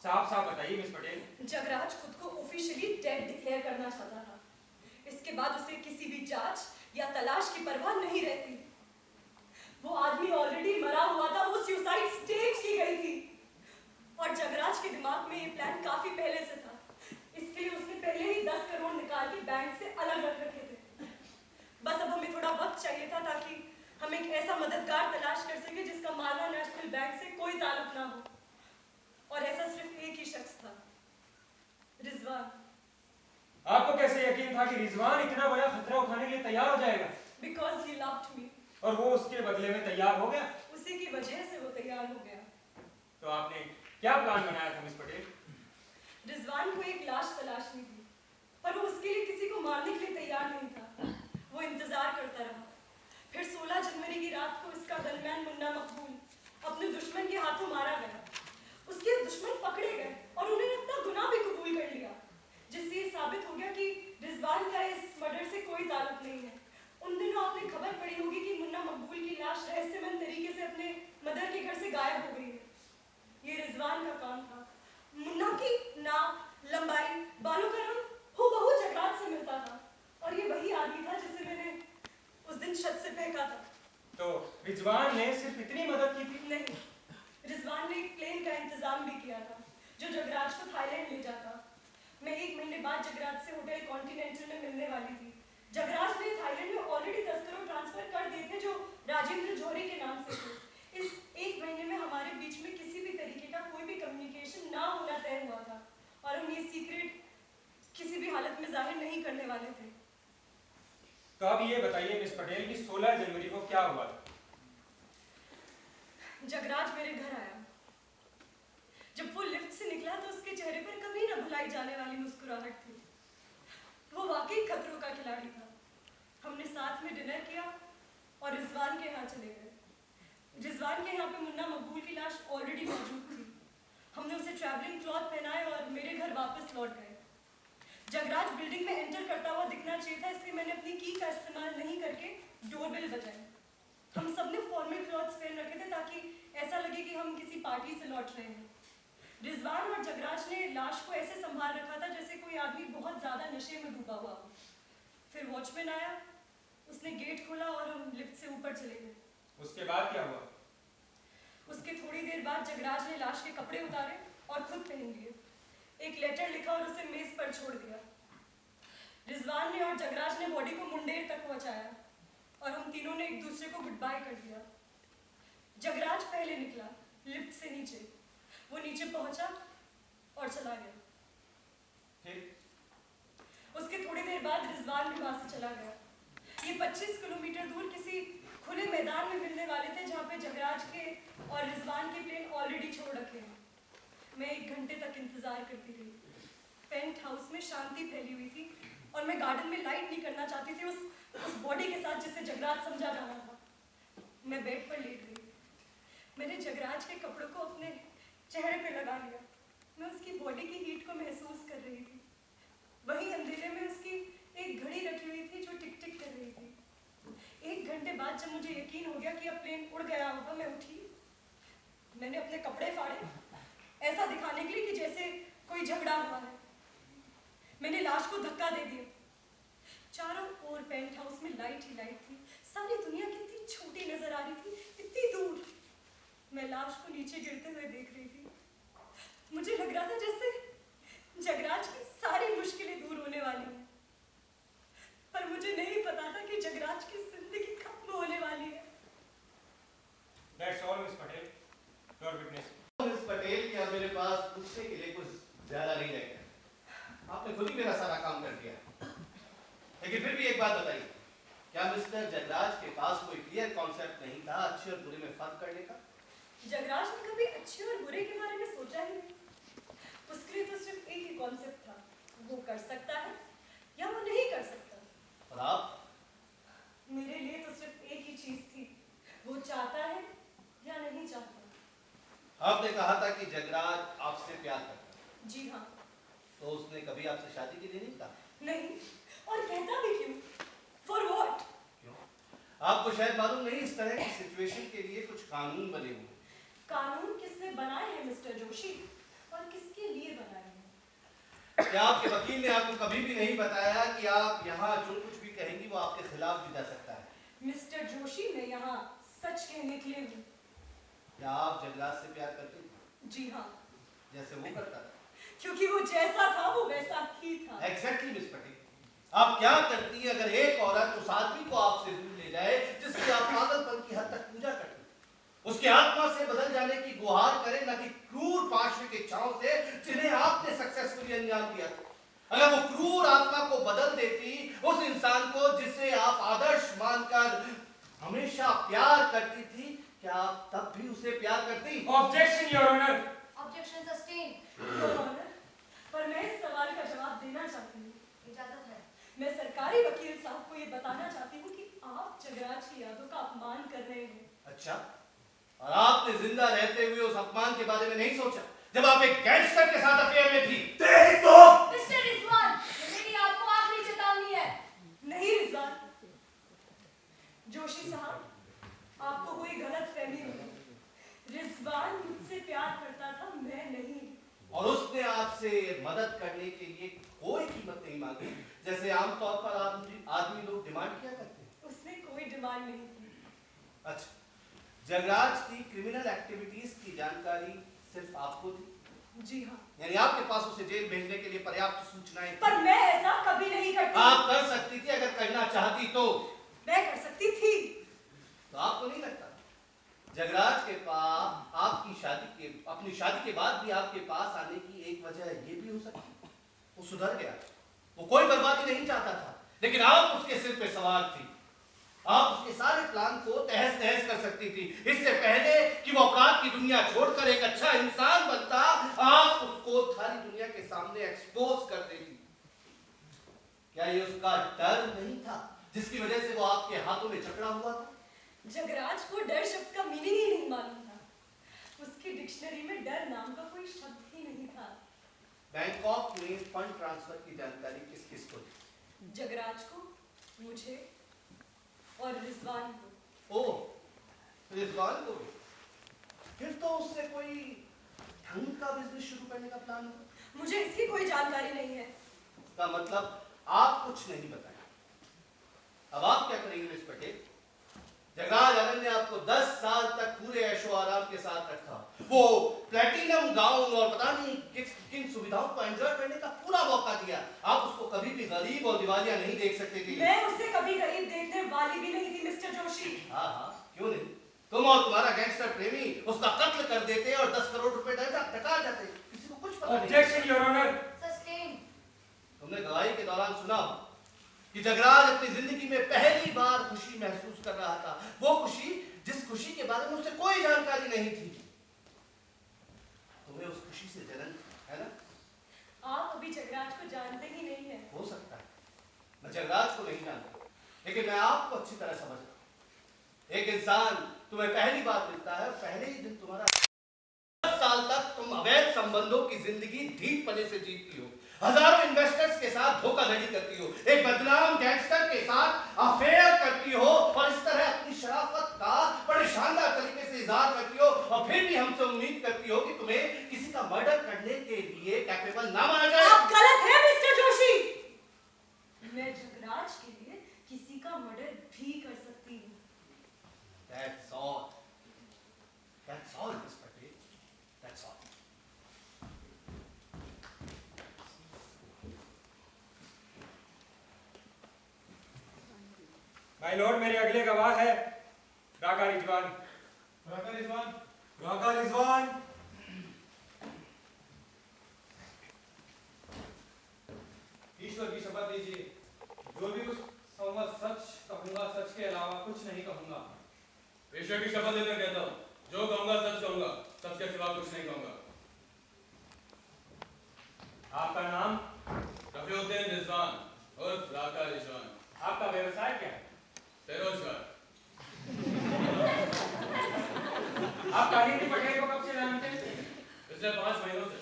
साफ साफ बताइए मिस पटेल। जगराज खुद को ऑफिशियली डेड डिक्लेयर करना चाहता था। इसके बाद उसे किसी भी जांच या तलाश की परवाह नहीं रहती। वो आदमी ऑलरेडी मरा हुआ था, वो सुसाइड स्टेज की गई थी। और जगराज के दिमाग में ये प्लान काफी पहले से था, इसके लिए उसने पहले ही 10 करोड़ निकाल के बैंक से अलग रख रखे थे। बस अब हमें थोड़ा वक्त चाहिए था ताकि हम एक ऐसा मददगार तलाश कर सके जिसका मालवा नेशनल बैंक से कोई ताल्लुक ना हो, और ऐसा सिर्फ एक ही शख्स था, रिजवान। आपको कैसे यकीन था कि रिजवान इतना बड़ा खतरा उठाने के लिए तैयार हो जाएगा? Because he loved me. और वो उसके बदले में तैयार हो गया? उसी की वजह से वो तैयार हो गया। तो आपने क्या प्लान बनाया था मिस पटेल? रिजवान को एक लाश तलाशनी थी, पर वो उसके लिए किसी को मारने के लिए तैयार नहीं था। वो इंतजार करता रहा। फिर 16 जनवरी की रात को इसका गनमैन मुन्ना मकबूल अपने दुश्मन के हाथों मारा गया। उसके दुश्मन पकड़े गए और उन्होंने अपना गुनाह भी कबूल कर लिया, जिससे ये साबित हो गया कि रिजवान का इस मर्डर से कोई ताल्लुक नहीं है। उन दिनों आपने खबर पड़ी होगी कि मुन्ना मकबूल की लाश रहस्यमय तरीके से अपने मदर के घर से गायब हो गई है। ये रिजवान का काम था। मुन्ना की नाप, लंबाई, बालों का रंग हूबहू जगराज से मिलता था, और ये वही आदमी था जिसे मैंने उस दिन छत से फेंका था। तो रिजवान ने सिर्फ इतनी मदद की थी? नहीं, रिजवान ने एक प्लेन का इंतजाम भी किया था जो जगराज को थाईलैंड ले जाता। मैं 1 महीने बाद जगराज से होटल कॉन्टिनेंटल में मिलने वाली थी। जगराज ने थाईलैंड में ऑलरेडी 10 करोड़ ट्रांसफर कर दिए थे जो राजेंद्र जौहरी के नाम से थे। इस 1 महीने में हमारे बीच में किसी भी तरीके का कोई भी कम्युनिकेशन ना होना तय हुआ था, और हम ये सीक्रेट किसी भी हालत में जाहिर नहीं करने वाले थे। तो अब ये बताइए मिस पटेल कि 16 जनवरी को क्या हुआ था? जगराज मेरे घर आया। जब वो लिफ्ट से निकला तो उसके चेहरे पर कभी न भुलाई जाने वाली मुस्कुराहट थी। वो वाकई खतरों का खिलाड़ी था। हमने साथ में डिनर किया और रिजवान के यहाँ चले गए। रिजवान के यहाँ पे मुन्ना मकबूल की लाश ऑलरेडी मौजूद थी। हमने उसे ट्रैवलिंग क्लॉथ पहनाए और मेरे घर वापस लौट गए। जगराज बिल्डिंग में एंटर करता हुआ दिखना चाहिए था, इसलिए मैंने अपनी की का इस्तेमाल नहीं करके डोरबेल बजाई। हम सबने फॉर्मल क्लॉथ्स पहन रखे थे ताकि ऐसा लगे कि हम किसी पार्टी से लौट रहे हैं। रिजवान और जगराज ने लाश को ऐसे संभाल रखा था जैसे कोई आदमी बहुत ज्यादा नशे में डूबा हुआ हो। फिर वॉचमैन आया, उसने गेट खोला और हम लिफ्ट से ऊपर चले गए। उसके बाद क्या हुआ? उसके थोड़ी देर बाद जगराज ने लाश के कपड़े उतारे और खुद पहन लिए। एक लेटर लिखा और उसे मेज पर छोड़ दिया। रिजवान ने और जगराज ने बॉडी को मुंडेर तक पहुंचाया और हम तीनों ने एक दूसरे को गुड बाय कर दिया। जगराज पहले निकला लिफ्ट से नीचे। वो नीचे पहुंचा और चला गया। फिर उसके थोड़ी देर बाद रिजवान भी वहां से चला गया। ये 25 किलोमीटर दूर किसी खुले मैदान में मिलने वाले थे जहाँ पे जगराज के और रिजवान के प्लेन ऑलरेडी छोड़ रखे हैं। मैं 1 घंटे तक इंतजार करती रही। पेंट हाउस में शांति फैली हुई थी और मैं गार्डन में लाइट नहीं करना चाहती थी उस बॉडी के साथ जिसे जगराज समझा जाना था। मैं बेड पर लेट गई। मैंने जगराज के कपड़ों को अपने चेहरे पे लगा लिया। मैं उसकी बॉडी की हीट को महसूस कर रही थी। वहीं अंधेरे में उसकी एक घड़ी रखी हुई थी जो टिक टिक कर रही थी। 1 घंटे बाद जब मुझे यकीन हो गया कि अब प्लेन उड़ गया होगा, मैं उठी। मैंने अपने कपड़े फाड़े, ऐसा दिखाने के लिए कि जैसे कोई झगड़ा हुआ है। मैंने लाश को धक्का दे दिया। चारों ओर पेंट हाउस में लाइट ही लाइट थी। सारी दुनिया कितनी छोटी नजर आ रही थी, इतनी दूर। मैं लाश को नीचे गिरते हुए देख रही थी। मुझे लग रहा था जैसे जगराज की सारी मुश्किलें दूर होने वाली हैं, पर मुझे नहीं पता था कि जगराज की जिंदगी खत्म होने वाली है। That's all, Miss Patel. Your witness. Miss Patel क्या मेरे पास पूछने के लिए कुछ ज्यादा नहीं रह गया। आपने खुद ही मेरा सारा काम कर दिया। लेकिन फिर भी एक बात बताइए, क्या मिस्टर जगराज के पास कोई क्लियर कॉन्सेप्ट नहीं था अच्छे और बुरे में फर्क करने का? जगराज ने कभी अच्छे और बुरे के बारे में सोचा ही नहीं। उसके लिए तो सिर्फ एक ही कॉन्सेप्ट था, वो कर सकता है या वो नहीं कर सकता। और आप? मेरे लिए तो सिर्फ एक ही चीज थी, वो चाहता है या नहीं चाहता। आपने कहा था कि जगराज आपसे प्यार करता है। जी हाँ। तो उसने कभी आपसे शादी के लिए नहीं कहा? नहीं, और कहता भी क्यों? For what? क्यों? आपको शायद मालूम नहीं, इस तरह की सिचुएशन के लिए कुछ कानून बने हुए हैं। कानून किसने बनाए हैं मिस्टर जोशी, और किसके लिए बनाए हैं? क्या आपके वकील ने आपको कभी भी नहीं बताया कि आप यहाँ जो कुछ भी कहेंगी वो आपके खिलाफ भी जा सकता है? मिस्टर जोशी, मैं यहाँ सच कहने के लिए हूँ। क्या आप जगराज से प्यार करती थी? जी हाँ, जैसे वो करता था? क्योंकि वो जैसा था वो वैसा ही था। Exactly miss Patel. आप क्या करती है अगर एक औरत उस आदमी को आपसे दूर ले जाए जिसकी आप पागलपन की हद तक पूजा करती, उसके आत्मा से बदल जाने की गुहार करें, न कि क्रूर पार्श्विक इच्छाओं से जिन्हें आपने सक्सेसफुली अंजाम दिया? अगर वो क्रूर आत्मा को बदल देती उस इंसान को जिसे आप आदर्श मानकर हमेशा प्यार करती थी, क्या आप तब भी उसे प्यार करती? Objection your honour. Objection sustain. Your honour, पर मैं इस सवाल का जवाब देना चाहती हूँ। इजाजत है। मैं सरकारी वकील साहब को ये बताना चाहती हूँ कि आप जगराज की यादों का अपमान कर रहे हैं। अच्छा, और आपने जिंदा रहते हुए उस अपमान के बारे में नहीं सोचा जब आप एक गैंगस्टर के साथ अफेयर में थी? तो मिस्टर रिजवान, ये मेरी आपको आखिरी चेतावनी है। नहीं रिजवान, जोशी साहब, आपको कोई गलत फहमी हुई। रिजवान मुझसे प्यार करता था, मैं नहीं। और उसने आपसे मदद करने के लिए कोई कीमत नहीं मांगी जैसे आमतौर पर आदमी लोग डिमांड किया करते हैं? उसने कोई डिमांड नहीं की। अच्छा, जगराज की क्रिमिनल एक्टिविटीज की जानकारी सिर्फ आपको थी? जी हाँ। यानी आपके पास उसे जेल भेजने के लिए पर्याप्त सूचनाएं थी? पर मैं ऐसा कभी नहीं करती। आप कर सकती थी अगर करना चाहती तो। मैं कर सकती थी। तो आपको नहीं लगता जगराज के पास अपनी शादी के बाद भी आपके पास आने की एक वजह ये भी हो सकती? वो सुधर गया, वो कोई बर्बादी नहीं चाहता था, लेकिन आप उसके सिर पे सवार थी। आप उसके सारे प्लान को तहस नहस कर सकती थी। इससे पहले कि वो अपराध की दुनिया छोड़कर एक अच्छा इंसान बनता, आप उसको सारी दुनिया के सामने एक्सपोज कर देती। क्या ये उसका डर नहीं था जिसकी वजह से वो आपके हाथों में जकड़ा हुआ था? जगराज को डर शब्द का मीनिंग ही नहीं मालूम था। उसकी डिक्शनरी में डर नाम का कोई शब्द ही नहीं था। बैंकॉक में फंड ट्रांसफर की जानकारी किस किस को थी? जगराज को, मुझे और रिजवान को। ओह, रिजवान को भी? फिर तो उससे कोई ढंग का बिजनेस शुरू करने का प्लान हो? मुझे इसकी कोई जानकारी नहीं है। इसका मतलब आप कुछ नहीं बताएं। अब आप क्या करेंगे मिस पटेल? जगराज आनंद ने आपको 10 साल तक पूरे ऐशो आराम के साथ रखा, वो प्लेटिनम गाउन और पता नहीं किन सुविधाओं को एंजॉय करने का पूरा मौका दिया। आप उसको कभी भी गरीब और दिवालिया नहीं देख सकते थे। मैं उसे कभी गरीब देखने वाली भी नहीं थी मिस्टर जोशी। हाँ हाँ, क्यों नहीं? तुम और तुम्हारा गैंगस्टर प्रेमी उसका कत्ल कर देते और 10 करोड़ रुपए डका जाते, किसी को कुछ पता नहीं। Objection your honour. सस्टेन। तुमने गवाही के दौरान सुना कि जगराज अपनी जिंदगी में पहली बार खुशी महसूस कर रहा था, वो खुशी जिस खुशी के बारे में उसे कोई जानकारी नहीं थी। तुम्हें उस खुशी से जलन है ना? आप अभी जगराज को जानते ही नहीं हैं। हो सकता है मैं जगराज को नहीं जानता, लेकिन मैं आपको अच्छी तरह समझता हूं। एक इंसान तुम्हें पहली बार मिलता है और पहले ही दिन तुम्हारा 10 साल तक तुम अवैध संबंधों की जिंदगी ढीठ पने से जीतती हो, हजारों इन्वेस्टर्स के साथ धोखाधड़ी करती हो, एक बदनाम गैंगस्टर के साथ अफेयर करती हो और इस तरह अपनी शराफत का बड़े शानदार तरीके से इजहार करती हो, और फिर भी हमसे उम्मीद करती हो कि तुम्हें किसी का मर्डर करने के लिए कैपेबल ना माना जाए। आप गलत हैं मिस्टर जोशी। मैं जगराज के लिए किसी का मर्डर भी कर सकती हूँ। That's all. That's all, Miss Patel. That's all. My lord, मेरे अगले गवाह है राका रिजवान। राका रिजवान। राका रिजवान। ईश्वर की शपथ लीजिए, जो भी कुछ कहूंगा सच कहूंगा, सच के अलावा कुछ नहीं कहूंगा। ईश्वर की शपथ लेकर कहता हूँ, जो कहूंगा सच कहूंगा, सच के सिवा कुछ नहीं कहूंगा। आपका नाम? रफीउद्दीन रिजवान उर्फ राका रिजवान। आपका व्यवसाय क्या है? बेरोजगार। आप कालिंदी पटेल को कब से जानते हैं? पिछले 5 महीनों से।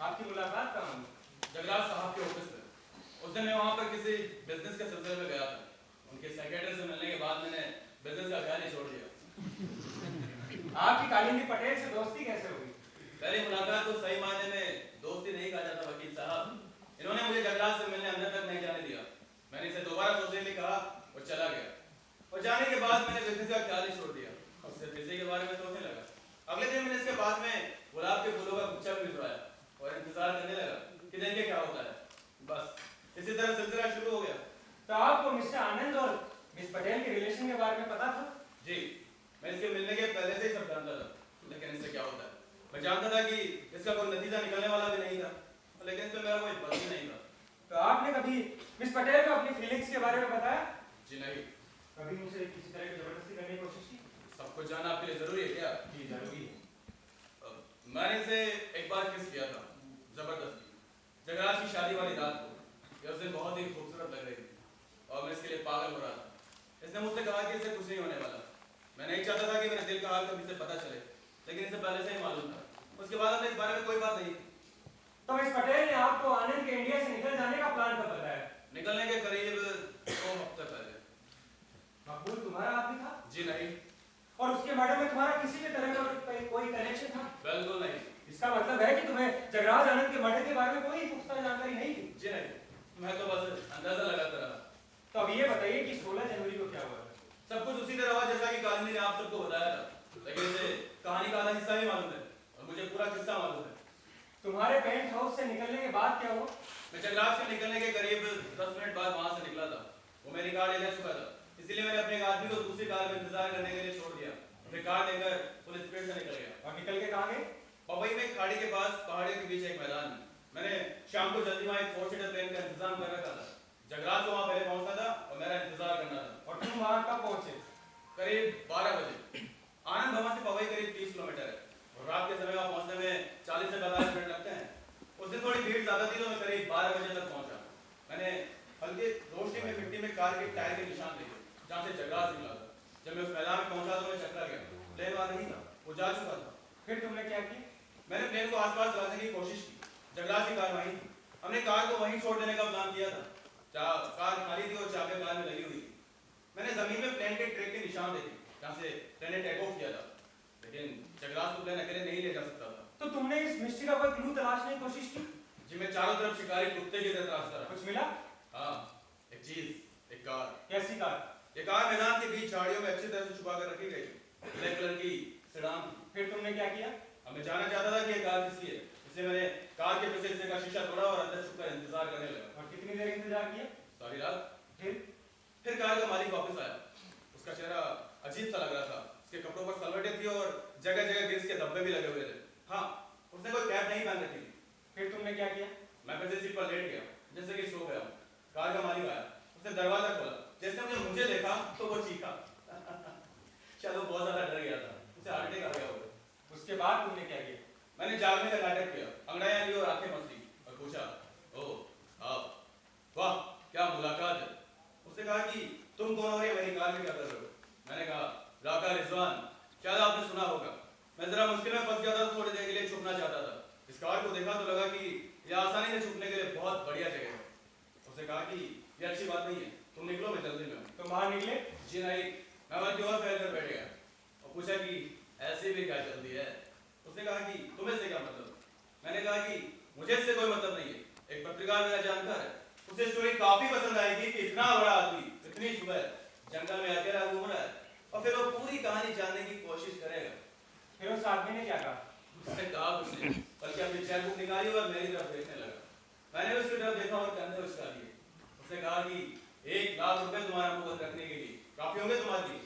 आपकी मुलाकात कहाँ हुई? जगराज साहब के ऑफिस में। उस दिन मैं वहां पर किसी बिजनेस के सिलसिले में गया था। उनके सेक्रेटरी से मिलने के बाद मैंने बिजनेस का ख्याल ही छोड़ दिया। आपकी कालिंदी पटेल से दोस्ती कैसे हुई? पहली मुलाकात तो सही मायने में दोस्ती नहीं कहा जाता वकील साहब। इन्होंने मुझे जगराज से मिलने अंदर तक नहीं जाने दिया। मैंने इसे दोबारा सोचने के लिए कहा और चला गया, और जाने के बाद मैंने बिजनेस का ख्याल ही छोड़ दिया। मिस्टर आनंद और मिस पटेल के रिलेशन के बारे में पता था? जी, मैं इसके मिलने के पहले से ही सब जानता था, लेकिन इससे क्या होता है? मैं जानता था कि इसका कोई नतीजा निकलने वाला भी नहीं था, लेकिन इसमें मेरा कोई बस ही नहीं था। तो आपने कभी मिस पटेल को अपनी फीलिंग्स के बारे में बताया? जी नहीं। कभी मुझसे किसी तरह की जबरदस्ती करने की कोशिश की? सब कुछ जानना आपके लिए जरूरी है क्या? जी जरूरी है। मैंने इसे एक बार किस किया था, जबरदस्ती। जगराज की शादी वाली रात को। यह उस दिन बहुत ही खूबसूरत लग रही थी और मैं इसके लिए पागल हो रहा था। इसने मुझसे कहा कि इससे कुछ नहीं होने वाला। मैं नहीं चाहता था कि मेरे दिल का हाल कभी से पता चले, लेकिन इसे पहले से ही मालूम था। उसके बाद हमने इस बारे में कोई बात नहीं की। तो मिस पटेल ने आपको आनंद के इंडिया से निकल जाने का प्लान कब बताया? निकलने के करीब 2 हफ्ते पहले। मकबूल तुम्हारा आदमी था? जी नहीं। और उसके मर्डर में तुम्हारा किसी भी तरह का कोई कनेक्शन था? बिल्कुल नहीं। इसका मतलब है कि तुम्हें जगराज आनंद के मर्डर के बारे में कोई पुख्ता जानकारी नहीं थी? जी नहीं, मैं तो बस अंदाजा लगाता रहा। तो अब ये बताइए कि 16 जनवरी को क्या हुआ? सब कुछ उसी तरह हुआ जैसा कि कालिंदी ने आप सबको बताया था, लेकिन इसे कहानी का आधा हिस्सा ही मालूम है और मुझे पूरा किस्सा मालूम है। तुम्हारे पेंट हाउस से निकलने के बाद क्या हुआ? मैं जगराज के निकलने के करीब 10 मिनट बाद वहां से निकला था। वो मेरी कार ले जा चुका था, इसलिए मैंने अपने एक आदमी को दूसरी कार में इंतजार करने के लिए छोड़ दिया। फिर कार लेकर फुल स्पीड से निकल गया। और निकल के कहां गए? पवई में खाड़ी के पास पहाड़ियों के बीच एक मैदान में। मैंने शाम को जल्दी वहां एक 4 सीटर प्लेन का इंतजाम कर रखा था। जगराज को वहां पहले पहुंचना था और मेरा इंतजार करना था। और तुम वहां कब पहुंचे? करीब 12 बजे। आनंद भवन से पवई करीब 30 किलोमीटर है और रात के समय वहां पहुंचने में 40 से 45 मिनट लगते हैं। उस दिन थोड़ी भीड़ ज्यादा थी तो मैं करीब 12 बजे तक पहुंचा। मैंने हल्के रोशनी में मिट्टी में कार के टायर के निशान देखे जहां से जगराज निकला था। जब मैं उस मैदान में पहुंचा तो मैं चकरा गया। प्लेन वहां नहीं था, वो जा चुका था। फिर तुमने क्या किया? मैंने प्लेन को आसपास चलाने की कोशिश की। जगराज की कार वहीं थी। हमने कार को वहीं छोड़ देने का प्लान किया था। कार खाली थी और चाबियां कार में लगी हुई थी। मैंने जमीन में प्लेन के ट्रैक के निशान देखे जहां से प्लेन ने टेक ऑफ किया था, लेकिन जगराज को प्लेन अकेले नहीं ले जा सकता था। तो तुमने इस मिस्ट्री का कोई क्लू तलाशने की कोशिश की? जी, मैं चारों तरफ शिकारी कुत्ते की तरह तलाश करा। कुछ मिला? हाँ, एक चीज, एक कार। कैसी कार? ये कार मैदान के बीच झाड़ियों में अच्छी तरह से छुपा कर रखी गई थी। ब्लैक कलर की सेडान थी। फिर तुमने क्या किया? अब मैं जानना चाहता था कि ये कार किसकी है, इसलिए मैंने कार के पीछे हिस्से का शीशा तोड़ा और अंदर छुपकर इंतजार करने लगा। और कितनी देर इंतजार किया? सारी रात। फिर कार का मालिक वापस आया। उसका चेहरा अजीब सा लग रहा था। उसके कपड़ों पर सलवटें थी और जगह जगह ग्रीस के धब्बे भी लगे हुए थे। हाँ, उसने कोई कैप नहीं पहन रखी थी। फिर तुमने क्या किया? मैं पीछे सीट पर लेट गया, जैसे कि सो गया। कार का मालिक आया, उसने दरवाजा खोला। जैसे मुझे देखा तो वो चीखा। शायद वो बहुत ज्यादा डर गया था, उसे हार्ट अटैक आ गया होगा। उसके बाद तुमने क्या किया? मैंने जागने का नाटक किया, अंगड़ाइयां ली और आंखें मसली और पूछा, ओह आप, वाह क्या मुलाकात है। उसने कहा कि तुम कौन हो, मेरी कार में क्या कर रहे हो। मैंने कहा राका रिजवान, शायद आपने सुना होगा। मैं जरा मुश्किल में फंस गया था तो थोड़ी देर के लिए छुपना चाहता था। इस कार को देखा तो लगा कि यह आसानी से छुपने के लिए बहुत बढ़िया जगह है। उसने कहा कि यह अच्छी बात नहीं है, तुम निकलो, मैं जल्दी में हूं। तो बाहर निकले? जी नहीं, मैं वहां की ओर फैल कर बैठ गया और पूछा कि ऐसी भी क्या जल्दी है। उसने कहा कि तुम्हें से क्या मतलब। मैंने कहा कि मुझे इससे कोई मतलब नहीं है, एक पत्रकार मेरा जानकार है, उसे स्टोरी काफी पसंद आएगी कि इतना बड़ा आदमी इतनी सुबह जंगल में अकेला घूम रहा है और फिर वो पूरी कहानी जानने की कोशिश करेगा। फिर उस आदमी ने क्या कहा? उसने कहा कुछ नहीं, बल्कि अपनी चेकबुक निकाली और मेरी तरफ देखने लगा। मैंने उसकी तरफ देखा और कंधे उचका लिए। उसने कहा कि 1 लाख रुपए तुम्हारा मुंह बंद रखने के लिए काफी होंगे तुम्हारे लिए।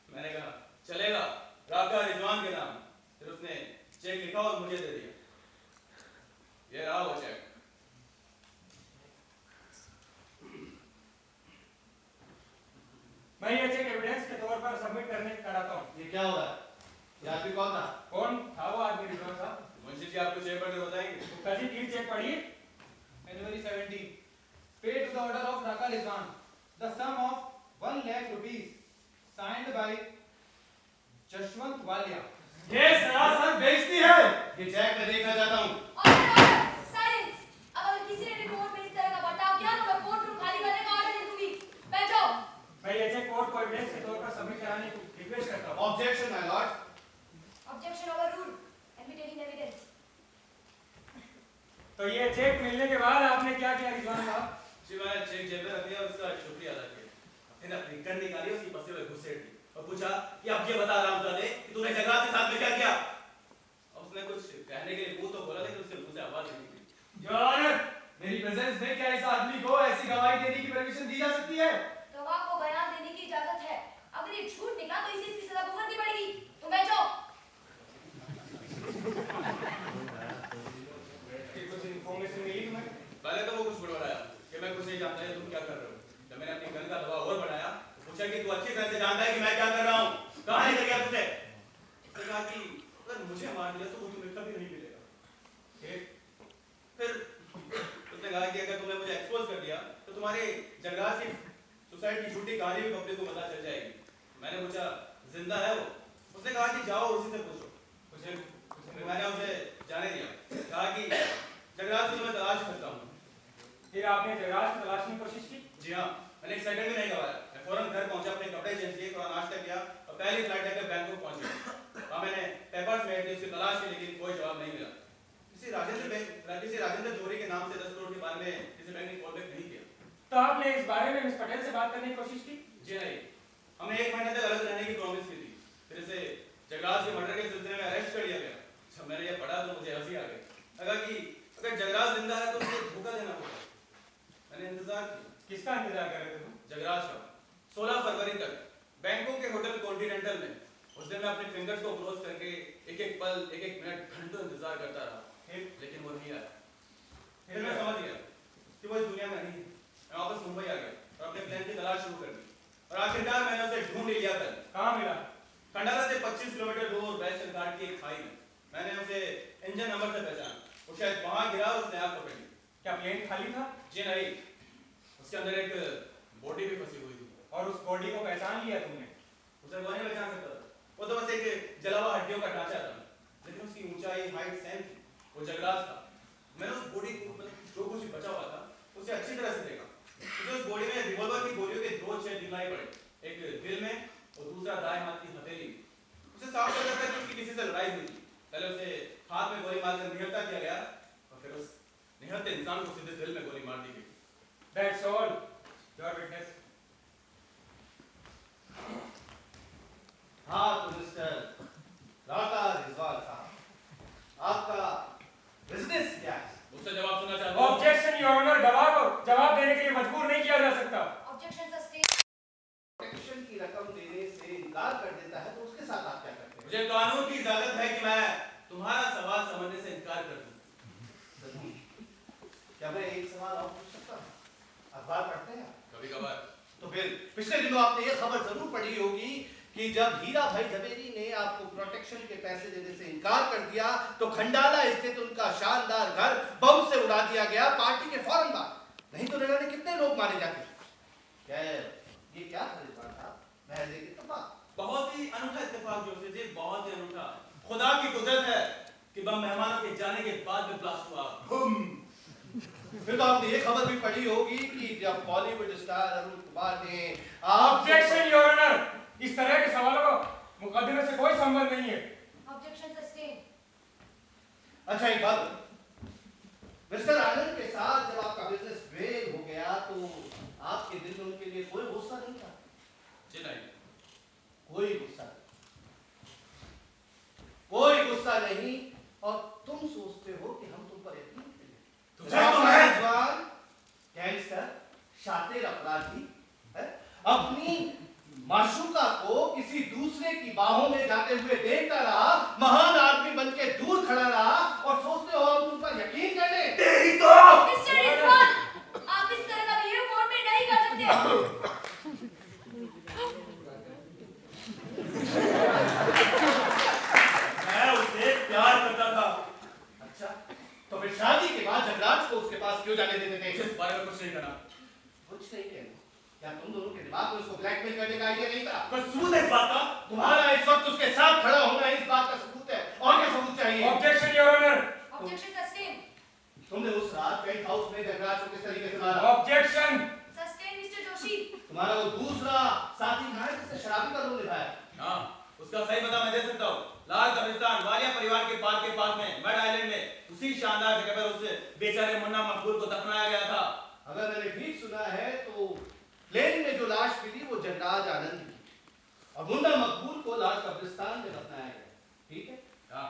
मैंने कहा चलेगा, राका रिजवान के नाम। फिर उसने चेक लिखा और मुझे दे दिया। ये रहा वो चेक। मैं ये चेक एविडेंस के तौर पर सबमिट करने कराता हूँ। ये क्या हो रहा है? ये आदमी कौन था? कौन था वो आदमी रिजवान साहब? मुंशी जी आपको चेक पढ़ के बताएंगे। गुप्ता जी प्लीज चेक पढ़िए। January 17, paid to the order of Raka Rizwan, the sum of 1 lakh rupees, signed by Jashwant Walia. ये सरासर बेइज्जती है। ये चेक मैं देखना चाहता हूँ। साइलेंस। अब अगर किसी ने भी कोर्ट में इस तरह का बर्ताव किया तो मैं कोर्ट रूम खाली करने का ऑर्डर दे दूंगी। बैठ जाओ। मैं ये चेक कोर्ट को एविडेंस के तौर पर सबमिट कराने की रिक्वेस्ट करता हूँ। Objection my Lord. Objection overruled. Admitted in evidence. तो ये चेक मिलने के बाद आपने क्या किया रिजवान साहब? जी मैंने चेक जेब में रख दिया और उसका शुक्रिया अदा किया। फिर अपनी गन निकाली, उसकी पस्से में घुसेड़ दी और पूछा कि अब ये बता रामजादे कि तूने जगराज के साथ में क्या किया। उसने कुछ कहने के लिए मुंह तो खोला लेकिन उसके मुंह से आवाज नहीं निकली। योर ऑनर, मेरी प्रेजेंस में क्या इस आदमी को ऐसी गवाही देने की परमिशन दी जा सकती है? गवाह सुसाइड की झूठी कहानी भी पब्लिक को पता चल जाएगी। मैंने पूछा जिंदा है वो? उसने कहा कि जाओ उसी से पूछो। फिर मैंने उसे जाने दिया, कहा कि जगराज को मैं तलाश करता हूँ। फिर आपने जगराज को तलाशने की कोशिश की? जी हाँ, मैंने एक सेकंड भी नहीं गवाया। मैं फौरन घर पहुंचा, अपने कपड़े चेंज किए, थोड़ा नाश्ता किया और पहली फ्लाइट लेकर बैंकॉक पहुंच गया। वहाँ मैंने पेपर्स में उसकी तलाश की, लेकिन कोई जवाब नहीं मिला। किसी राजेंद्र जोरी के नाम से 10 करोड़ के बारे में किसी बैंक ने कॉल बैक नहीं किया। तो आपने इस बारे में मिस पटेल से बात करने की कोशिश की? जी नहीं, हमने 1 महीने तक अलग रहने की प्रॉमिस की थी। फिर इसे जगराज के मर्डर के सिलसिले में अरेस्ट कर लिया गया। जब मैंने ये पढ़ा तो मुझे हंसी आ गई। लगा कि अगर जगराज जिंदा है तो उसे धोखा देना होगा। मैंने इंतजार किया। किसका इंतजार कर रहे थे तुम? जगराज का। 16 फरवरी तक बैंकॉक के होटल कॉन्टिनेंटल में। उस दिन मैं अपने फिंगर्स को क्रॉस करके एक-एक पल, एक-एक मिनट, घंटों इंतजार करता रहा, लेकिन वो नहीं आया। फिर मैं समझ गया कि वो इस दुनिया में नहीं है। मैं वापस मुंबई आ गया और अपने प्लान की तलाश शुरू कर दी। और आखिरकार मैंने उसे ढूंढ लिया। कल कहाँ मिला? खंडाला से 25 किलोमीटर दूर वेस्टर्न घाट की एक खाई में। मैंने उसे इंजन नंबर से पहचाना। वो शायद वहां गिरा और उसने आग पकड़ ली। क्या प्लेन खाली था? जी नहीं, उसके अंदर एक बॉडी भी फंसी हुई थी। और उस बॉडी को पहचान लिया तुमने? उसे वो नहीं पहचान सकता था। वो तो बस एक जला हुआ हड्डियों का ढांचा था, लेकिन उसकी ऊंचाई, हाइट सेम थी। वो जगराज था। मैंने उस बॉडी को, जो कुछ भी बचा हुआ था, उसे अच्छी तरह से देखा। मुझे उस बॉडी में रिवॉल्वर की गोलियों के 2 छेद दिखाई पड़े, एक दिल में और दूसरा दाएं हाथ की हथेली। उसे साफ लग रहा था कि उसकी किसी से लड़ाई हुई थी। पहले उसे हाथ में गोली मारकर निहत्था किया गया और फिर उस निहत्थे इंसान को सीधे दिल में गोली मार दी गई। That's all. Your witness. हाँ तो मिस्टर राका रिजवान साहब, आपका बिजनेस क्या है? मुझसे जवाब सुनना चाहता हूं। Objection, Your Honor. गवाह को जवाब देने के लिए मजबूर नहीं किया जा सकता। Objection sustained. प्रोटेक्शन की रकम देने से इनकार कर देता है तो उसके साथ आप क्या करते हैं? मुझे कानून की इजाजत है कि मैं तुम्हारा सवाल समझने से इनकार कर दूं। क्या मैं एक सवाल और पूछ सकता हूँ? अखबार पढ़ते हैं? कभी-कभार। तो फिर पिछले दिनों आपने ये खबर जरूर पढ़ी होगी कि जब हीरा भाई झवेरी ने आपको प्रोटेक्शन के पैसे देने से इनकार कर दिया तो खंडाला स्थित उनका शानदार घर बम से उड़ा दिया गया पार्टी के फौरन बाद। नहीं तो न जाने कितने लोग मारे जाते। क्या ये क्या था साहब? महज एक इत्तेफाक। बहुत ही अनूठा इत्तेफाक जोशी जी, बहुत ही अनूठा। खुदा की कुदरत है कि बम मेहमानों के जाने के बाद में ब्लास्ट हुआ। फिर तो आपने ये खबर भी पढ़ी होगी कि जब बॉलीवुड स्टार अरुण कुमार ने Objection, Your Honor. इस तरह के सवालों का मुकदमे से कोई संबंध नहीं है। Objection sustained. अच्छा एक बात, मिस्टर आनंद के साथ जब आपका बिजनेस फेल हो गया तो आपके दिल में उनके लिए कोई गुस्सा नहीं था? जी नहीं, कोई गुस्सा नहीं, कोई गुस्सा नहीं। और तुम सोचते हो कि हम तुम पर यकीन करें? गैंगस्टर, शातिर, अपराधी अपनी माशूका को किसी दूसरे की बाहों में जाते हुए देखता रहा, महान आदमी बनके दूर खड़ा रहा और सोचते हो हम तुम पर यकीन कर लें? तेरी तो मिस्टर रिजवान, आप इस तरह का बिहेव कोर्ट में नहीं कर सकते। मैं उससे प्यार करता था। अच्छा, तो फिर शादी के बाद जगराज को उसके पास क्यों जाने देते थे? इस बारे में कुछ नहीं करना। कुछ नहीं कहना? क्या तुम दोनों के दिमाग में उसको ब्लैकमेल करने का आइडिया नहीं था? पर सबूत है इस बात का? तुम्हारा इस वक्त उसके साथ खड़ा होना इस बात का सबूत है। और क्या सबूत चाहिए? Objection, Your Honor. Objection sustained. तुमने उस रात पेंट हाउस में जगराज को किस तरीके से मारा? Objection. Sustained, Mr. जोशी. तुम्हारा वो दूसरा साथी कहाँ है जिसने शराबी का रोल निभाया? हाँ, उसका सही पता मैं दे सकता हूँ। लाल कब्रिस्तान, वालिया परिवार के पार्क के पास में, मैड आइलैंड में, उसी शानदार जगह पर उस बेचारे मुन्ना मकबूल को दफनाया गया था। अगर मैंने ठीक सुना है तो प्लेन में जो लाश मिली वो जगराज आनंद की और मुन्ना मकबूल को लाल कब्रिस्तान में दफनाया गया। ठीक है? हाँ,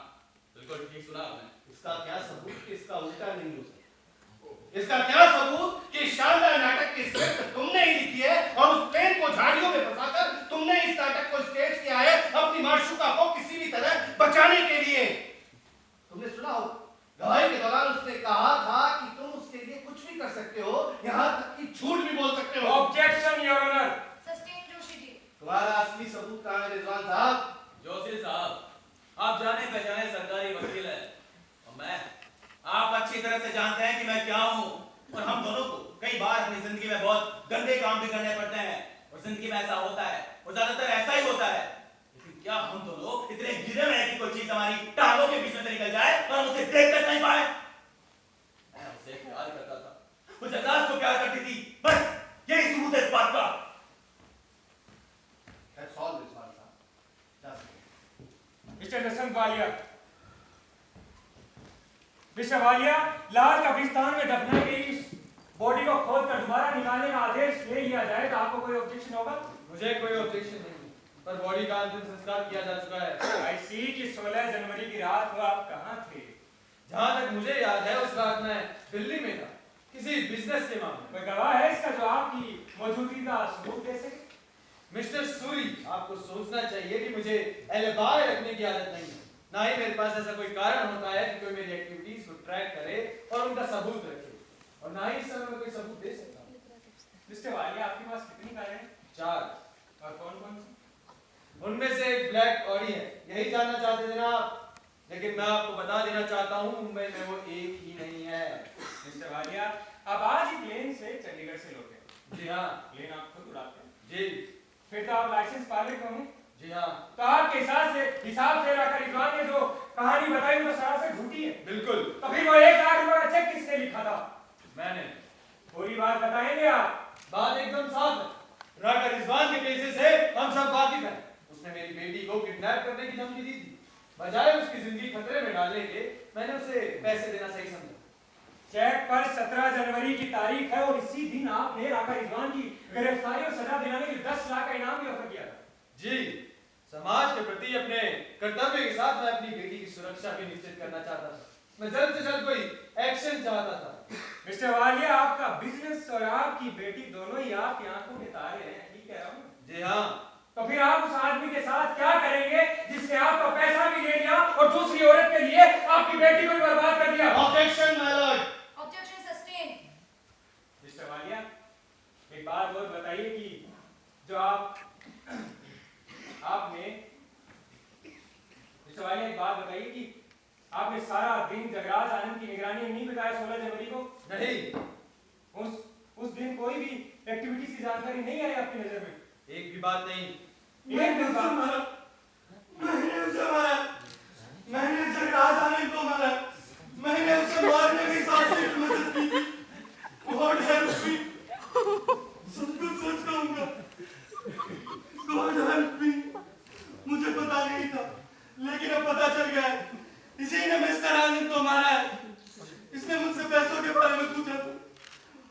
बिल्कुल ठीक सुना आपने। इसका क्या सबूत कि इसका उल्टा नहीं हो सकता? इसका क्या सबूत कि शानदार नाटक की स्क्रिप्ट तुमने ही लिखी है और उस प्लेन को झाड़ियों में फंसाकर तुमने इस नाटक को स्टेज किया है अपनी माशूका को किसी भी तरह बचाने के लिए? तुमने सुना हो गवाही के दौरान उसने कहा था कि तुम उसके लिए कुछ भी कर सकते हो, यहाँ तक कि झूठ भी बोल सकते हो। Objection, Your Honor. Sustained, Joshi ji. तुम्हारा असली सबूत कहाँ है रिजवान साहब? जोशी साहब, आप जाने पहचाने सरकारी वकील हैं और मैं, आप अच्छी तरह से जानते हैं कि मैं क्या हूँ और हम दोनों को कई बार अपनी जिंदगी में बहुत गंदे काम पड़ते हैं और जिंदगी में ऐसा होता है और ज्यादातर ऐसा ही होता है। लेकिन क्या हम दोनों इतने गिरे हुए हैं कि कोई चीज हमारी टांगों के बीच में से निकल जाए और हम उसे देख तक नहीं पाए? मैं उसे प्यार करता था, वो जगराज को प्यार करती थी, बस यही सबूत है इस बात का। That's all, Rizwan साहब। मिस्टर दशरथ वालिया, मिस्टर वालिया, लाल कब्रिस्तान में दफनाई गई इस बॉडी को खोदकर दोबारा निकालने का आदेश ले लिया जाए तो आपको कोई ऑब्जेक्शन होगा? मुझे कोई ऑब्जेक्शन नहीं, पर बॉडी का अंतिम संस्कार किया जा चुका है। आई सी कि 16 जनवरी की रात को आप कहाँ थे? जहाँ तक मुझे याद है उस रात मैं दिल्ली में था, किसी बिजनेस के मामले में। कोई गवाह है इसका जो आपकी मौजूदगी का सबूत दे सके? मिस्टर सूरी, आपको सोचना चाहिए कि मुझे एलिबाई रखने की आदत नहीं है, ना ही मेरे पास ऐसा कोई कारण होता है कि कोई मेरी एक्टिविटीज को ट्रैक करे और उनका सबूत रखे, और ना ही इस समय मैं कोई सबूत दे सकता हूँ। मिस्टर वालिया, आपके पास कितनी कारें हैं? 4। और कौन कौन सी? उनमें से एक ब्लैक ऑडी है, यही जानना चाहते थे ना आप? लेकिन मैं आपको बता देना चाहता हूँ मुंबई में वो एक ही नहीं है। मिस्टर वालिया, आप आज ही प्लेन से चंडीगढ़ से लौटे? जी हाँ। प्लेन आप खुद उड़ाते हैं? जी। फिर तो आप लाइसेंस पायलट होंगे? जी हाँ। तो आपके हिसाब से राका रिजवान ने जो कहानी बताई वो सरासर झूठी है। बिल्कुल। तो फिर वो 1 लाख रुपए का चेक किसने लिखा था? मैंने। पूरी बात बताएंगे आप? बात एकदम साफ है, राका रिजवान के केसेस से हम सब वाकिफ हैं। उसने मेरी बेटी को किडनैप करने की धमकी दी थी, बजाय उसकी जिंदगी खतरे में डालने के मैंने उसे पैसे देना सही समझा। चेक पर 17 जनवरी की तारीख है और इसी दिन आपने राका रिजवान की गिरफ्तारी और सजा दिलाने के लिए 10 लाख का इनाम भी ऑफर किया था। जी, समाज के प्रति अपने कर्तव्य के साथ मैं अपनी बेटी की सुरक्षा भी निश्चित करना चाहता था। मैं जल्द से जल्द कोई एक्शन चाहता था। मिस्टर वालिया, आपका बिजनेस और आपकी बेटी दोनों ही आपकी आंखों के तारे हैं, ठीक कह रहा हूँ? जी हाँ। तो फिर आप उस आदमी के साथ क्या करेंगे जिसने आपका पैसा भी ले लिया और दूसरी औरत के लिए आपकी बेटी को भी बर्बाद कर दिया? Objection my Lord. Objection sustain. Mister Walia, एक बात और बताइए कि जो आपने मिस्टर वालिया, एक बात बताइए कि आपने सारा दिन जगराज आनंद की निगरानी में नहीं बिताया 16 जनवरी को? नहीं। उस दिन कोई भी एक्टिविटी की जानकारी नहीं आई आपकी नजर में? एक भी बात नहीं। मैंने उसे मारा, मैंने जगराज आनंद को मारा, मैंने उसे मारने की साजिश में मदद की थी। गॉड हेल्प मी, सब कुछ सच कहूंगा। गॉड हेल्प मी, मुझे पता नहीं था, लेकिन अब पता चल गया है। इसी ने मिस्टर आनंद को मारा है। इसने मुझसे पैसों के बारे में पूछा था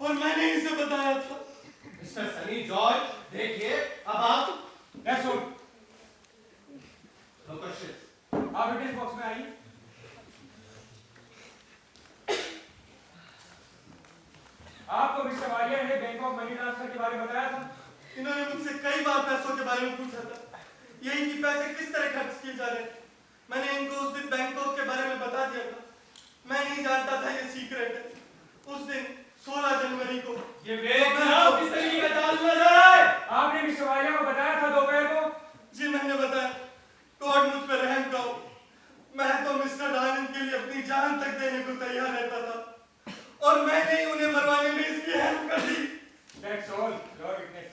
और मैंने इसे बताया था। मिस्टर सनी जॉर्ज, देखिए अब आप आप विटनेस बॉक्स में आइए। आपको मिस्टर वालिया ने बैंकॉक मनी ट्रांसफर के बारे में बताया था? इन्होंने मुझसे कई बार पैसों के बारे में पूछा था, यही कि पैसे किस तरह खर्च किए जा रहे हैं। मैंने इनको उस दिन बैंकॉक के बारे में बता दिया था। मैं नहीं जानता था ये सीक्रेट है। उस दिन 16 जनवरी को ये किस तरीके का चाल चला जा रहा है? आपने मिस्टर वालिया को बताया था दोपहर को? जी मैंने बताया। गॉड मुझ पर रहम करो, मैं तो मिस्टर आनंद के लिए अपनी जान तक देने को तैयार रहता था और मैंने ही उन्हें मरवाने में इसकी हेल्प कर दी। That's all, your witness.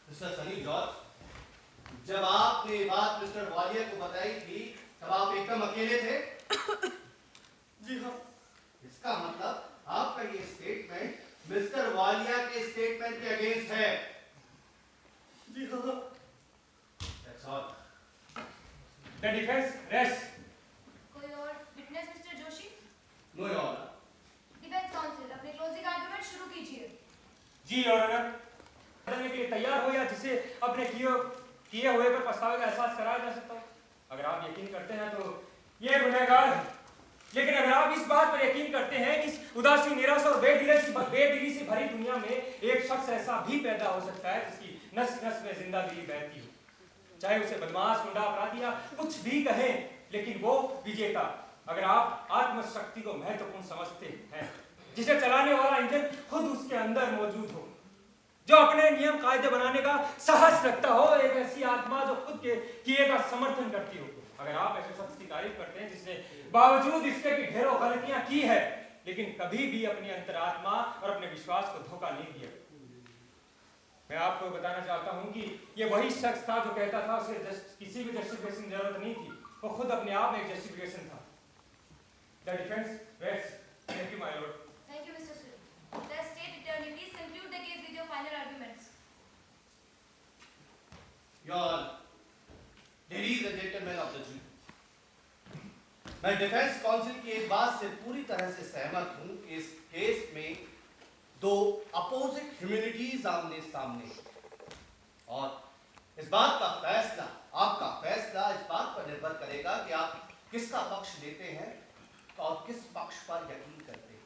Mister Sunny George, जब आपने ये बात मिस्टर वालिया को बताई थी तब आप एकदम अकेले थे? जी हाँ। इसका मतलब आपका ये स्टेटमेंट मिस्टर वालिया के स्टेटमेंट के अगेंस्ट है? जी हाँ। That's all. The defense rests. कोई और witness mister Joshi? No, Your Honor. Defence council, अपने क्लोजिंग आर्गुमेंट शुरू कीजिए। जी योर ऑनर, करने के लिए तैयार हो या जिसे अपने किए हुए पर पछतावे का एहसास कराया जा सकता हो। अगर आप यकीन करते हैं तो ये गुनहगार है, लेकिन अगर आप इस बात पर यकीन करते हैं कि इस उदासी, निराशा और बेदिली से भरी दुनिया में एक शख्स ऐसा भी पैदा हो सकता है जिसकी नस नस में जिंदा दिली बहती हो, चाहे उसे बदमाश, गुंडा, अपराधी या कुछ भी कहें, लेकिन वो विजेता। अगर आप आत्मशक्ति को महत्वपूर्ण समझते हैं, जिसे चलाने वाला इंजन खुद उसके अंदर मौजूद हो, जो अपने नियम कायदे बनाने का साहस रखता हो, एक ऐसी आत्मा जो खुद के किए का समर्थन करती हो, अगर आप ऐसे शख्स की तारीफ करते हैं जिसने बावजूद इसके कि ढेरों गलतियां की है लेकिन कभी भी अपनी अंतरात्मा और अपने विश्वास को धोखा नहीं दिया, मैं आपको बताना चाहता हूं कि ये वही शख्स था जो कहता था उसे किसी भी जस्टिफिकेशन की जरूरत नहीं थी, वो खुद अपने आप में एक जस्टिफिकेशन था। The defence rest. Thank you my Lord. Thank you, Mr. Suri. The state attorney, please conclude the case with your final arguments. Your ladies and gentlemen of the jury, मैं डिफेंस काउंसिल की एक बात से पूरी तरह से सहमत हूं कि इस केस में दो अपोजिट ह्यूमैनिटीज आमने सामने, और इस बात का फैसला, आपका फैसला इस बात पर निर्भर करेगा कि आप किसका पक्ष लेते हैं और किस पक्ष पर यकीन करते हैं।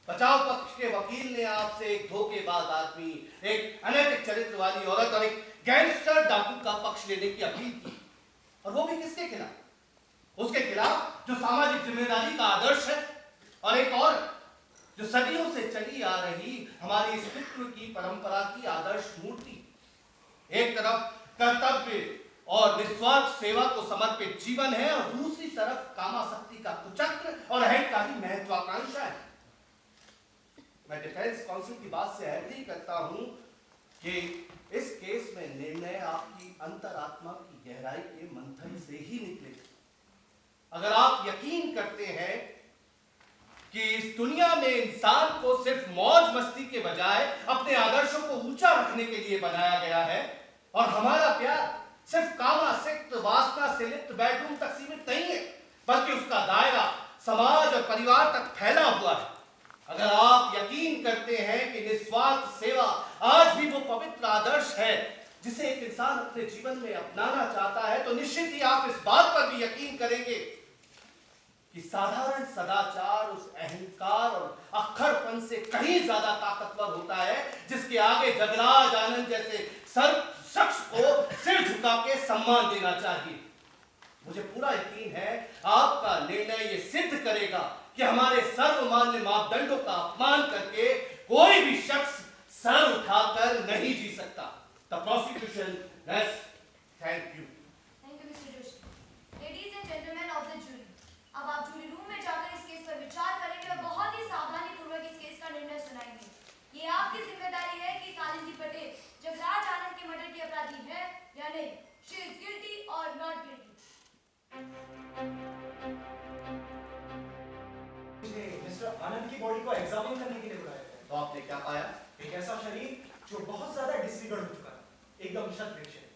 बचाव पक्ष के वकील ने आपसे एक धोखेबाज आदमी, एक अनैतिक चरित्र वाली औरत और एक गैंगस्टर डाकू का पक्ष लेने की अपील की, और वो भी किसके खिलाफ? उसके खिलाफ जो सामाजिक जिम्मेदारी का आदर्श है, और एक और जो सदियों से चली आ रही हमारी इस पितृ की परंपरा की आदर्श मूर्ति। एक तरफ कर्तव्य और निस्वार्थ सेवा को समर्पित जीवन है, और दूसरी तरफ कामासक्ति का कुचक्र और अहंकारी महत्वाकांक्षा है। मैं डिफेंस काउंसिल की बात से एग्री करता हूं कि इस केस में निर्णय आपकी अंतरात्मा की गहराई के मंथन से ही निकलेगा। अगर आप यकीन करते हैं कि इस दुनिया में इंसान को सिर्फ मौज मस्ती के बजाय अपने आदर्शों को ऊंचा रखने के लिए बनाया गया है, और हमारा प्यार सिर्फ कामासक्त वासना से लिप्त बेडरूम तक सीमित नहीं है, बल्कि उसका दायरा समाज और परिवार तक फैला हुआ है। अगर आप यकीन करते हैं कि निस्वार्थ सेवा आज भी वो पवित्र आदर्श है जिसे एक इंसान अपने जीवन में अपनाना चाहता है, तो निश्चित ही आप इस बात पर भी यकीन करेंगे कि साधारण सदाचार उस अहंकार और अक्खरपन से कहीं ज्यादा ताकतवर होता है जिसके आगे जगराज आनंद जैसे शख्स को सिर झुका के सम्मान देना चाहिए। मुझे पूरा यकीन है आपका निर्णय ये सिद्ध करेगा कि हमारे सर्वमान्य मापदंडों का अपमान करके कोई भी शख्स सर उठाकर नहीं जी सकता। The prosecution rests. Thank you. Thank you, Mr. Joshi. Ladies and gentlemen of the jury, अब आप जूरी रूम में जाकर इस केस पर विचार करेंगे और बहुत ही सावधानी पूर्वक इस केस का निर्णय सुनाएंगे। ये आपकी जिम्मेदारी है कि कालिंदी पटेल जगराज आनंद के मर्डर की अपराधी है या नहीं। She is guilty or not guilty. मुझे मिस्टर आनंद की बॉडी को एग्जामिन करने के लिए बुलाया गया। तो आपने क्या पाया? एक ऐसा शरीर जो बहुत ज्यादा डिसफिगर हो चुका है, एकदम शत विक्षेप।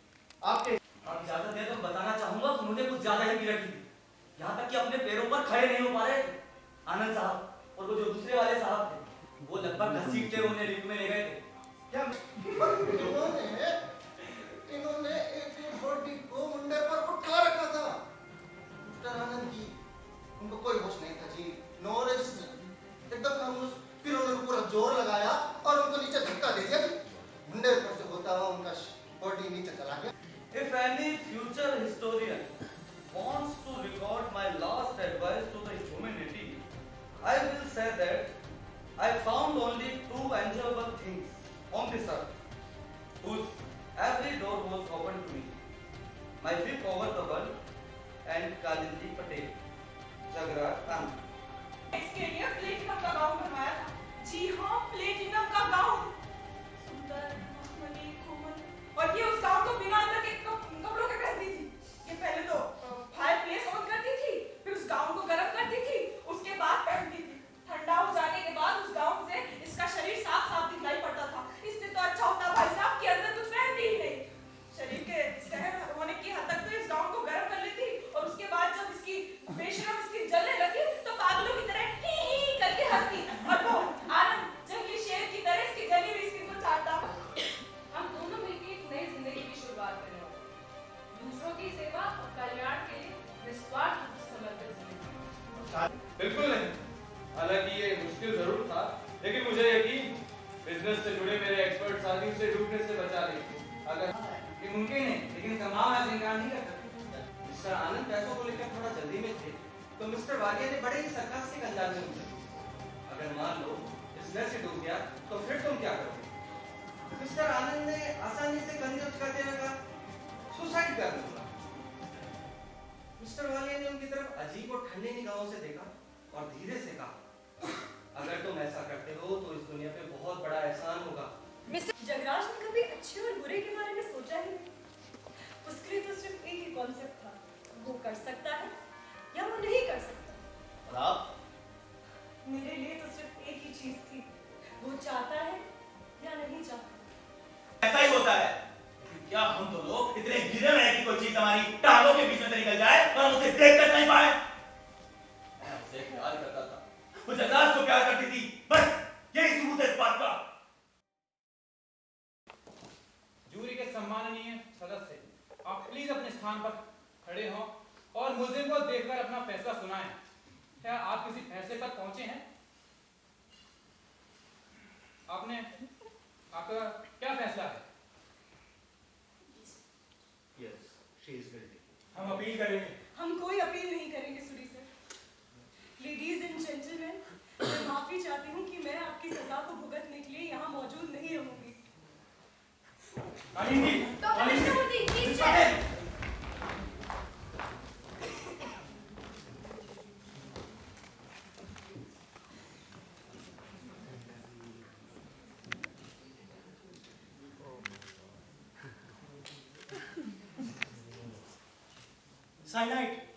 आपके आप इजाजत दें तो बताना चाहूंगा कि उन्होंने कुछ ज्यादा ही पीड़ा की थी, यहाँ तक कि अपने पैरों पर खड़े नहीं हो पा रहे थे। आनंद साहब और वो जो दूसरे वाले साहब थे, वो लगभग घसीटते हुए उन्हें लिफ्ट में ले गए थे। क्या इन्होंने एक बॉडी को मुंडे पर उठा रखा था। मिस्टर आनंद जी, उनको कोई होश नहीं था जी, नो रेस्ट, एकदम खामोश। फिर उन्होंने पूरा जोर लगाया और उनको नीचे धक्का दे दिया जी। मुंडे पर से होता हुआ उनका बॉडी नीचे चला गया। If any future historian wants to record my last advice to the humanity, I will say that I found only two enjoyable things on this earth, whose every door was open to me: my trip over the world and Kalindi Patel, Jagraj Anand. इसके लिए प्लेटिनम का गाउन बनवाया था। जी हाँ, प्लेटिनम का गाउन, सुंदर, मखमली, कोमल, और ये उस गाउन को बिना अंदर के कपड़ों के पहनती थी। ये पहले तो फायरप्लेस ऑन करती थी, फिर उस गाउन को गर्म करती थी, उसके बाद पहनती थी। ठंडा हो जाने के बाद उस गाउन से इसका शरीर साफ साफ दिखाई पड़ता था। इससे तो अच्छा होता भाई साहब कि अंदर कुछ पहनती ही नहीं। शरीर के सहन होने की हद तक तो इस गाउन को गर्म कर लेती, और उसके बाद जब इसकी बेशरम इसकी जलने लगी तो पागलों की तरह ही करके हंसती, और वो आनंद जंगली शेर की तरह इसकी जली हुई स्किन को चाटता। हम दोनों मिलकर एक नई जिंदगी की शुरुआत करने वाले हैं। दूसरों की सेवा और कल्याण के लिए निस्वार्थ रूप से समर्पित जिंदगी। बिल्कुल नहीं। हालांकि ये मुश्किल जरूर था, लेकिन मुझे यकीन बिजनेस से जुड़े मेरे एक्सपर्ट साथियों से डूबने से बचा लेंगे। अगर ये मुमकिन है, लेकिन संभावना से इनकार नहीं कर सकते। मिस्टर आनंद पैसों को लेकर थोड़ा जल्दी में थे, तो मिस्टर वालिया ने बड़े ही सरकास्टिक अंदाज में पूछा, अगर मान लो इस घर से डूब गया तो फिर तुम क्या करोगे? मिस्टर आनंद ने आसानी से कंधे उचकाते हुए कहा, सुसाइड कर लूंगा। मिस्टर वालिया ने उनकी तरफ अजीब और ठंडे निगाहों से देखा और धीरे से कहा, अगर तुम ऐसा करते हो तो इस दुनिया पे बहुत बड़ा एहसान होगा। जगराज ने कभी अच्छे और बुरे के बारे में सोचा ही नहीं। उसके लिए तो सिर्फ एक ही कॉन्सेप्ट था, वो कर सकता है या वो नहीं कर सकता। और आप? मेरे लिए तो सिर्फ एक ही चीज थी, वो चाहता है या नहीं चाहता। ऐसा ही होता है। क्या हम तो लोग इतने गिरे हैं कि कोई चीज हमारी टांगों के बीच में से निकल जाए और हम उसे देख तक नहीं पाए। मैं उसे प्यार करता था, वो जगराज को प्यार करती थी, बस यही सबूत है इस बात का। जूरी के सम्माननीय सदस्य, आप प्लीज अपने स्थान पर खड़े हों और मुल्जिम को देखकर अपना फैसला सुनाएं। क्या आप किसी फैसले पर पहुंचे हैं? आपका क्या फैसला है? Yes, she is guilty. हम अपील करेंगे। हम कोई अपील नहीं करेंगे सुरी सर। लेडीज एंड जेंटलमैन, मैं माफी चाहती हूँ कि मैं आपकी सजा को भुगतने के लिए यहाँ मौजूद नहीं रहूंगी। कालीन जी, डॉक्टर कृष्णमूर्ति, नीचे। साइनाइड